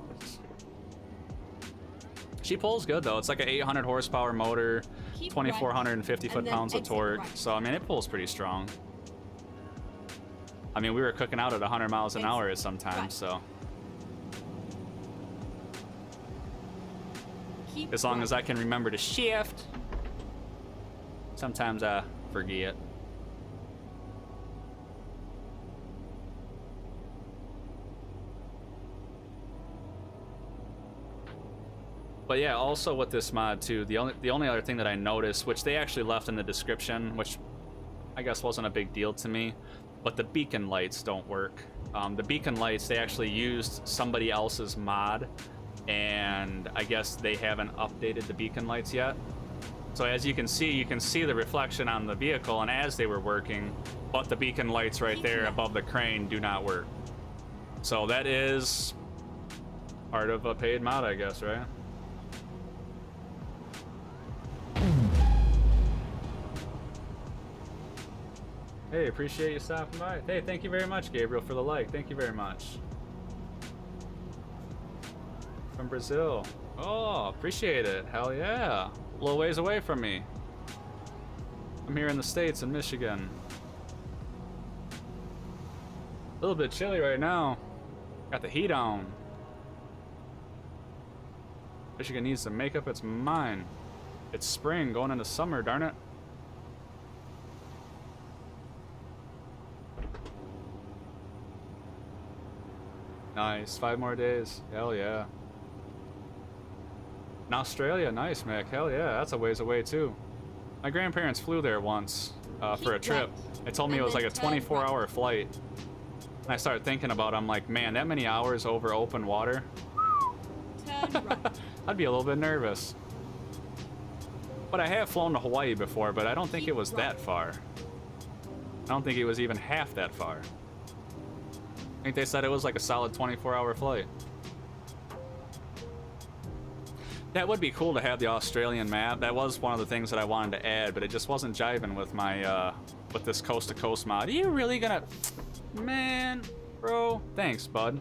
She pulls good though. It's like an 800 horsepower motor, 2,450 foot-pounds of torque. So I mean, it pulls pretty strong. I mean, we were cooking out at 100 miles an hour at some times, so. As long as I can remember to shift. Sometimes I forget. But yeah, also with this mod too, the only other thing that I noticed, which they actually left in the description, which I guess wasn't a big deal to me, but the beacon lights don't work. The beacon lights, they actually used somebody else's mod and I guess they haven't updated the beacon lights yet. So as you can see the reflection on the vehicle and as they were working, but the beacon lights right there above the crane do not work. So that is part of a paid mod, I guess, right? Hey, appreciate you stopping by. Hey, thank you very much, Gabriel, for the like. Thank you very much. From Brazil. Oh, appreciate it. Hell yeah. A little ways away from me. I'm here in the States in Michigan. A little bit chilly right now. Got the heat on. Michigan needs to make up its mind. It's spring going into summer, darn it. Nice, 5 more days. Hell yeah. In Australia, nice, Mick. Hell yeah, that's a ways away too. My grandparents flew there once for a trip. They told me it was like a 24-hour flight. And I started thinking about it. I'm like, man, that many hours over open water? Turn right. I'd be a little bit nervous. But I have flown to Hawaii before, but I don't think it was that far. I don't think it was even half that far. I think they said it was like a solid 24-hour flight. That would be cool to have the Australian map. That was one of the things that I wanted to add, but it just wasn't jiving with my with this coast to coast mod. Are you really gonna, man, bro? Thanks, bud.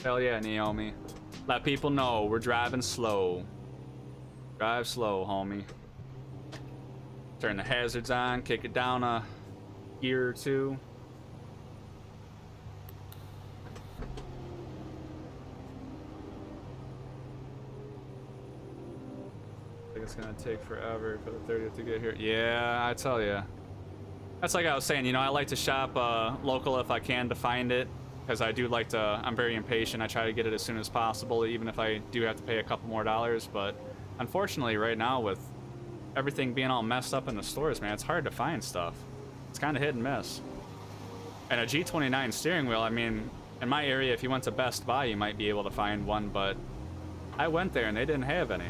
Hell yeah, Naomi. Let people know we're driving slow. Drive slow, homie. Turn the hazards on, kick it down a gear or two. I think it's gonna take forever for the 30th to get here. Yeah, I tell ya. That's like I was saying, you know, I like to shop local if I can to find it, because I do like to, I'm very impatient. I try to get it as soon as possible, even if I do have to pay a couple more dollars. But unfortunately, right now, with everything being all messed up in the stores, man, it's hard to find stuff. It's kind of hit and miss. And a G29 steering wheel, I mean, in my area, if you went to Best Buy, you might be able to find one, but I went there and they didn't have any.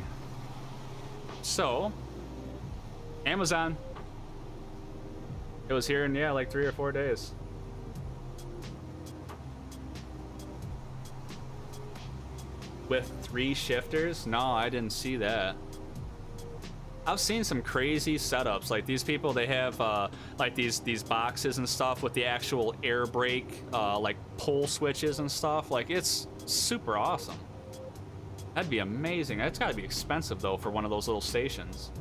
So, Amazon. It was here in, yeah, like 3 or 4 days. With 3 shifters? No, I didn't see that. I've seen some crazy setups. Like these people, they have like these boxes and stuff with the actual air brake, like pull switches and stuff. Like it's super awesome. That'd be amazing. That's gotta be expensive though for one of those little stations.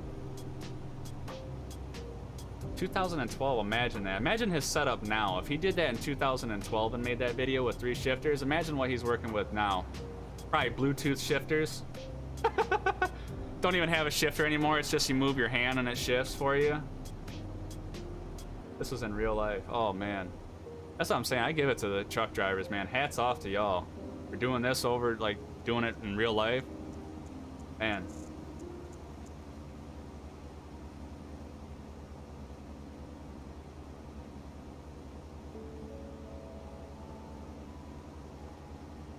2012, imagine that. Imagine his setup now. If he did that in 2012 and made that video with 3 shifters, imagine what he's working with now. Probably Bluetooth shifters. Don't even have a shifter anymore. It's just you move your hand and it shifts for you. This was in real life. Oh man, that's what I'm saying. I give it to the truck drivers, man. Hats off to y'all for doing this over, like doing it in real life, man.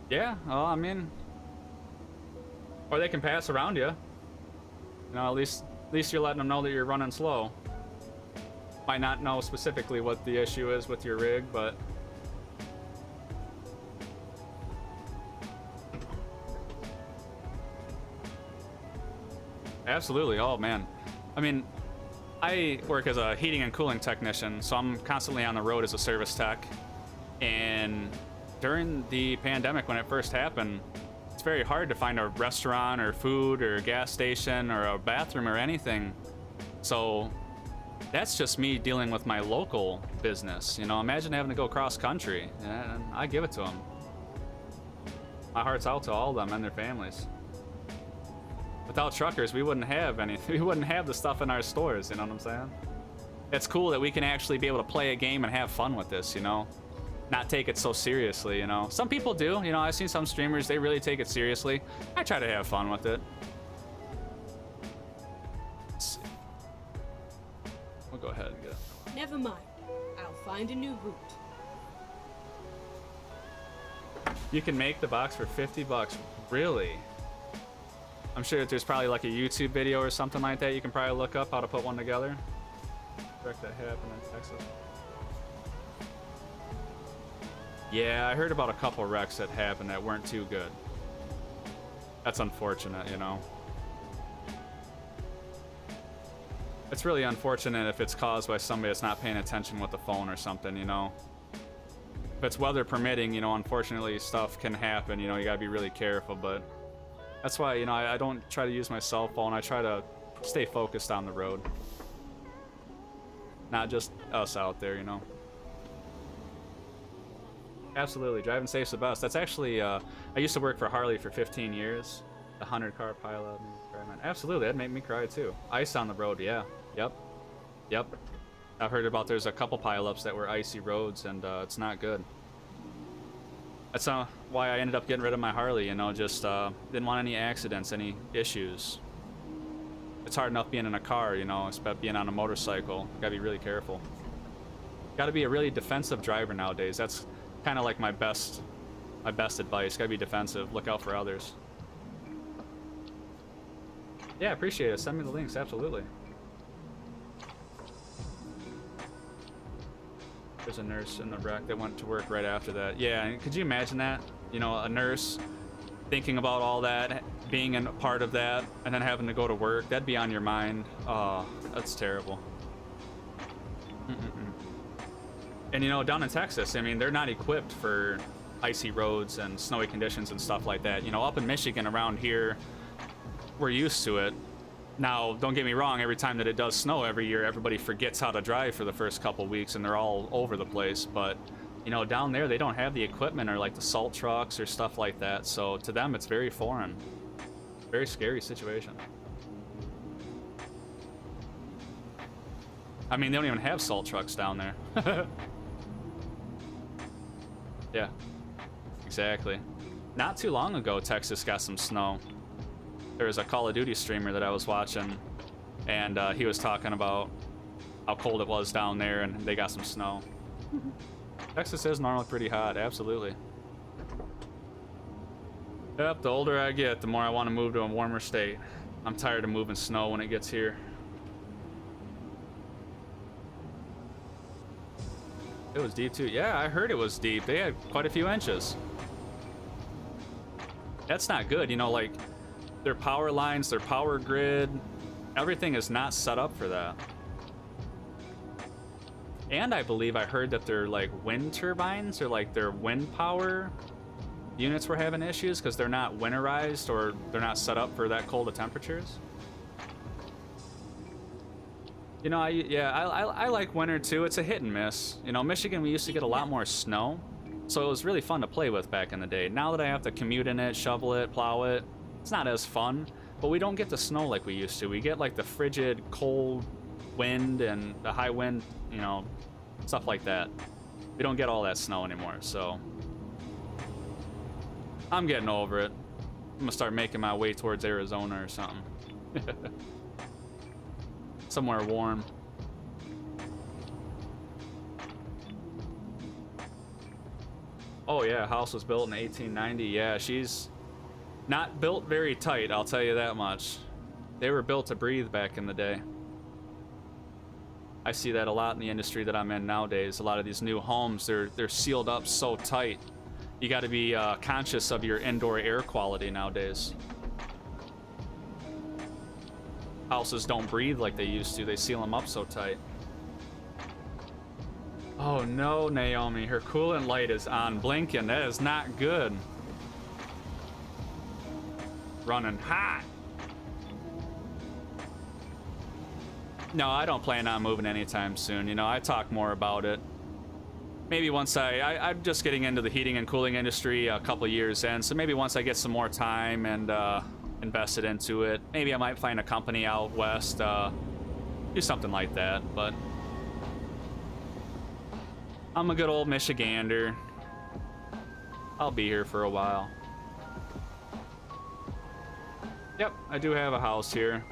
Yeah, well, I mean, or they can pass around you. You know, at least you're letting them know that you're running slow. Might not know specifically what the issue is with your rig, but absolutely. Oh man, I mean, I work as a heating and cooling technician, so I'm constantly on the road as a service tech. And during the pandemic, when it first happened, it's very hard to find a restaurant or food or gas station or a bathroom or anything. So that's just me dealing with my local business. You know, imagine having to go cross country. And I give it to them. My heart's out to all of them and their families. Without truckers, we wouldn't have anything. We wouldn't have the stuff in our stores. You know what I'm saying? It's cool that we can actually be able to play a game and have fun with this. You know, not take it so seriously. You know, some people do. You know, I've seen some streamers, they really take it seriously. I try to have fun with it. Let's see. We'll go ahead and get it. Never mind. I'll find a new route. You can make the box for 50 bucks. Really? I'm sure that there's probably like a YouTube video or something like that. You can probably look up how to put one together. Wreck that happened in Texas. Yeah, I heard about a couple wrecks that happened that weren't too good. That's unfortunate, you know. It's really unfortunate if it's caused by somebody that's not paying attention with the phone or something, you know. If it's weather permitting, you know, unfortunately stuff can happen, you know, you gotta be really careful, but that's why, you know, I don't try to use my cell phone. I try to stay focused on the road. Not just us out there, you know. Absolutely, driving safe's the best. That's actually, I used to work for Harley for 15 years. The 100-car pilot. Absolutely, that'd make me cry too. Ice on the road, yeah. Yep. I've heard about there's a couple pileups that were icy roads, and it's not good. That's why I ended up getting rid of my Harley, you know, just didn't want any accidents, any issues. It's hard enough being in a car, you know, especially being on a motorcycle. Gotta be really careful. Gotta be a really defensive driver nowadays. That's kind of like my best advice. Gotta be defensive. Look out for others. Yeah, appreciate it. Send me the links. Absolutely. There's a nurse in the wreck that went to work right after that. Yeah, could you imagine that? You know, a nurse thinking about all that, being a part of that, and then having to go to work. That'd be on your mind. Oh, that's terrible. And you know, down in Texas, I mean, they're not equipped for icy roads and snowy conditions and stuff like that. You know, up in Michigan around here, we're used to it. Now, don't get me wrong, every time that it does snow every year, everybody forgets how to drive for the first couple weeks and they're all over the place. But, you know, down there, they don't have the equipment or like the salt trucks or stuff like that. So to them, it's very foreign. Very scary situation. I mean, they don't even have salt trucks down there. Yeah, exactly. Not too long ago, Texas got some snow. There was a Call of Duty streamer that I was watching, and he was talking about how cold it was down there, and they got some snow. Texas is normally pretty hot, absolutely. Yep, the older I get, the more I want to move to a warmer state. I'm tired of moving snow when it gets here. It was deep too. Yeah, I heard it was deep. They had quite a few inches. That's not good, you know, like their power lines, their power grid, everything is not set up for that. And I believe I heard that their like wind turbines or like their wind power units were having issues because they're not winterized or they're not set up for that cold of temperatures. You know, I like winter too. It's a hit and miss. You know, Michigan, we used to get a lot more snow, so it was really fun to play with back in the day. Now that I have to commute in it, shovel it, plow it, it's not as fun, but we don't get the snow like we used to. We get like the frigid, cold wind and the high wind, you know, stuff like that. We don't get all that snow anymore, so I'm getting over it. I'm gonna start making my way towards Arizona or something. Somewhere warm. Oh yeah, house was built in 1890. Yeah, she's not built very tight, I'll tell you that much. They were built to breathe back in the day. I see that a lot in the industry that I'm in nowadays. A lot of these new homes, they're sealed up so tight. You got to be conscious of your indoor air quality nowadays. Houses don't breathe like they used to. They seal them up so tight. Oh no, Naomi, her coolant light is on blinking. That is not good. Running hot. No, I don't plan on moving anytime soon. You know, I talk more about it. Maybe once I'm just getting into the heating and cooling industry a couple years in, so maybe once I get some more time and invested into it, maybe I might find a company out west, do something like that, but I'm a good old Michigander. I'll be here for a while. Yep, I do have a house here.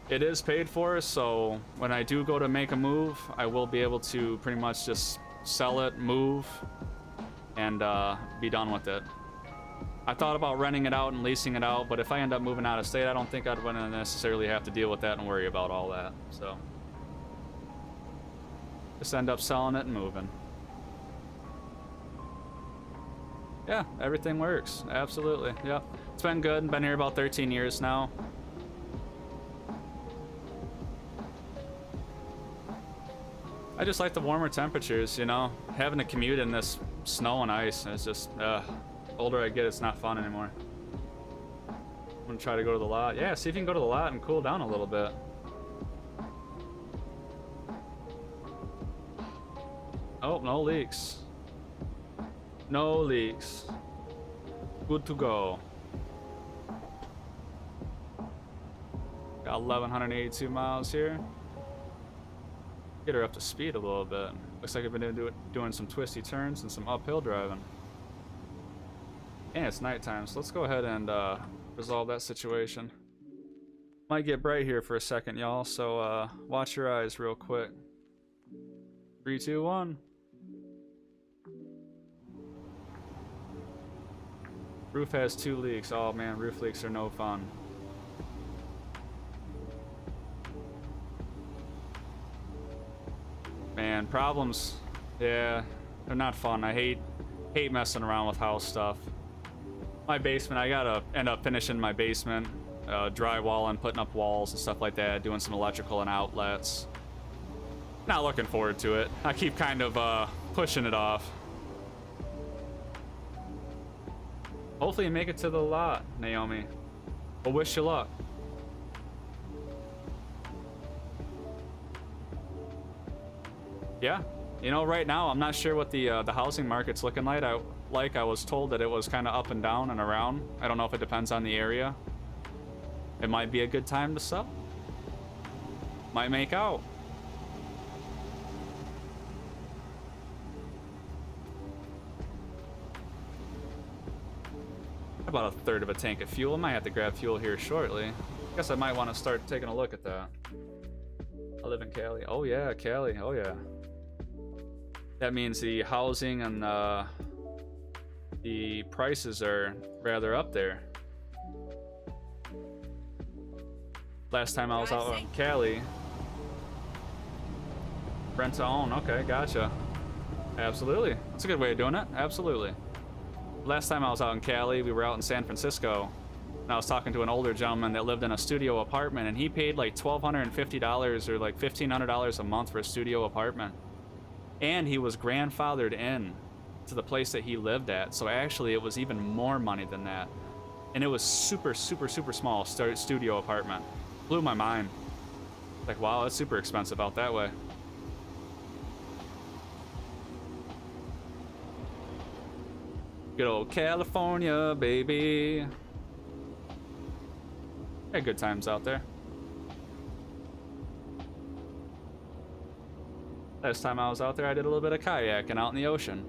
It is paid for, so when I do go to make a move, I will be able to pretty much just sell it, move, and be done with it. I thought about renting it out and leasing it out, but if I end up moving out of state, I don't think I'd want to necessarily have to deal with that and worry about all that. So just end up selling it and moving. Yeah, everything works. Absolutely. Yep. It's been good. Been here about 13 years now. I just like the warmer temperatures, you know. Having to commute in this snow and ice is just, older I get, it's not fun anymore. I'm gonna try to go to the lot. Yeah, see if you can go to the lot and cool down a little bit. Oh, no leaks. No leaks. Good to go. Got 1,182 miles here. Get her up to speed a little bit. Looks like I've been doing some twisty turns and some uphill driving. And it's nighttime, so let's go ahead and resolve that situation. Might get bright here for a second, y'all, so watch your eyes real quick. 3, 2, 1. Roof has 2 leaks. Oh man, roof leaks are no fun. Man, problems, yeah, they're not fun. I hate messing around with house stuff. My basement, I gotta end up finishing my basement, drywalling, putting up walls and stuff like that, doing some electrical and outlets. Not looking forward to it. I keep kind of pushing it off. Hopefully you make it to the lot, Naomi. We'll wish you luck. Yeah, you know, right now I'm not sure what the housing market's looking like. I was told that it was kind of up and down and around. I don't know if it depends on the area. It might be a good time to sell. Might make out. About a third of a tank of fuel. I might have to grab fuel here shortly. Guess I might want to start taking a look at that. I live in Cali. Oh yeah, Cali. Oh yeah. That means the housing and the prices are rather up there. Last time I was out in Cali. Rent to own. Okay, gotcha. Absolutely. That's a good way of doing it. Absolutely. Last time I was out in Cali, we were out in San Francisco, and I was talking to an older gentleman that lived in a studio apartment, and he paid like $1,250 or like $1,500 a month for a studio apartment. And he was grandfathered in to the place that he lived at, so actually it was even more money than that. And it was super, super, super small studio apartment. Blew my mind. Like, wow, that's super expensive out that way. Good old California, baby. Had good times out there. Last time I was out there, I did a little bit of kayaking out in the ocean.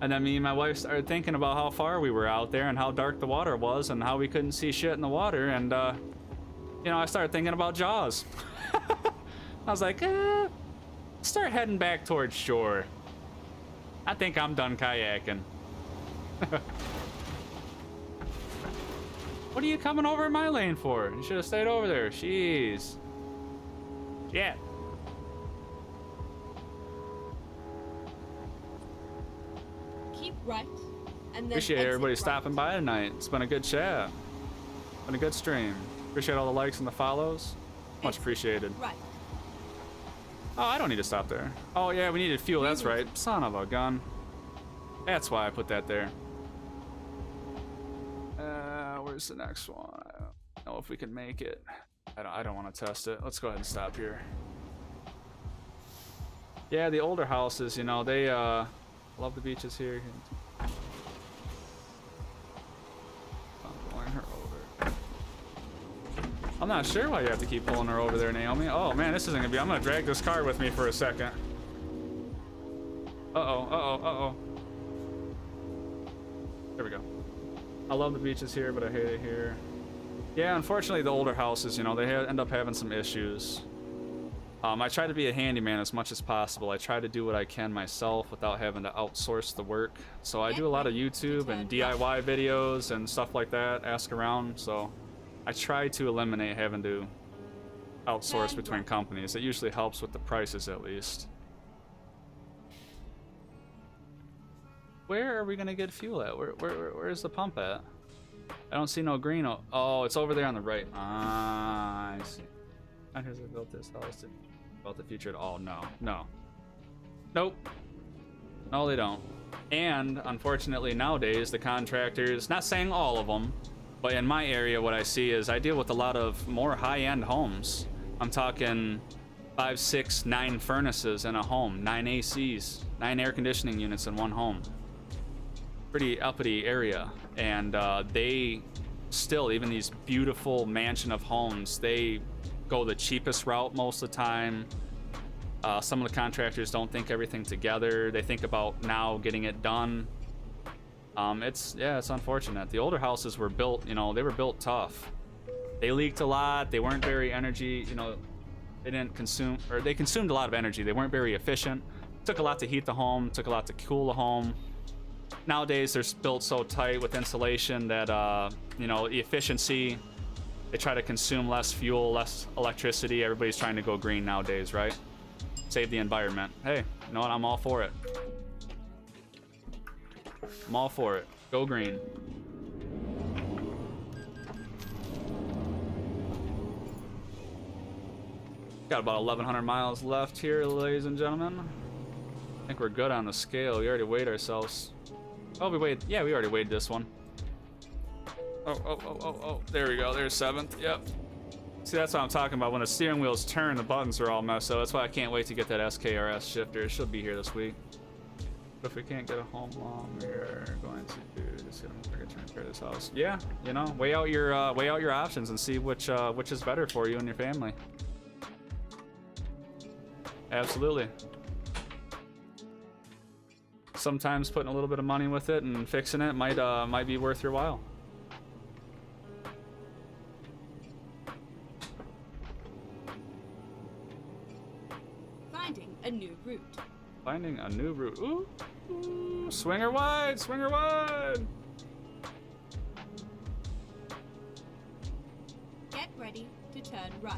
And then me and my wife started thinking about how far we were out there and how dark the water was and how we couldn't see shit in the water. And, you know, I started thinking about Jaws. I was like, start heading back towards shore. I think I'm done kayaking. What are you coming over in my lane for? You should have stayed over there. Jeez. Yeah. Keep right, and then Appreciate exit everybody right. stopping by tonight. It's been a good chat. Been a good stream. Appreciate all the likes and the follows. Much appreciated. Right. Oh, I don't need to stop there. Oh yeah, we needed fuel. That's right. Son of a gun. That's why I put that there. Where's the next one? I don't know if we can make it. I don't want to test it. Let's go ahead and stop here. Yeah, the older houses, you know, they love the beaches here. I'm pulling her over. I'm not sure why you have to keep pulling her over there, Naomi. Oh man, this isn't gonna be. I'm gonna drag this car with me for a second. Uh-oh. There we go. I love the beaches here, but I hate it here. Yeah, unfortunately, the older houses, you know, they end up having some issues. I try to be a handyman as much as possible. I try to do what I can myself without having to outsource the work. So I do a lot of YouTube and DIY videos and stuff like that, ask around. So I try to eliminate having to outsource between companies. It usually helps with the prices at least. Where are we gonna get fuel at? Where's the pump at? I don't see no green. Oh, it's over there on the right. Ah, I see. Not who built this house. About the future at all? No, no, nope. No, they don't. And unfortunately, nowadays the contractors, not saying all of them, but in my area, what I see is I deal with a lot of more high-end homes. I'm talking 5, 6, 9 furnaces in a home, 9 ACs, 9 air conditioning units in one home. Pretty uppity area, and they still, even these beautiful mansion of homes, they go the cheapest route most of the time. Some of the contractors don't think everything together. They think about now getting it done. It's unfortunate. The older houses were built, you know, they were built tough. They leaked a lot. They weren't very energy, you know, they didn't consume, or they consumed a lot of energy. They weren't very efficient. Took a lot to heat the home, took a lot to cool the home. Nowadays, they're built so tight with insulation that, you know, the efficiency, they try to consume less fuel, less electricity. Everybody's trying to go green nowadays, right? Save the environment. Hey, you know what? I'm all for it. I'm all for it. Go green. Got about 1,100 miles left here, ladies and gentlemen. I think we're good on the scale. We already weighed ourselves. Oh, we weighed. Yeah, we already weighed this one. Oh. There we go. There's 7th. Yep. See, that's what I'm talking about. When the steering wheels turn, the buttons are all messed up. That's why I can't wait to get that SKRS shifter. It should be here this week. But if we can't get a home long, we're going to do just gonna turn care of this house. Yeah, you know, weigh out your options and see which is better for you and your family. Absolutely. Sometimes putting a little bit of money with it and fixing it might be worth your while. Finding a new route. Finding a new route. Ooh, ooh, swinger wide, swinger wide. Get ready to turn right.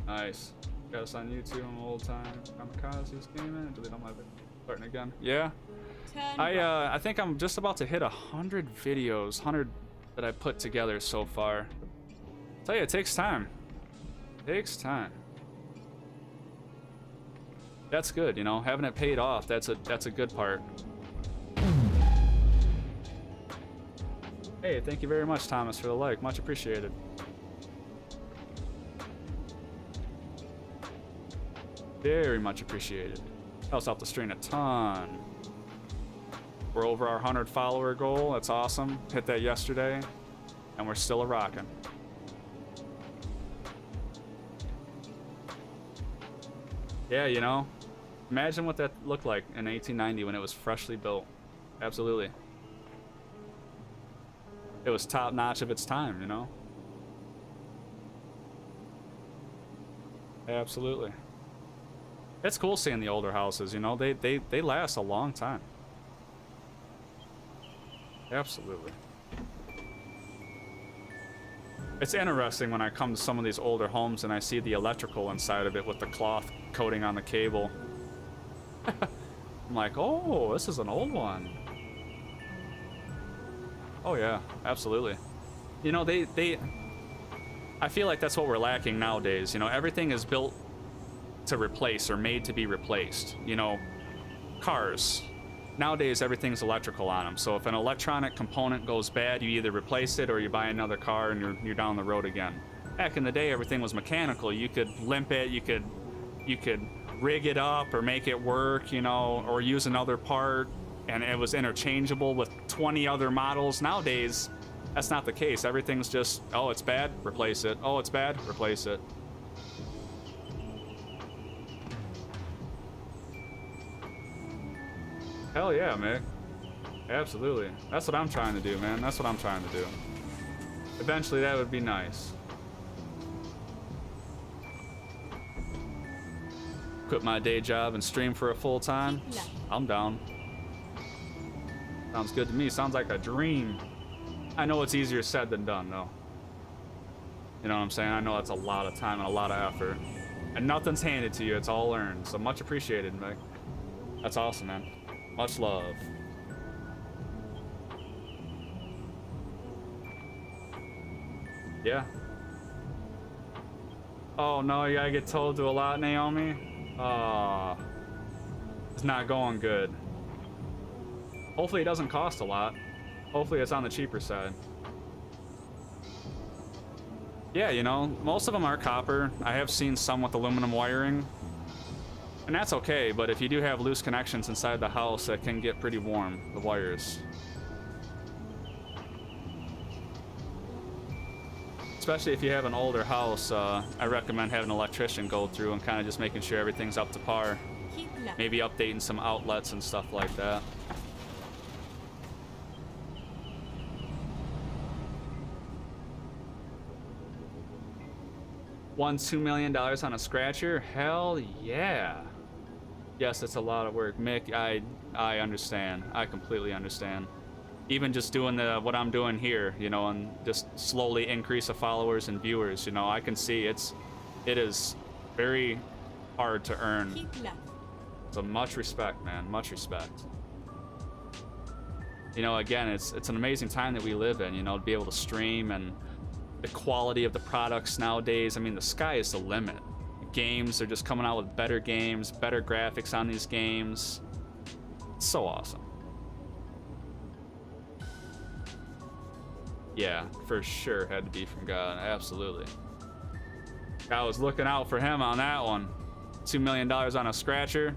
Nice. Got us on YouTube an old time. Kamikaze's gaming. Delete all my videos. Starting again. Yeah. Turn right. I think I'm just about to hit 100 videos, 100 that I put together so far. Tell you, it takes time. It takes time. That's good, you know, having it paid off. That's a good part. Hey, thank you very much, Thomas, for the like. Much appreciated. Very much appreciated. Helps out the stream a ton. We're over our 100 follower goal. That's awesome. Hit that yesterday, and we're still a-rockin'. Yeah, you know, imagine what that looked like in 1890 when it was freshly built. Absolutely. It was top notch of its time, you know? Absolutely. It's cool seeing the older houses, you know? They last a long time. Absolutely. It's interesting when I come to some of these older homes and I see the electrical inside of it with the cloth coating on the cable. I'm like, oh, this is an old one. Oh yeah, absolutely. You know, I feel like that's what we're lacking nowadays. You know, everything is built to replace or made to be replaced. You know, cars. Nowadays, everything's electrical on them. So if an electronic component goes bad, you either replace it or you buy another car and you're down the road again. Back in the day, everything was mechanical. You could limp it, you could rig it up or make it work, you know, or use another part, and it was interchangeable with 20 other models. Nowadays, that's not the case. Everything's just, oh, it's bad, replace it. Oh, it's bad, replace it. Hell yeah, Mick. Absolutely. That's what I'm trying to do, man. That's what I'm trying to do. Eventually, that would be nice. quit my day job and stream for a full time, Keep left. I'm down. Sounds good to me. Sounds like a dream. I know it's easier said than done, though. You know what I'm saying? I know it's a lot of time and a lot of effort. And nothing's handed to you. It's all earned. So much appreciated, Mick. That's awesome, man. Much love. Yeah. Oh, no, you gotta get told to a lot, Naomi? Oh. It's not going good. Hopefully it doesn't cost a lot. Hopefully it's on the cheaper side. Yeah, you know, most of them are copper. I have seen some with aluminum wiring. And that's okay, but if you do have loose connections inside the house, that can get pretty warm, the wires. Especially if you have an older house, I recommend having an electrician go through and kind of just making sure everything's up to par. Keep left. Maybe updating some outlets and stuff like that. Won $2 million on a scratcher? Hell yeah. Yes, it's a lot of work. Mick, I understand. I completely understand. Even just doing what I'm doing here, you know, and just slowly increase the followers and viewers, you know, I can see it is very hard to earn. Keep left. So much respect, man. Much respect. You know, again, it's an amazing time that we live in, you know, to be able to stream and the quality of the products nowadays. I mean, the sky is the limit. Games are just coming out with better games, better graphics on these games. It's so awesome. Yeah, for sure had to be from God. Absolutely. I was looking out for him on that one. $2 million on a scratcher.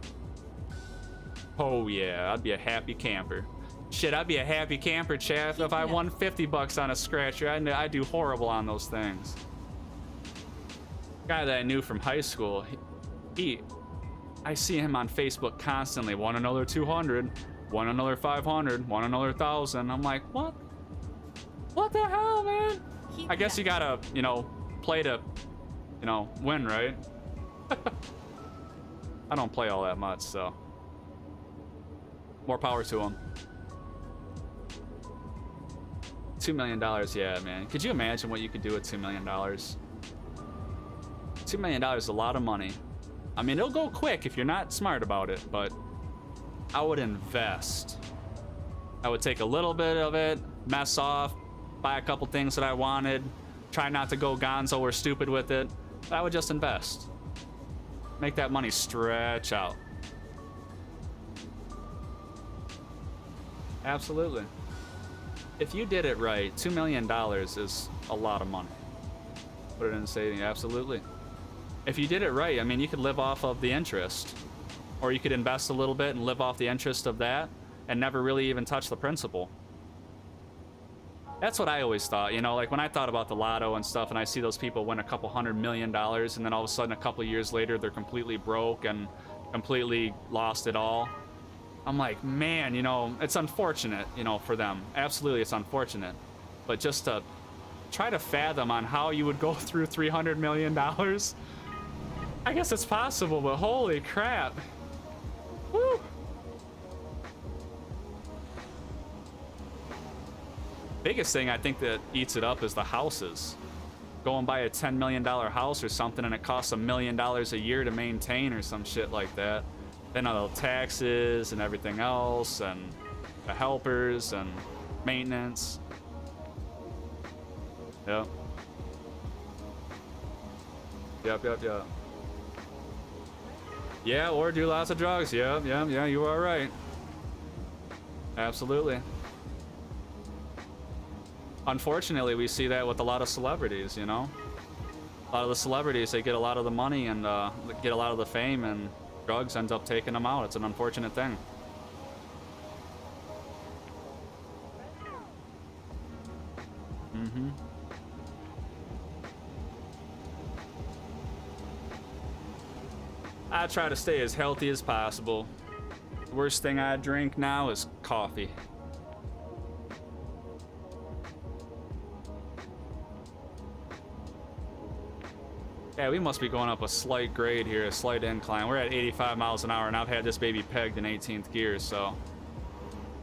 Oh yeah, I'd be a happy camper. Shit, I'd be a happy camper, chap, if I won 50 bucks on a scratcher. I do horrible on those things. Guy that I knew from high school, I see him on Facebook constantly. Want another 200, want another 500, want another 1,000. I'm like, what? What the hell, man? Keep I guess left. you gotta, you know, play to, you know, win, right? I don't play all that much, so. More power to him. $2 million, yeah, man. Could you imagine what you could do with $2 million? $2 million is a lot of money. I mean, it'll go quick if you're not smart about it, but I would invest. I would take a little bit of it, mess off, buy a couple things that I wanted, try not to go gonzo or stupid with it, but I would just invest. Make that money stretch out. Absolutely. If you did it right, $2 million is a lot of money. Put it in the saving, absolutely. If you did it right, I mean, you could live off of the interest. Or you could invest a little bit and live off the interest of that and never really even touch the principal. That's what I always thought, you know, like when I thought about the lotto and stuff and I see those people win a couple $100 million and then all of a sudden a couple years later they're completely broke and completely lost it all. I'm like, man, you know, it's unfortunate, you know, for them. Absolutely, it's unfortunate. But just to try to fathom on how you would go through $300 million, I guess it's possible, but holy crap. Woo! Biggest thing I think that eats it up is the houses. Go and buy a $10 million house or something and it costs $1 million a year to maintain or some shit like that. Then all the taxes and everything else and the helpers and maintenance. Yep. Yep. Yeah, or do lots of drugs. Yeah, you are right. Absolutely. Unfortunately, we see that with a lot of celebrities, you know? A lot of the celebrities, they get a lot of the money and get a lot of the fame, and drugs ends up taking them out. It's an unfortunate thing. Mm-hmm. I try to stay as healthy as possible. The worst thing I drink now is coffee. Yeah, we must be going up a slight grade here, a slight incline. We're at 85 miles an hour, and I've had this baby pegged in 18th gear, so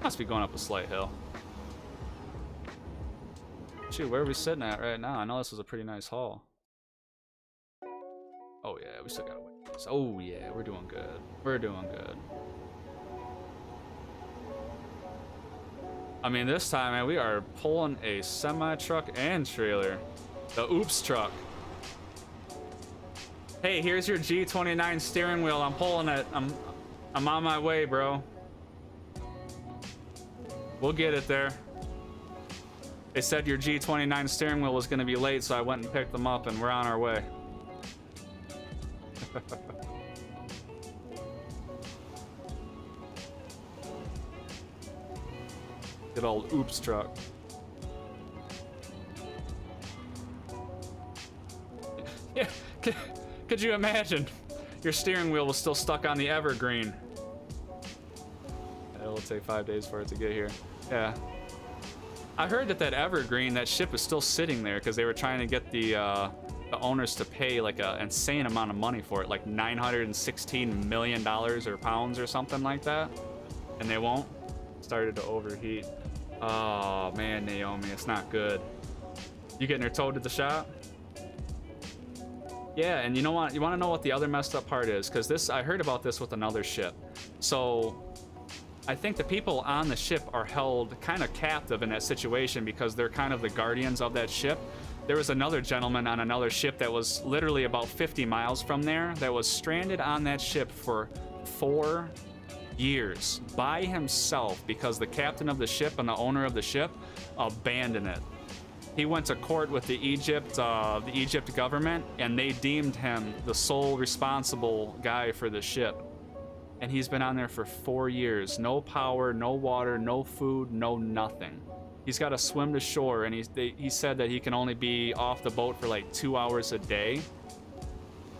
must be going up a slight hill. Shoot, where are we sitting at right now? I know this was a pretty nice haul. Oh yeah, we still gotta wait. Oh yeah, we're doing good. We're doing good. I mean, this time, man, we are pulling a semi-truck and trailer. The oops truck. Hey, here's your G29 steering wheel. I'm pulling it. I'm on my way, bro. We'll get it there. They said your G29 steering wheel was gonna be late, so I went and picked them up, and we're on our way. Good old oops truck. Yeah, could you imagine? Your steering wheel was still stuck on the evergreen. It'll take 5 days for it to get here. Yeah. I heard that evergreen, that ship is still sitting there because they were trying to get the owners to pay like an insane amount of money for it, like $916 million or pounds or something like that, and they won't. Started to overheat. Oh man, Naomi, it's not good. You getting her towed to the shop? Yeah, and you know what? You want to know what the other messed up part is? Because this, I heard about this with another ship. So I think the people on the ship are held kind of captive in that situation because they're kind of the guardians of that ship. There was another gentleman on another ship that was literally about 50 miles from there that was stranded on that ship for 4 years by himself because the captain of the ship and the owner of the ship abandoned it. He went to court with the Egypt government, and they deemed him the sole responsible guy for the ship. And he's been on there for 4 years. No power, no water, no food, no nothing. He's got to swim to shore, and he said that he can only be off the boat for like 2 hours a day.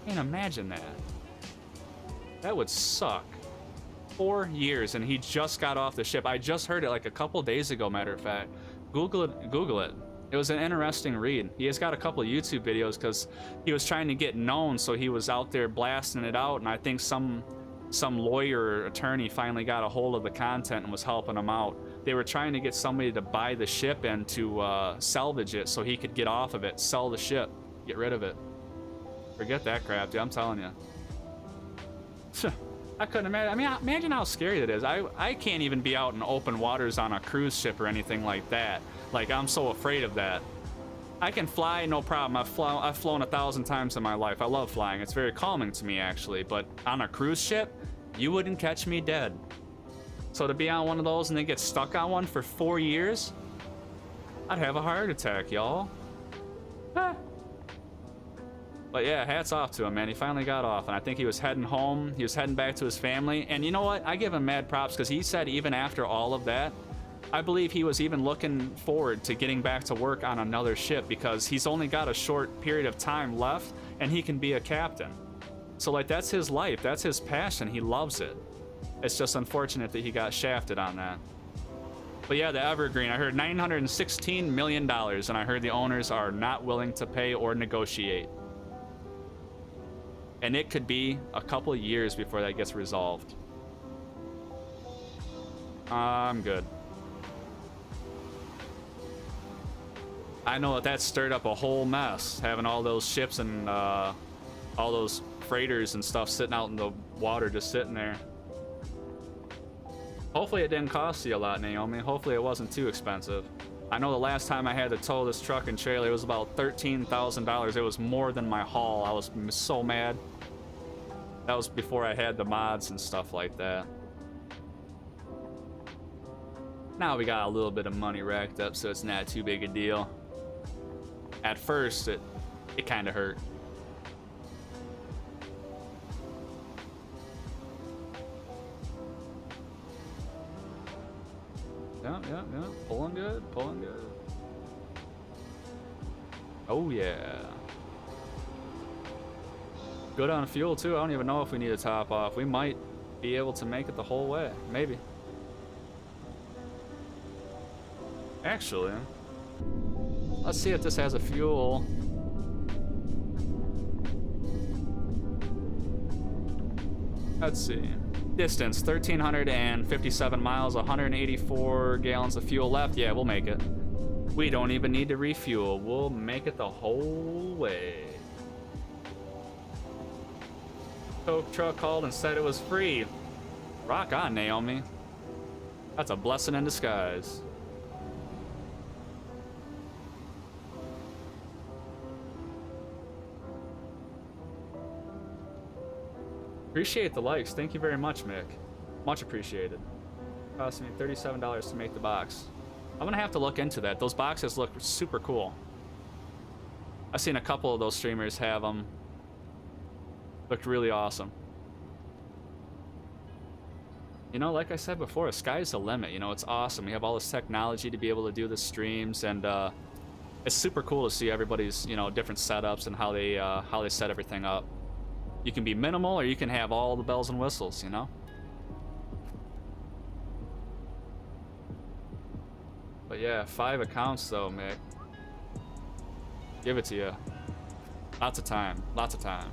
Man, imagine that. That would suck. 4 years, and he just got off the ship. I just heard it like a couple days ago, matter of fact. Google it. It was an interesting read. He has got a couple of YouTube videos because he was trying to get known, so he was out there blasting it out, and I think some lawyer or attorney finally got a hold of the content and was helping him out. They were trying to get somebody to buy the ship and to salvage it so he could get off of it, sell the ship, get rid of it. Forget that crap, dude, I'm telling you. I couldn't imagine. I mean, imagine how scary it is. I can't even be out in open waters on a cruise ship or anything like that. Like, I'm so afraid of that. I can fly, no problem. I've flown 1,000 times in my life. I love flying. It's very calming to me, actually. But on a cruise ship, you wouldn't catch me dead. So to be on one of those and then get stuck on one for 4 years, I'd have a heart attack, y'all. Ah. But yeah, hats off to him, man. He finally got off, and I think he was heading home. He was heading back to his family. And you know what? I give him mad props because he said even after all of that, I believe he was even looking forward to getting back to work on another ship because he's only got a short period of time left and he can be a captain. So like, that's his life, that's his passion, he loves it. It's just unfortunate that he got shafted on that. But yeah, the Evergreen, I heard $916 million, and I heard the owners are not willing to pay or negotiate. And it could be a couple of years before that gets resolved. I'm good. I know that stirred up a whole mess, having all those ships and all those freighters and stuff sitting out in the water, just sitting there. Hopefully it didn't cost you a lot, Naomi. Hopefully it wasn't too expensive. I know the last time I had to tow this truck and trailer, it was about $13,000. It was more than my haul. I was so mad. That was before I had the mods and stuff like that. Now we got a little bit of money racked up, so it's not too big a deal. At first, it kind of hurt. Yeah. Pulling good. Oh, yeah. Good on fuel, too. I don't even know if we need to top off. We might be able to make it the whole way. Maybe. Actually, let's see if this has a fuel. Let's see. Distance, 1,357 miles, 184 gallons of fuel left. Yeah, we'll make it. We don't even need to refuel. We'll make it the whole way. Coke truck called and said it was free. Rock on, Naomi. That's a blessing in disguise. Appreciate the likes. Thank you very much, Mick. Much appreciated. Cost me $37 to make the box. I'm gonna have to look into that. Those boxes look super cool. I've seen a couple of those streamers have them. Looked really awesome. You know, like I said before, sky's the limit. You know, it's awesome. We have all this technology to be able to do the streams, and it's super cool to see everybody's, you know, different setups and how they set everything up. You can be minimal, or you can have all the bells and whistles, you know? But yeah, 5 accounts though, Mick. Give it to you. Lots of time. Lots of time.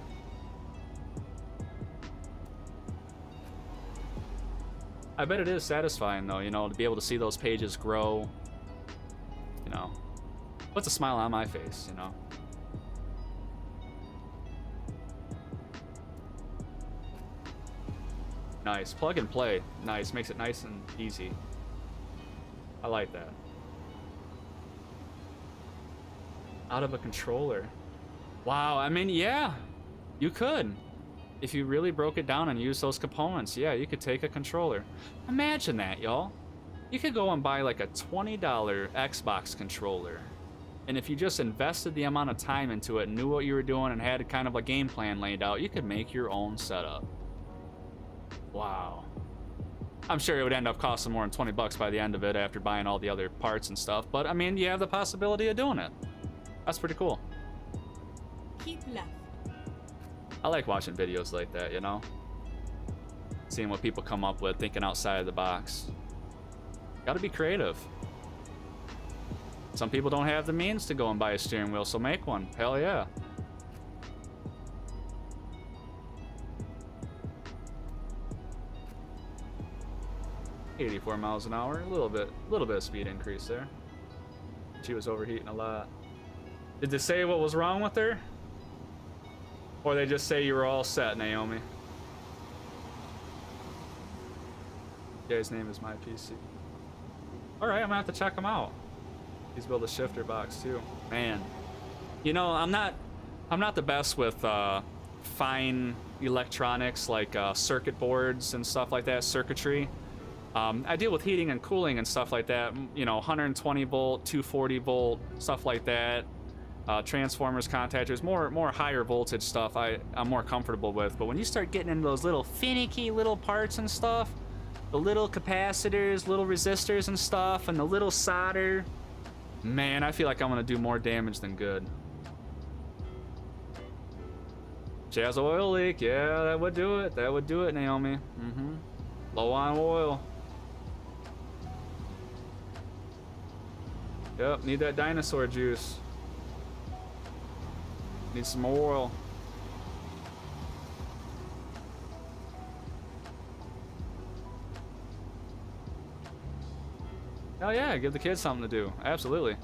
I bet it is satisfying though, you know, to be able to see those pages grow. You know, puts a smile on my face, you know? Nice. Plug and play. Nice. Makes it nice and easy. I like that. Out of a controller. Wow. I mean, yeah. You could. If you really broke it down and used those components, yeah, you could take a controller. Imagine that, y'all. You could go and buy like a $20 Xbox controller. And if you just invested the amount of time into it, knew what you were doing, and had kind of a game plan laid out, you could make your own setup. Wow. I'm sure it would end up costing more than 20 bucks by the end of it after buying all the other parts and stuff, but I mean, you have the possibility of doing it. That's pretty cool. Keep left. I like watching videos like that, you know? Seeing what people come up with, thinking outside of the box. Gotta be creative. Some people don't have the means to go and buy a steering wheel, so make one. Hell yeah. $84 miles an hour, a little bit of speed increase there. She was overheating a lot. Did they say what was wrong with her? Or they just say you were all set, Naomi? Guy's name is my PC. Alright, I'm gonna have to check him out. He's built a shifter box too. Man. You know, I'm not the best with fine electronics like circuit boards and stuff like that, circuitry. I deal with heating and cooling and stuff like that, you know, 120 volt, 240 volt, stuff like that. Transformers, contactors, more higher voltage stuff I'm more comfortable with. But when you start getting into those little finicky little parts and stuff, the little capacitors, little resistors and stuff, and the little solder, man, I feel like I'm gonna do more damage than good. She has an oil leak. Yeah, that would do it. That would do it, Naomi. Mm-hmm. Low on oil. Yep, need that dinosaur juice. Need some more oil. Hell yeah, give the kids something to do. Absolutely.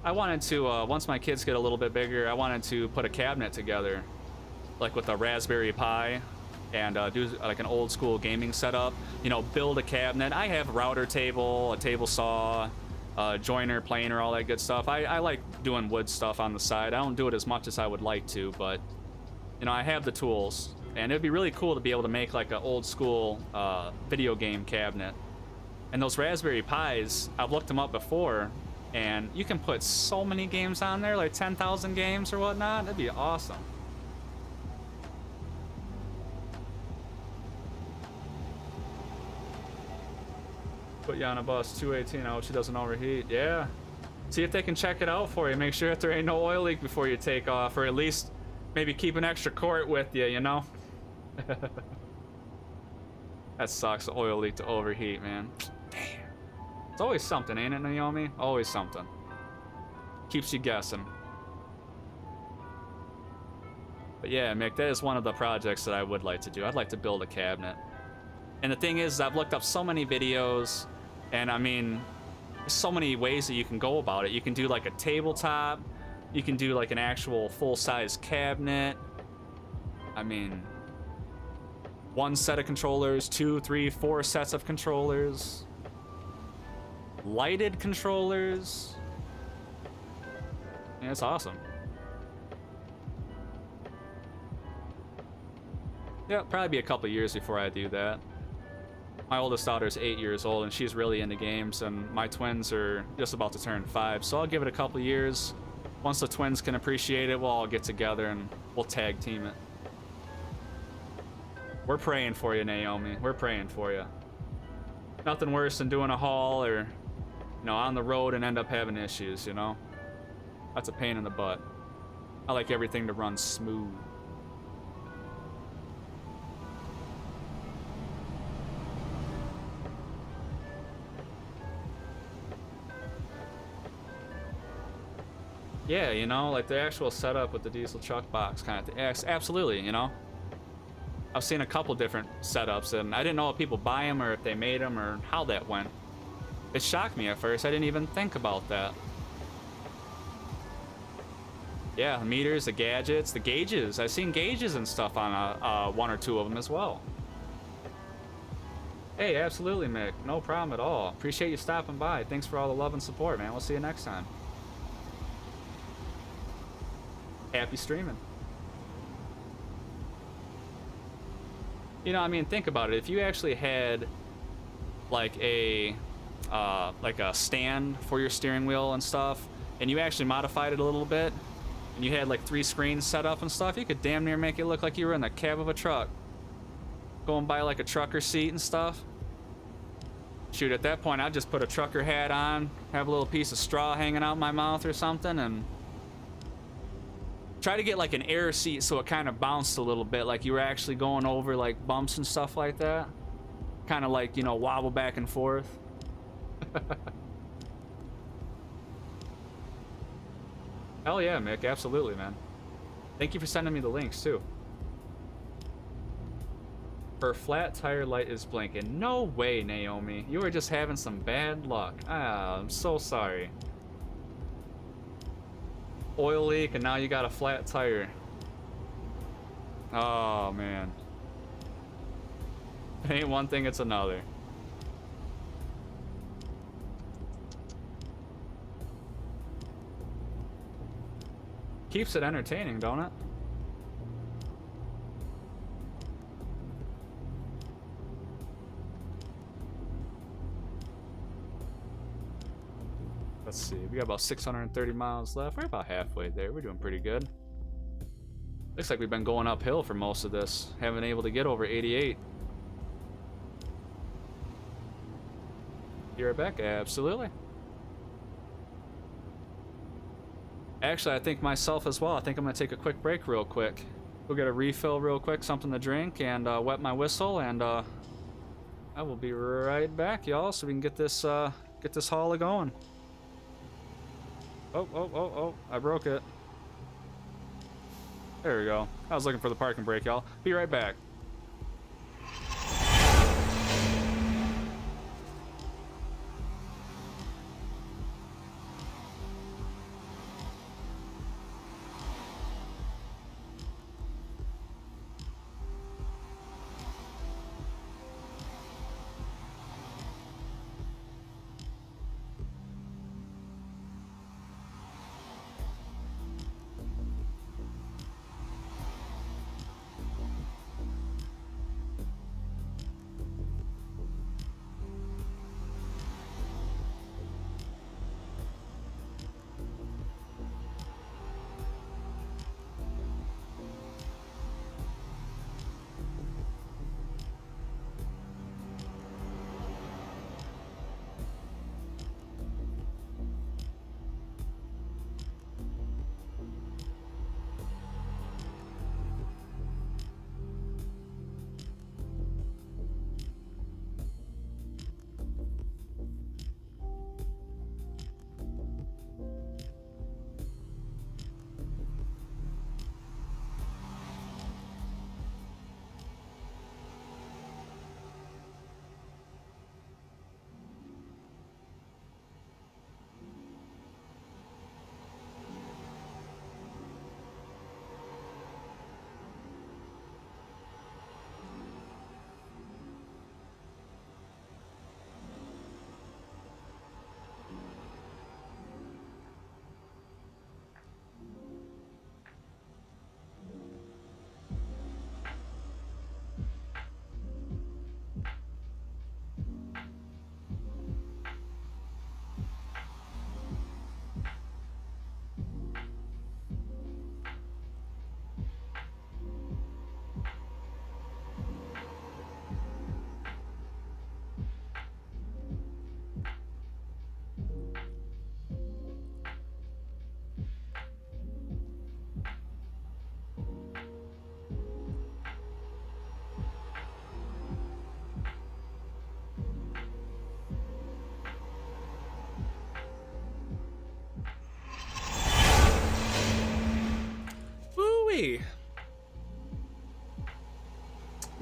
I wanted to, once my kids get a little bit bigger, I wanted to put a cabinet together, like with a Raspberry Pi, and do like an old school gaming setup. You know, build a cabinet. I have a router table, a table saw, joiner, planer, all that good stuff. I like doing wood stuff on the side. I don't do it as much as I would like to, but you know, I have the tools, and it'd be really cool to be able to make like an old school video game cabinet. And those Raspberry Pis, I've looked them up before, and you can put so many games on there, like 10,000 games or whatnot. That'd be awesome. Put you on a bus, 218. I hope she doesn't overheat. Yeah. See if they can check it out for you. Make sure that there ain't no oil leak before you take off, or at least maybe keep an extra quart with you, you know? That sucks, the oil leak to overheat, man. Damn. It's always something, ain't it, Naomi? Always something. Keeps you guessing. But yeah, Mick, that is one of the projects that I would like to do. I'd like to build a cabinet. And the thing is, I've looked up so many videos, and I mean, there's so many ways that you can go about it. You can do like a tabletop, you can do like an actual full-size cabinet. I mean, 1 set of controllers, 2, 3, 4 sets of controllers, lighted controllers. Yeah, it's awesome. Yeah, probably be a couple years before I do that. My oldest daughter's 8 years old, and she's really into games, and my twins are just about to turn 5, so I'll give it a couple years. Once the twins can appreciate it, we'll all get together and we'll tag team it. We're praying for you, Naomi. We're praying for you. Nothing worse than doing a haul or, you know, on the road and end up having issues, you know? That's a pain in the butt. I like everything to run smooth. Yeah, you know, like the actual setup with the diesel truck box kind of thing. Yeah, absolutely, you know? I've seen a couple different setups, and I didn't know if people buy them or if they made them or how that went. It shocked me at first. I didn't even think about that. Yeah, the meters, the gadgets, the gauges. I've seen gauges and stuff on 1 or 2 of them as well. Hey, absolutely, Mick. No problem at all. Appreciate you stopping by. Thanks for all the love and support, man. We'll see you next time. Happy streaming. You know, I mean, think about it. If you actually had like a stand for your steering wheel and stuff, and you actually modified it a little bit, and you had like 3 screens set up and stuff, you could damn near make it look like you were in the cab of a truck, going by like a trucker seat and stuff. Shoot, at that point, I'd just put a trucker hat on, have a little piece of straw hanging out my mouth or something, and try to get like an air seat so it kind of bounced a little bit, like you were actually going over like bumps and stuff like that. Kind of like, you know, wobble back and forth. Hell yeah, Mick, absolutely, man. Thank you for sending me the links too. Her flat tire light is blinking. No way, Naomi. You were just having some bad luck. Ah, I'm so sorry. Oil leak, and now you got a flat tire. Oh, man. It ain't one thing, it's another. Keeps it entertaining, don't it? Let's see, we got about 630 miles left. We're about halfway there. We're doing pretty good. Looks like we've been going uphill for most of this. Haven't been able to get over 88. You, Rebecca? Absolutely. Actually, I think myself as well. I think I'm going to take a quick break real quick. Go get a refill real quick, something to drink, and wet my whistle, and I will be right back, y'all, so we can get this haul going. Oh, I broke it. There we go. I was looking for the parking brake, y'all. Be right back.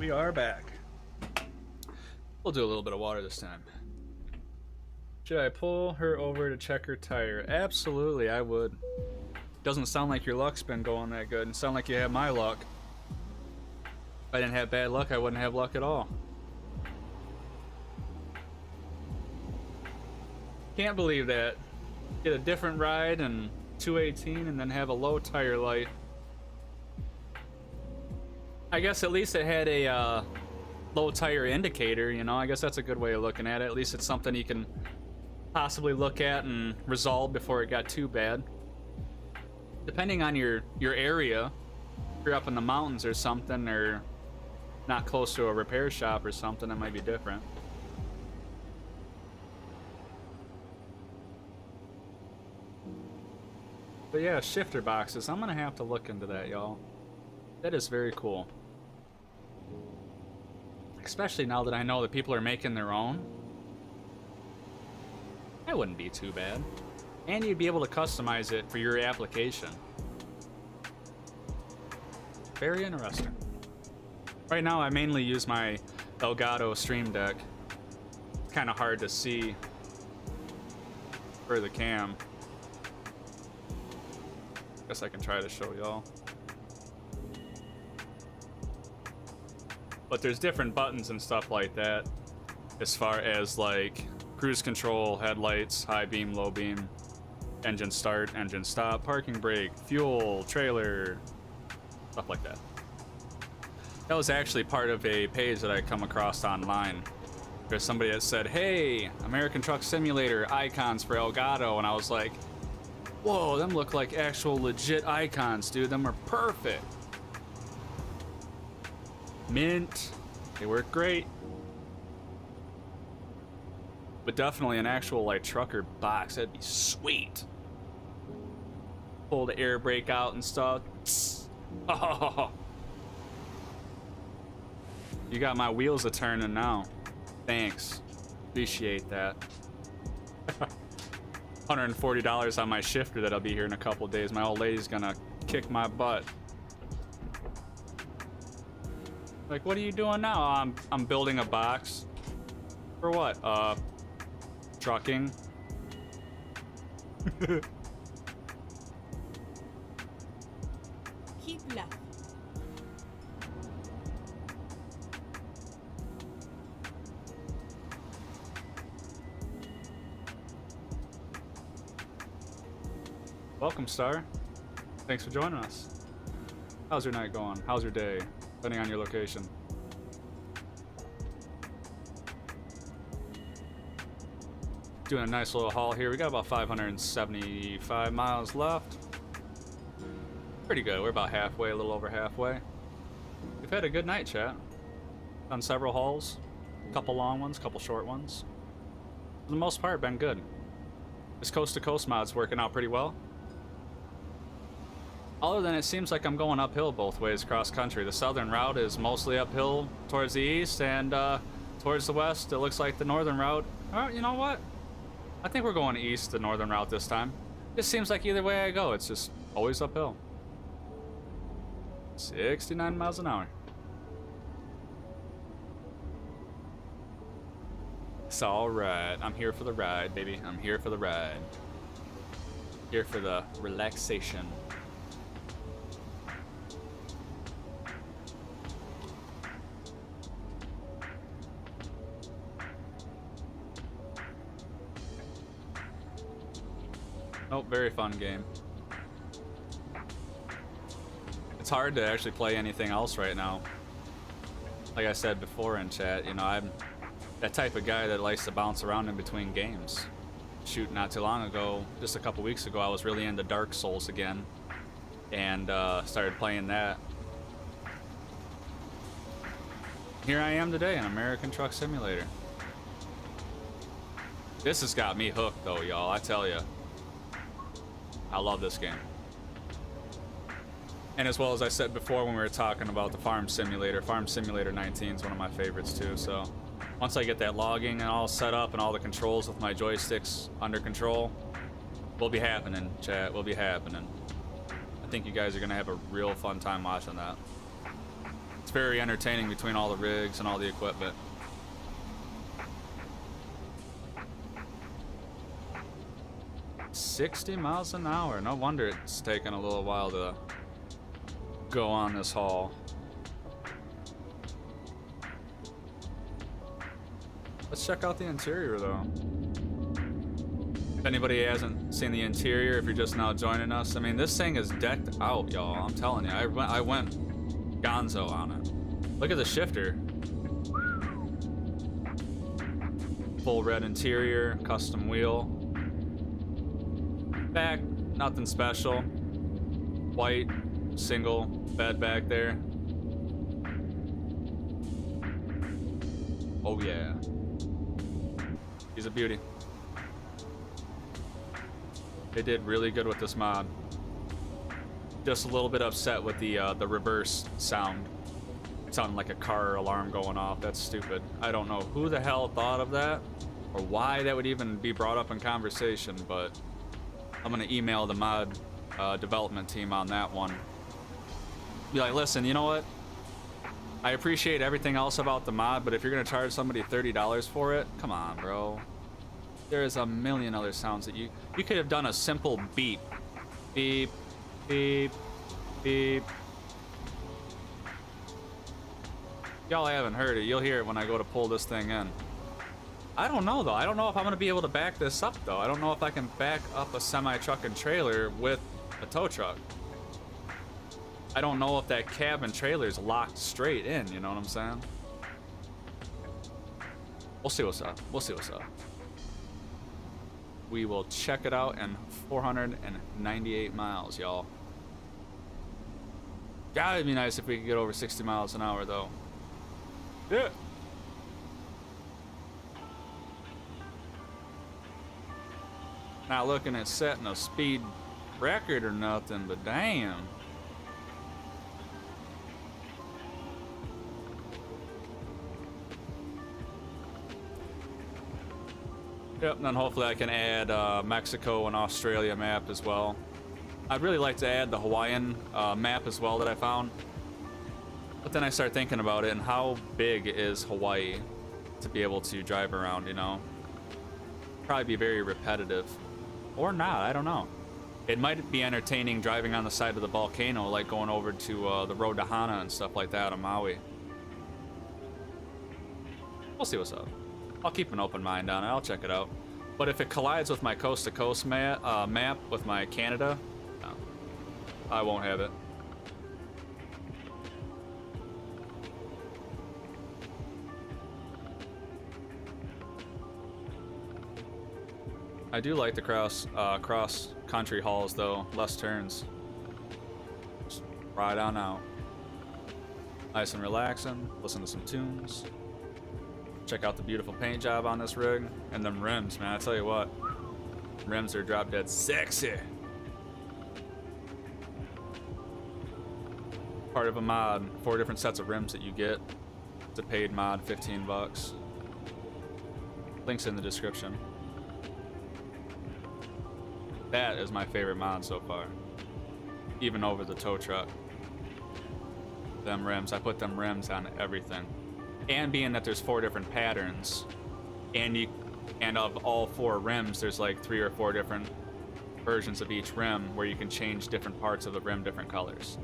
We are back. We'll do a little bit of water this time. Should I pull her over to check her tire? Absolutely, I would. Doesn't sound like your luck's been going that good. It sound like you have my luck. If I didn't have bad luck, I wouldn't have luck at all. Can't believe that. Get a different ride and 218 and then have a low tire light. I guess at least it had a low tire indicator, you know. I guess that's a good way of looking at it. At least it's something you can possibly look at and resolve before it got too bad. Depending on your area, if you're up in the mountains or something, or not close to a repair shop or something, that might be different. But yeah, shifter boxes. I'm gonna have to look into that, y'all. That is very cool. Especially now that I know that people are making their own. That wouldn't be too bad. And you'd be able to customize it for your application. Very interesting. Right now, I mainly use my Elgato Stream Deck. It's kind of hard to see for the cam. Guess I can try to show y'all. But there's different buttons and stuff like that, as far as like cruise control, headlights, high beam, low beam, engine start, engine stop, parking brake, fuel, trailer, stuff like that. That was actually part of a page that I come across online. There's somebody that said, hey, American Truck Simulator icons for Elgato, and I was like, whoa, them look like actual legit icons, dude. Them are perfect. Mint. They work great. But definitely an actual like trucker box. That'd be sweet. Pull the air brake out and stuff. Oh. You got my wheels a turning now. Thanks. Appreciate that. $140 on my shifter that'll be here in a couple days. My old lady's gonna kick my butt. Like, what are you doing now? I'm building a box. For what? Trucking. Keep left. Welcome, Star. Thanks for joining us. How's your night going? How's your day? Depending on your location. Doing a nice little haul here. We got about 575 miles left. Pretty good. We're about halfway, a little over halfway. We've had a good night, chat. Done several hauls. A couple long ones, a couple short ones. For the most part, been good. This coast-to-coast mod's working out pretty well. Other than it seems like I'm going uphill both ways cross country. The southern route is mostly uphill towards the east, and towards the west, it looks like the northern route. Oh, you know what? I think we're going east, the northern route this time. It seems like either way I go, it's just always uphill. 69 miles an hour. It's alright. I'm here for the ride, baby. I'm here for the ride. Here for the relaxation. Oh, very fun game. It's hard to actually play anything else right now. Like I said before in chat, you know, I'm that type of guy that likes to bounce around in between games. Shoot, not too long ago, just a couple weeks ago, I was really into Dark Souls again, and started playing that. Here I am today in American Truck Simulator. This has got me hooked though, y'all, I tell ya. I love this game. And as well as I said before when we were talking about the Farm Simulator 19 is one of my favorites too, so once I get that logging and all set up and all the controls with my joysticks under control, we'll be happening, chat, we'll be happening. I think you guys are gonna have a real fun time watching that. It's very entertaining between all the rigs and all the equipment. $60 miles an hour. No wonder it's taking a little while to go on this haul. Let's check out the interior though. If anybody hasn't seen the interior, if you're just now joining us, I mean, this thing is decked out, y'all. I'm telling you, I went gonzo on it. Look at the shifter. Full red interior, custom wheel. Back, nothing special. White, single bed back there. Oh yeah. He's a beauty. They did really good with this mod. Just a little bit upset with the reverse sound. It sounded like a car alarm going off. That's stupid. I don't know who the hell thought of that or why that would even be brought up in conversation, but I'm gonna email the mod development team on that one. Be like, listen, you know what? I appreciate everything else about the mod, but if you're gonna charge somebody $30 for it, come on, bro. There's a million other sounds that you could have done a simple beep, beep, beep, beep. Y'all haven't heard it. You'll hear it when I go to pull this thing in. I don't know though. I don't know if I'm gonna be able to back this up though. I don't know if I can back up a semi-truck and trailer with a tow truck. I don't know if that cab and trailer is locked straight in, you know what I'm saying? We'll see what's up. We'll see what's up. We will check it out in 498 miles, y'all. God, it'd be nice if we could get over 60 miles an hour, though. Yeah. Not looking at setting a speed record or nothing, but damn. Yep, and then hopefully I can add Mexico and Australia map as well. I'd really like to add the Hawaiian map as well that I found. But then I start thinking about it and how big is Hawaii to be able to drive around, you know? Probably be very repetitive. Or not, I don't know. It might be entertaining driving on the side of the volcano, like going over to the road to Hana and stuff like that on Maui. We'll see what's up. I'll keep an open mind on it. I'll check it out. But if it collides with my coast-to-coast map with my Canada, no, I won't have it. I do like the cross-country hauls, though. Less turns. Just ride on out. Nice and relaxing. Listen to some tunes. Check out the beautiful paint job on this rig. And them rims, man. I tell you what. Rims are drop dead sexy. Part of a mod. 4 different sets of rims that you get. It's a paid mod, 15 bucks. Links in the description. That is my favorite mod so far. Even over the tow truck. Them rims. I put them rims on everything. And being that there's 4 different patterns, and of all 4 rims, there's like 3 or 4 different versions of each rim where you can change different parts of the rim different colors.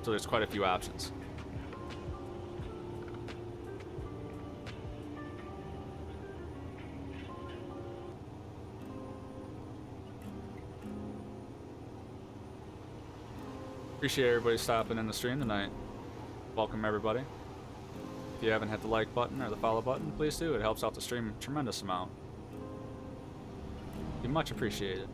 So there's quite a few options. Appreciate everybody stopping in the stream tonight. Welcome everybody. If you haven't hit the like button or the follow button, please do. It helps out the stream a tremendous amount. Be much appreciated.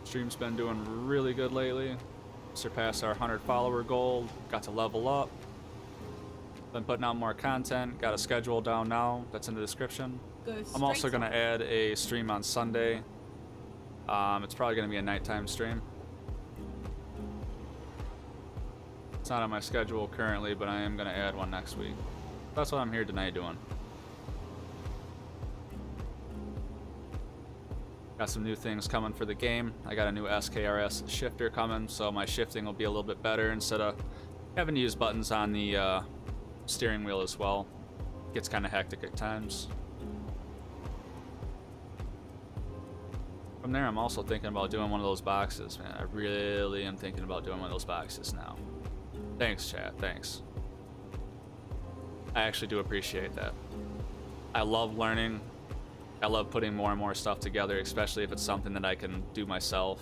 Stream's been doing really good lately. Surpassed our 100 follower goal. Got to level up. Been putting out more content. Got a schedule down now. That's in the description. I'm also going to add a stream on Sunday. It's probably going to be a nighttime stream. It's not on my schedule currently, but I am going to add one next week. That's what I'm here tonight doing. Got some new things coming for the game. I got a new SKRS shifter coming, so my shifting will be a little bit better instead of having to use buttons on the steering wheel as well. Gets kind of hectic at times. From there, I'm also thinking about doing one of those boxes, man. I really am thinking about doing one of those boxes now. Thanks, chat. Thanks. I actually do appreciate that. I love learning. I love putting more and more stuff together, especially if it's something that I can do myself.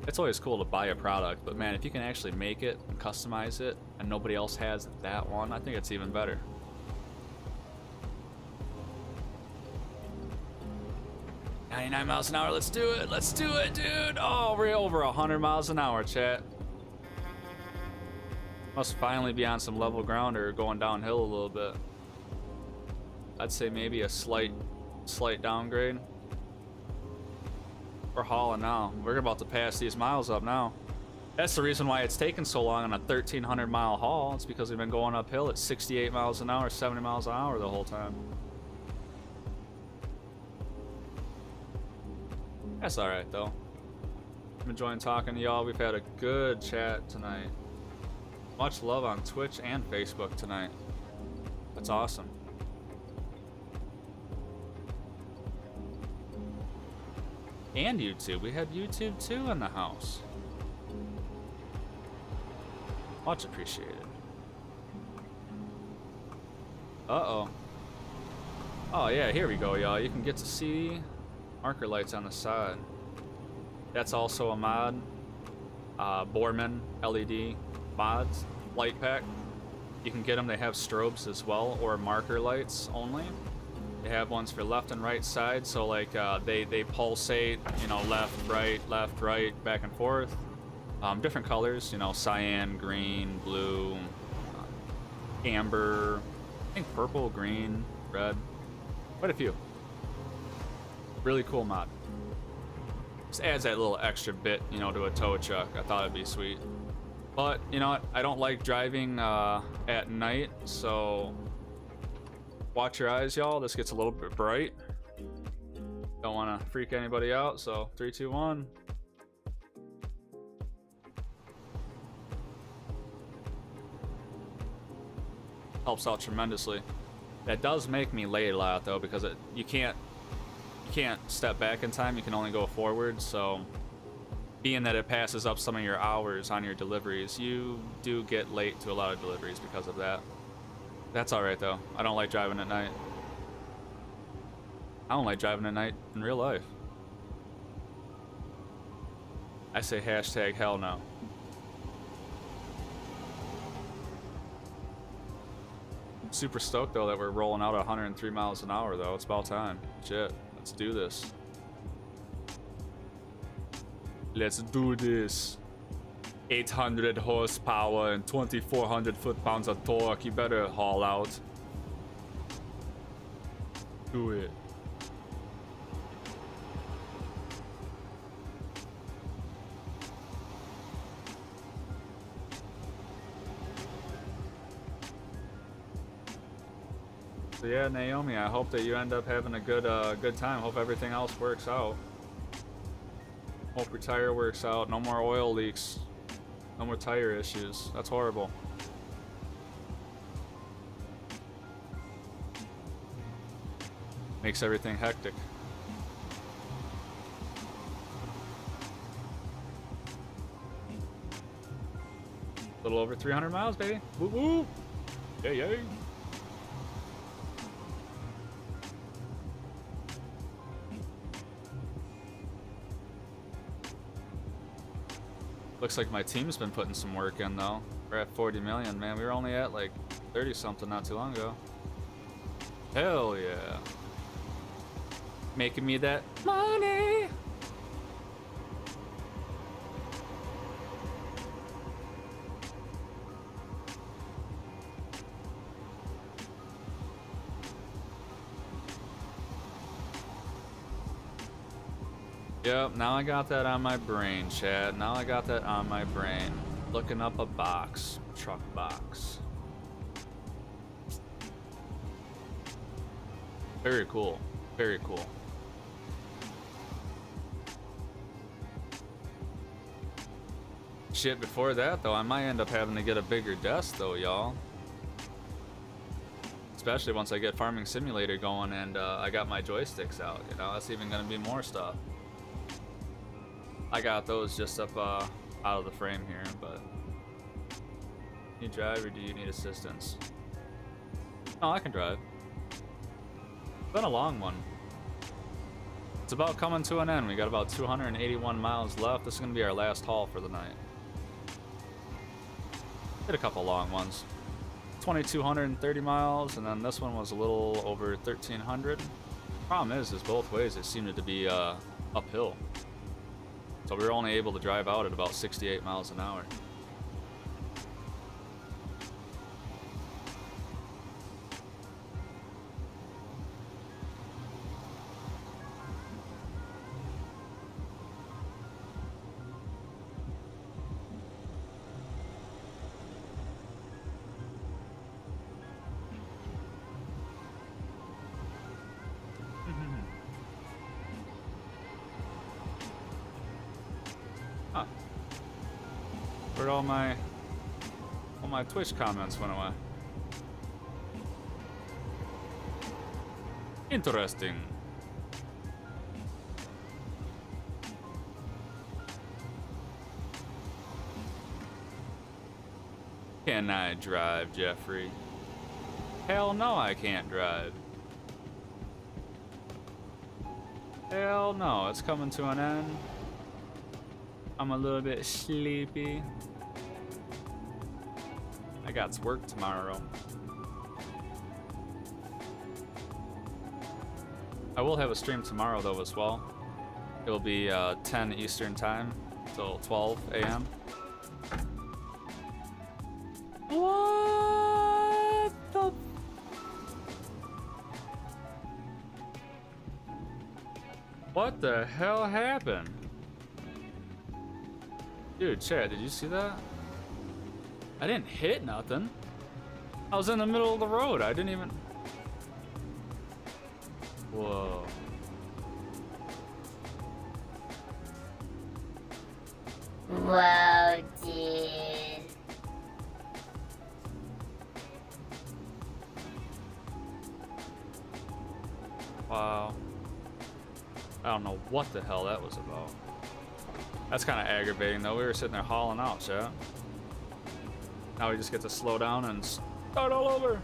It's always cool to buy a product, but man, if you can actually make it and customize it and nobody else has that one, I think it's even better. "99 miles an hour, let's do it, dude." Oh, we're over 100 miles an hour, chat. Must finally be on some level ground or going downhill a little bit. I'd say maybe a slight downgrade. We're hauling now. We're about to pass these miles up now. That's the reason why it's taken so long on a 1,300 mile haul. It's because we've been going uphill at 68 miles an hour, 70 miles an hour the whole time. That's alright though. I'm enjoying talking to y'all. We've had a good chat tonight. Much love on Twitch and Facebook tonight. That's awesome. And YouTube. We had YouTube too in the house. Much appreciated. Uh-oh. Oh yeah, here we go, y'all. You can get to see marker lights on the side. That's also a mod. Borman LED mods, light pack. You can get them. They have strobes as well, or marker lights only. They have ones for left and right side, so like they pulsate, you know, left, right, back and forth. Different colors, you know, cyan, green, blue, amber, I think purple, green, red. Quite a few. Really cool mod. Just adds that little extra bit, you know, to a tow truck. I thought it'd be sweet. But, you know what? I don't like driving at night, so watch your eyes, y'all. This gets a little bit bright. Don't want to freak anybody out, so 3, 2, 1. Helps out tremendously. That does make me late a lot though, because you can't step back in time. You can only go forward. So being that it passes up some of your hours on your deliveries, you do get late to a lot of deliveries because of that. That's all right though. I don't like driving at night. I don't like driving at night in real life. I say hashtag hell no. Super stoked though that we're rolling out at 103 miles an hour though. It's about time. Shit, let's do this. Let's do this. 800 horsepower and 2,400 foot-pounds of torque. You better haul out. Do it. So yeah, Naomi, I hope that you end up having a good time. Hope everything else works out. Hope your tire works out. No more oil leaks. No more tire issues. That's horrible. Makes everything hectic. A little over 300 miles, baby. Woo woo. Yay, yay. Looks like my team's been putting some work in though. We're at 40 million, man. We were only at like 30 something not too long ago. Hell yeah. Making me that money. Yep, now I got that on my brain, Chad. Now I got that on my brain. Looking up a box. Truck box. Very cool. Very cool. Shit, before that though, I might end up having to get a bigger desk though, y'all. Especially once I get Farming Simulator going and I got my joysticks out, you know, that's even gonna be more stuff. I got those just up out of the frame here, but you drive or do you need assistance? No, I can drive. It's been a long one. It's about coming to an end. We got about 281 miles left. This is gonna be our last haul for the night. Did a couple long ones. 2,230 miles, and then this one was a little over 1,300. Problem is both ways it seemed to be uphill. So we were only able to drive out at about 68 miles an hour. Huh. Where'd all my Twitch comments went away? Interesting. Can I drive, Jeffrey? Hell no, I can't drive. Hell no, it's coming to an end. I'm a little bit sleepy. I got to work tomorrow. I will have a stream tomorrow though as well. It'll be 10 Eastern time till 12 a.m. What the? What the hell happened? Dude, Chad, did you see that? I didn't hit nothing. I was in the middle of the road. I didn't even... Whoa. Whoa, dude. Wow. I don't know what the hell that was about. That's kind of aggravating though. We were sitting there hauling out, chat. Now we just get to slow down and start all over.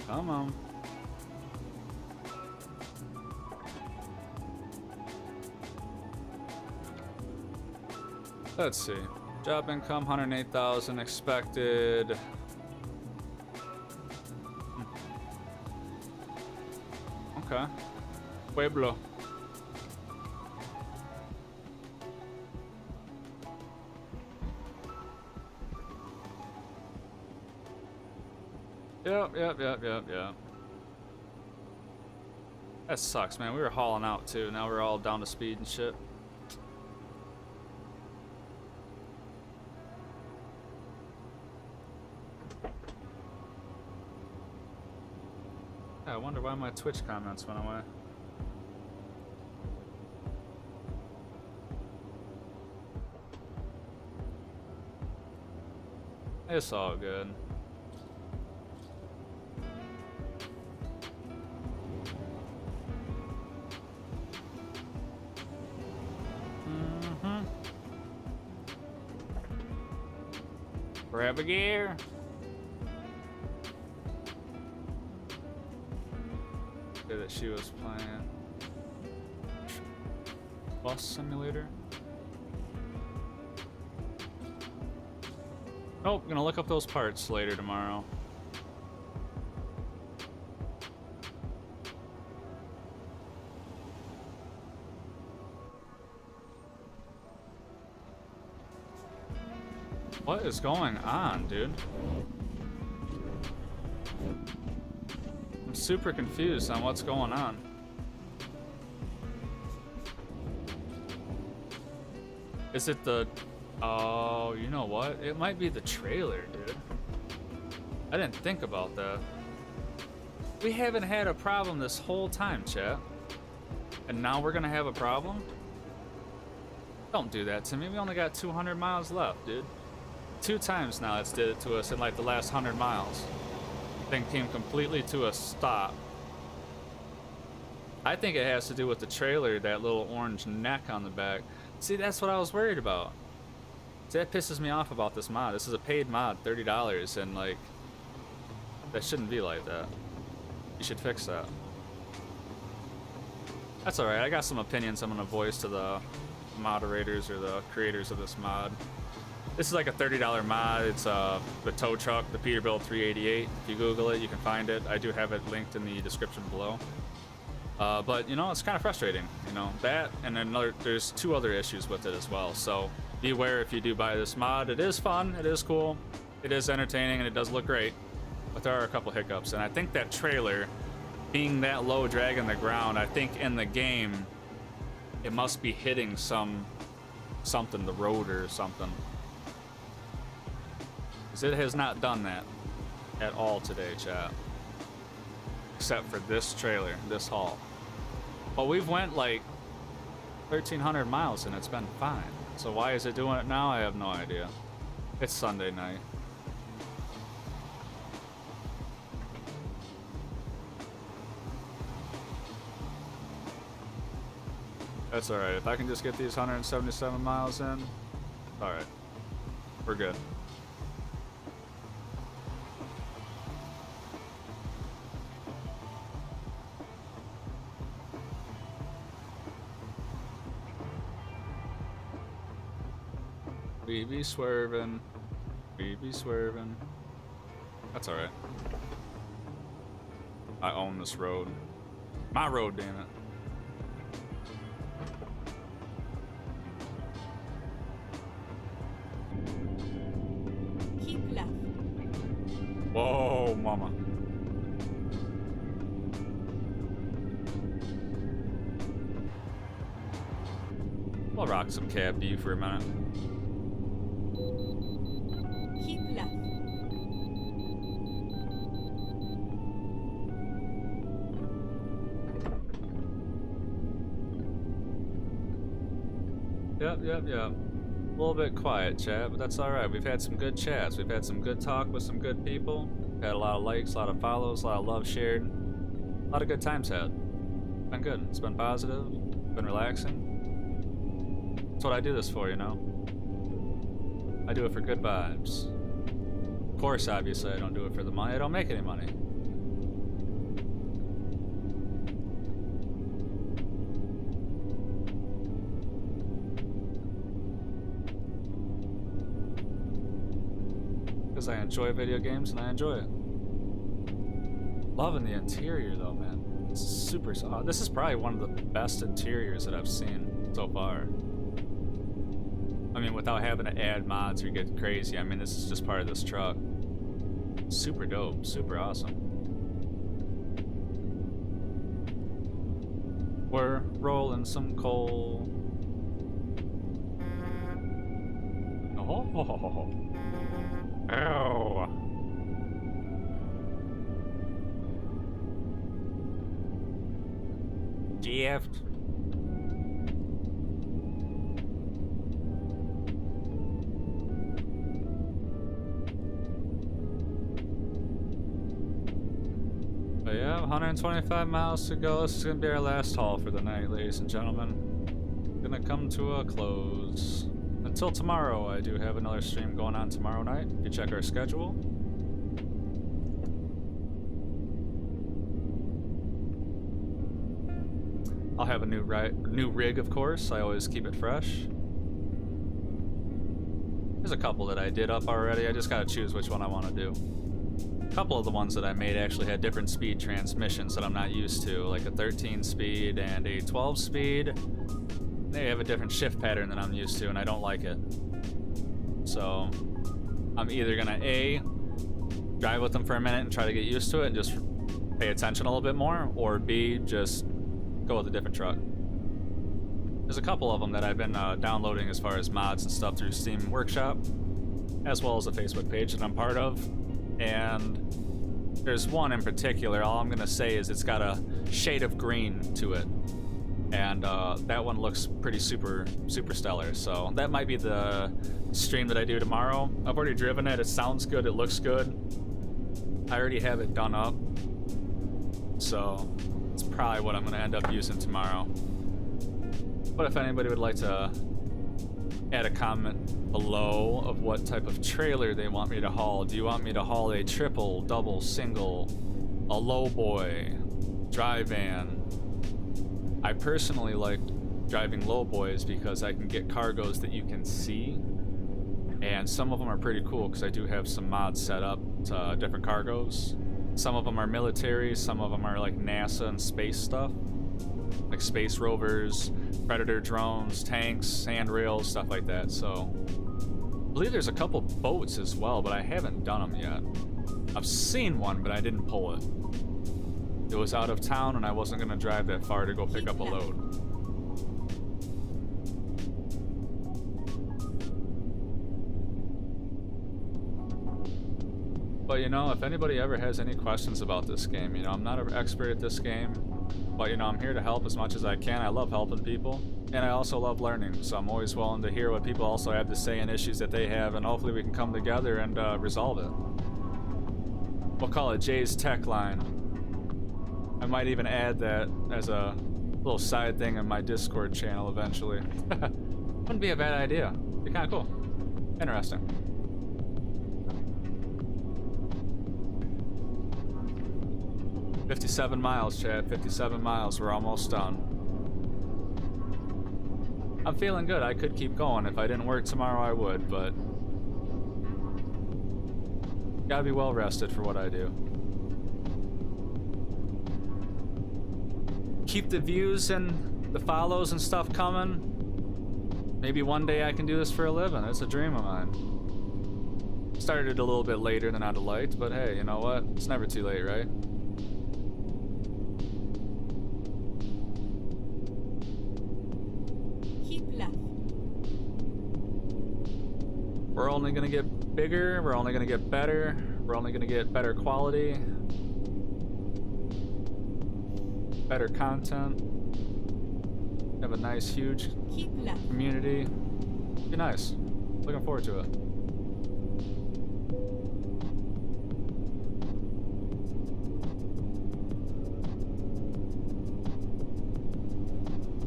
Come on. Let's see. Job income 108,000 expected. Okay. Pueblo. Yep. That sucks, man. We were hauling out too. Now we're all down to speed and shit. I wonder why my Twitch comments went away. It's all good. Grab a gear. That she was playing Bus Simulator. Nope, gonna look up those parts later tomorrow. What is going on, dude? I'm super confused on what's going on. Is it the Oh, you know what? It might be the trailer, dude. I didn't think about that. We haven't had a problem this whole time, chat. And now we're gonna have a problem? Don't do that to me. We only got 200 miles left, dude. 2 times now it's did it to us in like the last 100 miles. Thing came completely to a stop. I think it has to do with the trailer, that little orange neck on the back. See, that's what I was worried about. See, that pisses me off about this mod. This is a paid mod, $30, and like, that shouldn't be like that. You should fix that. That's alright, I got some opinions I'm gonna voice to the moderators or the creators of this mod. This is like a $30 mod. It's the tow truck, the Peterbilt 388. If you Google it, you can find it. I do have it linked in the description below. But you know, it's kind of frustrating. You know that, and then there's 2 other issues with it as well. So beware if you do buy this mod. It is fun, it is cool, it is entertaining, and it does look great. But there are a couple hiccups, and I think that trailer, being that low, dragging the ground, I think in the game, it must be hitting something, the road or something. Because it has not done that at all today, chat. Except for this trailer, this haul. But we've went like 1,300 miles and it's been fine. So why is it doing it now? I have no idea. It's Sunday night. That's alright. If I can just get these 177 miles in, alright. We're good. We be swerving. We be swerving. That's alright. I own this road. My road, damn it. Keep left. Whoa, mama. I'll rock some cab D for a minute. Keep left. Yep. A little bit quiet, chat, but that's alright. We've had some good chats. We've had some good talk with some good people. We've had a lot of likes, a lot of follows, a lot of love shared. A lot of good times had. Been good. It's been positive. Been relaxing. That's what I do this for, you know? I do it for good vibes. Of course, obviously, I don't do it for the money. I don't make any money. Because I enjoy video games and I enjoy it. Loving the interior though, man. It's super. This is probably one of the best interiors that I've seen so far. I mean, without having to add mods or get crazy. I mean, this is just part of this truck. Super dope. Super awesome. We're rolling some coal. Oh. Ow. Gift. But yeah, 125 miles to go. This is gonna be our last haul for the night, ladies and gentlemen. Gonna come to a close. Until tomorrow, I do have another stream going on tomorrow night. If you check our schedule. I'll have a new rig, of course. I always keep it fresh. There's a couple that I did up already. I just gotta choose which one I want to do. A couple of the ones that I made actually had different speed transmissions that I'm not used to, like a 13 speed and a 12 speed. They have a different shift pattern than I'm used to, and I don't like it. So I'm either gonna A, drive with them for a minute and try to get used to it and just pay attention a little bit more, or B, just go with a different truck. There's a couple of them that I've been downloading as far as mods and stuff through Steam Workshop, as well as a Facebook page that I'm part of. And there's one in particular, all I'm gonna say is it's got a shade of green to it. And that one looks pretty super stellar. So that might be the stream that I do tomorrow. I've already driven it, it sounds good, it looks good. I already have it done up. So it's probably what I'm gonna end up using tomorrow. But if anybody would like to add a comment below of what type of trailer they want me to haul. Do you want me to haul a triple, double, single, a lowboy, dry van? I personally like driving lowboys because I can get cargoes that you can see. And some of them are pretty cool because I do have some mods set up to different cargoes. Some of them are military, some of them are like NASA and space stuff. Like space rovers, predator drones, tanks, handrails, stuff like that. So I believe there's a couple boats as well, but I haven't done them yet. I've seen one, but I didn't pull it. It was out of town and I wasn't gonna drive that far to go pick up a load. But you know, if anybody ever has any questions about this game, you know, I'm not an expert at this game. But you know, I'm here to help as much as I can. I love helping people, and I also love learning, so I'm always willing to hear what people also have to say and issues that they have, and hopefully we can come together and resolve it. We'll call it Jay's Tech Line. I might even add that as a little side thing in my Discord channel eventually. Wouldn't be a bad idea. Be kind of cool. Interesting. "57 miles, Chad. 57 miles. We're almost done." I'm feeling good. I could keep going. If I didn't work tomorrow, I would, but gotta be well rested for what I do. Keep the views and the follows and stuff coming. Maybe one day I can do this for a living. It's a dream of mine. Started a little bit later than I'd have liked, but hey, you know what? It's never too late, right? We're only gonna get bigger, we're only gonna get better, we're only gonna get better quality, better content, have a nice, huge community. Be nice. Looking forward to it.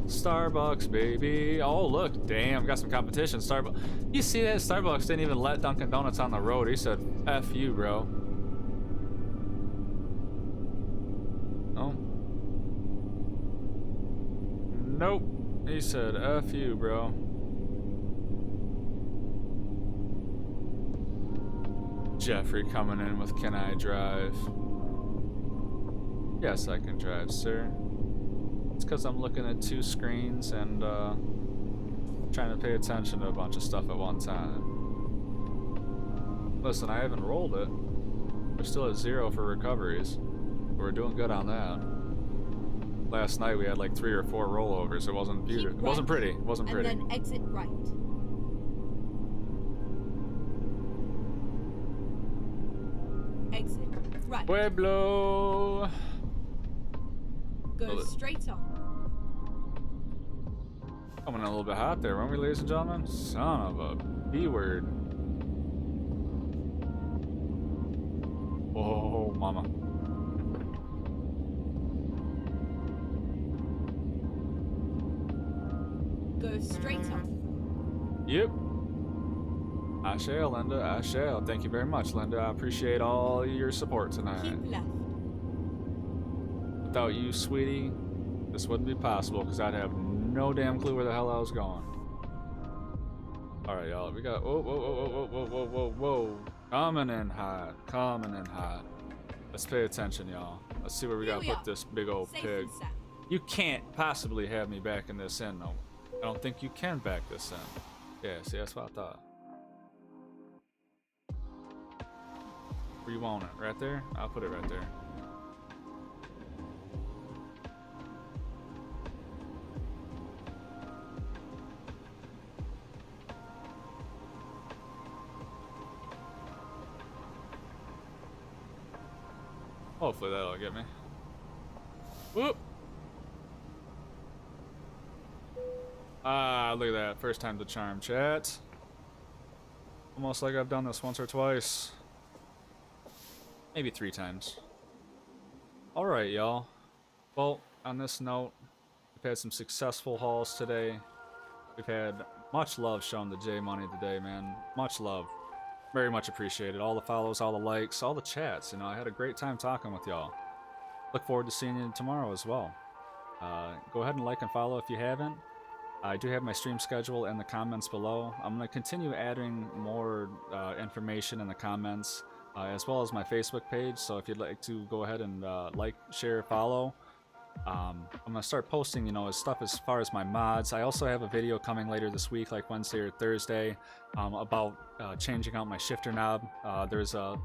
Starbucks, baby. Oh, look, damn, got some competition. Starbucks. You see that? Starbucks didn't even let Dunkin' Donuts on the road. He said, F you, bro. No. Nope. He said, F you, bro. Jeffrey coming in with, can I drive? Yes, I can drive, sir. It's because I'm looking at two screens and trying to pay attention to a bunch of stuff at one time. Listen, I haven't rolled it. We're still at 0 for recoveries. We're doing good on that. Last night we had like 3 or 4 rollovers. It wasn't beautiful. It wasn't pretty. It wasn't pretty. And then exit right. Exit right. Pueblo. Go straight on. Coming in a little bit hot there, weren't we, ladies and gentlemen? Son of a B-word. Oh, mama. Go straight on. Yep. I shall, Linda. I shall. Thank you very much, Linda. I appreciate all your support tonight. Keep left. Without you, sweetie, this wouldn't be possible because I'd have no damn clue where the hell I was going. All right, y'all. We got whoa. Coming in hot. Coming in hot. Let's pay attention, y'all. Let's see where we gotta put this big old pig. You can't possibly have me backing this in, though. I don't think you can back this in. Yeah, see, that's what I thought. Where you want it? Right there? I'll put it right there. Hopefully that'll get me. Whoop! Ah, look at that. First time to charm, chat. Almost like I've done this once or twice. Maybe 3 times. Alright, y'all. Well, on this note, we've had some successful hauls today. We've had much love shown to J Money today, man. Much love. Very much appreciated. All the follows, all the likes, all the chats. You know, I had a great time talking with y'all. Look forward to seeing you tomorrow as well. Go ahead and like and follow if you haven't. I do have my stream schedule in the comments below. I'm going to continue adding more information in the comments, as well as my Facebook page. So if you'd like to go ahead and like, share, follow. I'm going to start posting, you know, stuff as far as my mods. I also have a video coming later this week, like Wednesday or Thursday, about changing out my shifter knob. There's a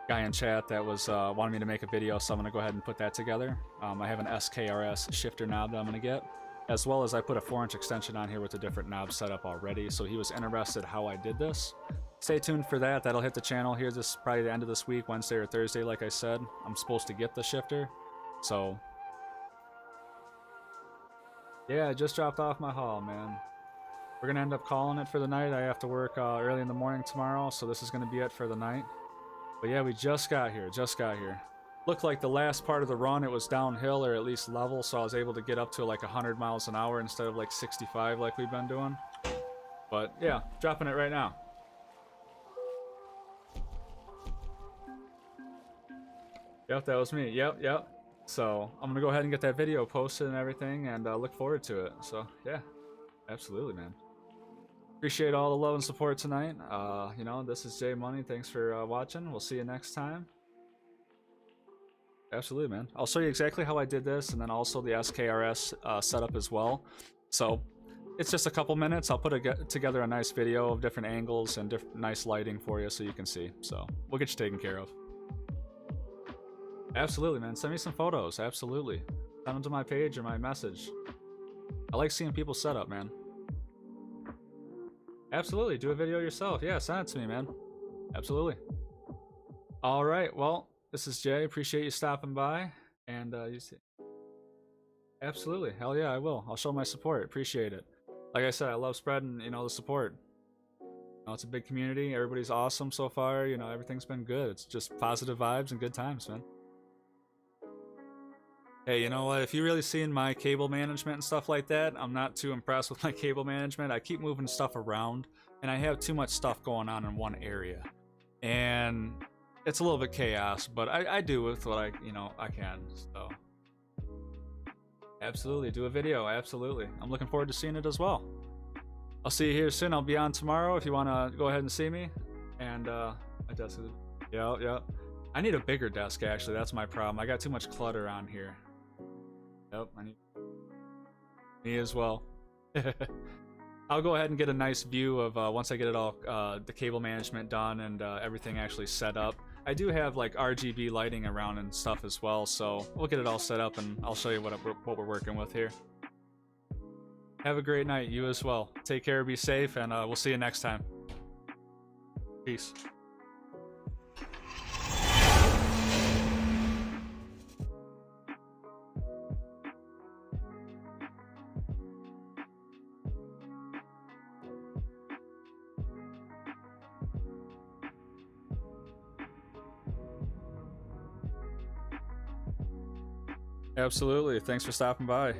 guy in chat that was wanting me to make a video, so I'm going to go ahead and put that together. I have an SKRS shifter knob that I'm going to get, as well as I put a 4-inch extension on here with a different knob setup already, so he was interested how I did this. Stay tuned for that. That'll hit the channel here probably the end of this week, Wednesday or Thursday, like I said. I'm supposed to get the shifter, so yeah, I just dropped off my haul, man. We're gonna end up calling it for the night. I have to work early in the morning tomorrow, so this is gonna be it for the night. But yeah, we just got here, Looked like the last part of the run, it was downhill or at least level, so I was able to get up to like 100 miles an hour instead of like 65 like we've been doing. But yeah, dropping it right now. Yep, that was me. Yep. So I'm gonna go ahead and get that video posted and everything, and look forward to it. So yeah, absolutely, man. Appreciate all the love and support tonight. You know, this is J Money. Thanks for watching. We'll see you next time. Absolutely, man. I'll show you exactly how I did this, and then also the SKRS setup as well. So it's just a couple minutes. I'll put together a nice video of different angles and nice lighting for you so you can see. So we'll get you taken care of. Absolutely, man. Send me some photos. Absolutely. Send them to my page or my message. I like seeing people's setup, man. Absolutely. Do a video yourself. Yeah, send it to me, man. Absolutely. All right. Well, this is Jay. Appreciate you stopping by. And you see. Absolutely. Hell yeah, I will. I'll show my support. Appreciate it. Like I said, I love spreading, you know, the support. You know, it's a big community. Everybody's awesome so far. You know, everything's been good. It's just positive vibes and good times, man. Hey, you know what? If you're really seeing my cable management and stuff like that, I'm not too impressed with my cable management. I keep moving stuff around, and I have too much stuff going on in one area. And it's a little bit chaos, but I do with what I can, so. Absolutely, do a video, absolutely. I'm looking forward to seeing it as well. I'll see you here soon. I'll be on tomorrow if you want to go ahead and see me. And, my desk is, yep. I need a bigger desk, actually. That's my problem. I got too much clutter on here. Yep, I need me as well. I'll go ahead and get a nice view of once I get it all, the cable management done and everything actually set up. I do have like RGB lighting around and stuff as well, so we'll get it all set up and I'll show you what we're working with here. Have a great night, you as well. Take care, be safe, and we'll see you next time. Peace. Absolutely. Thanks for stopping by.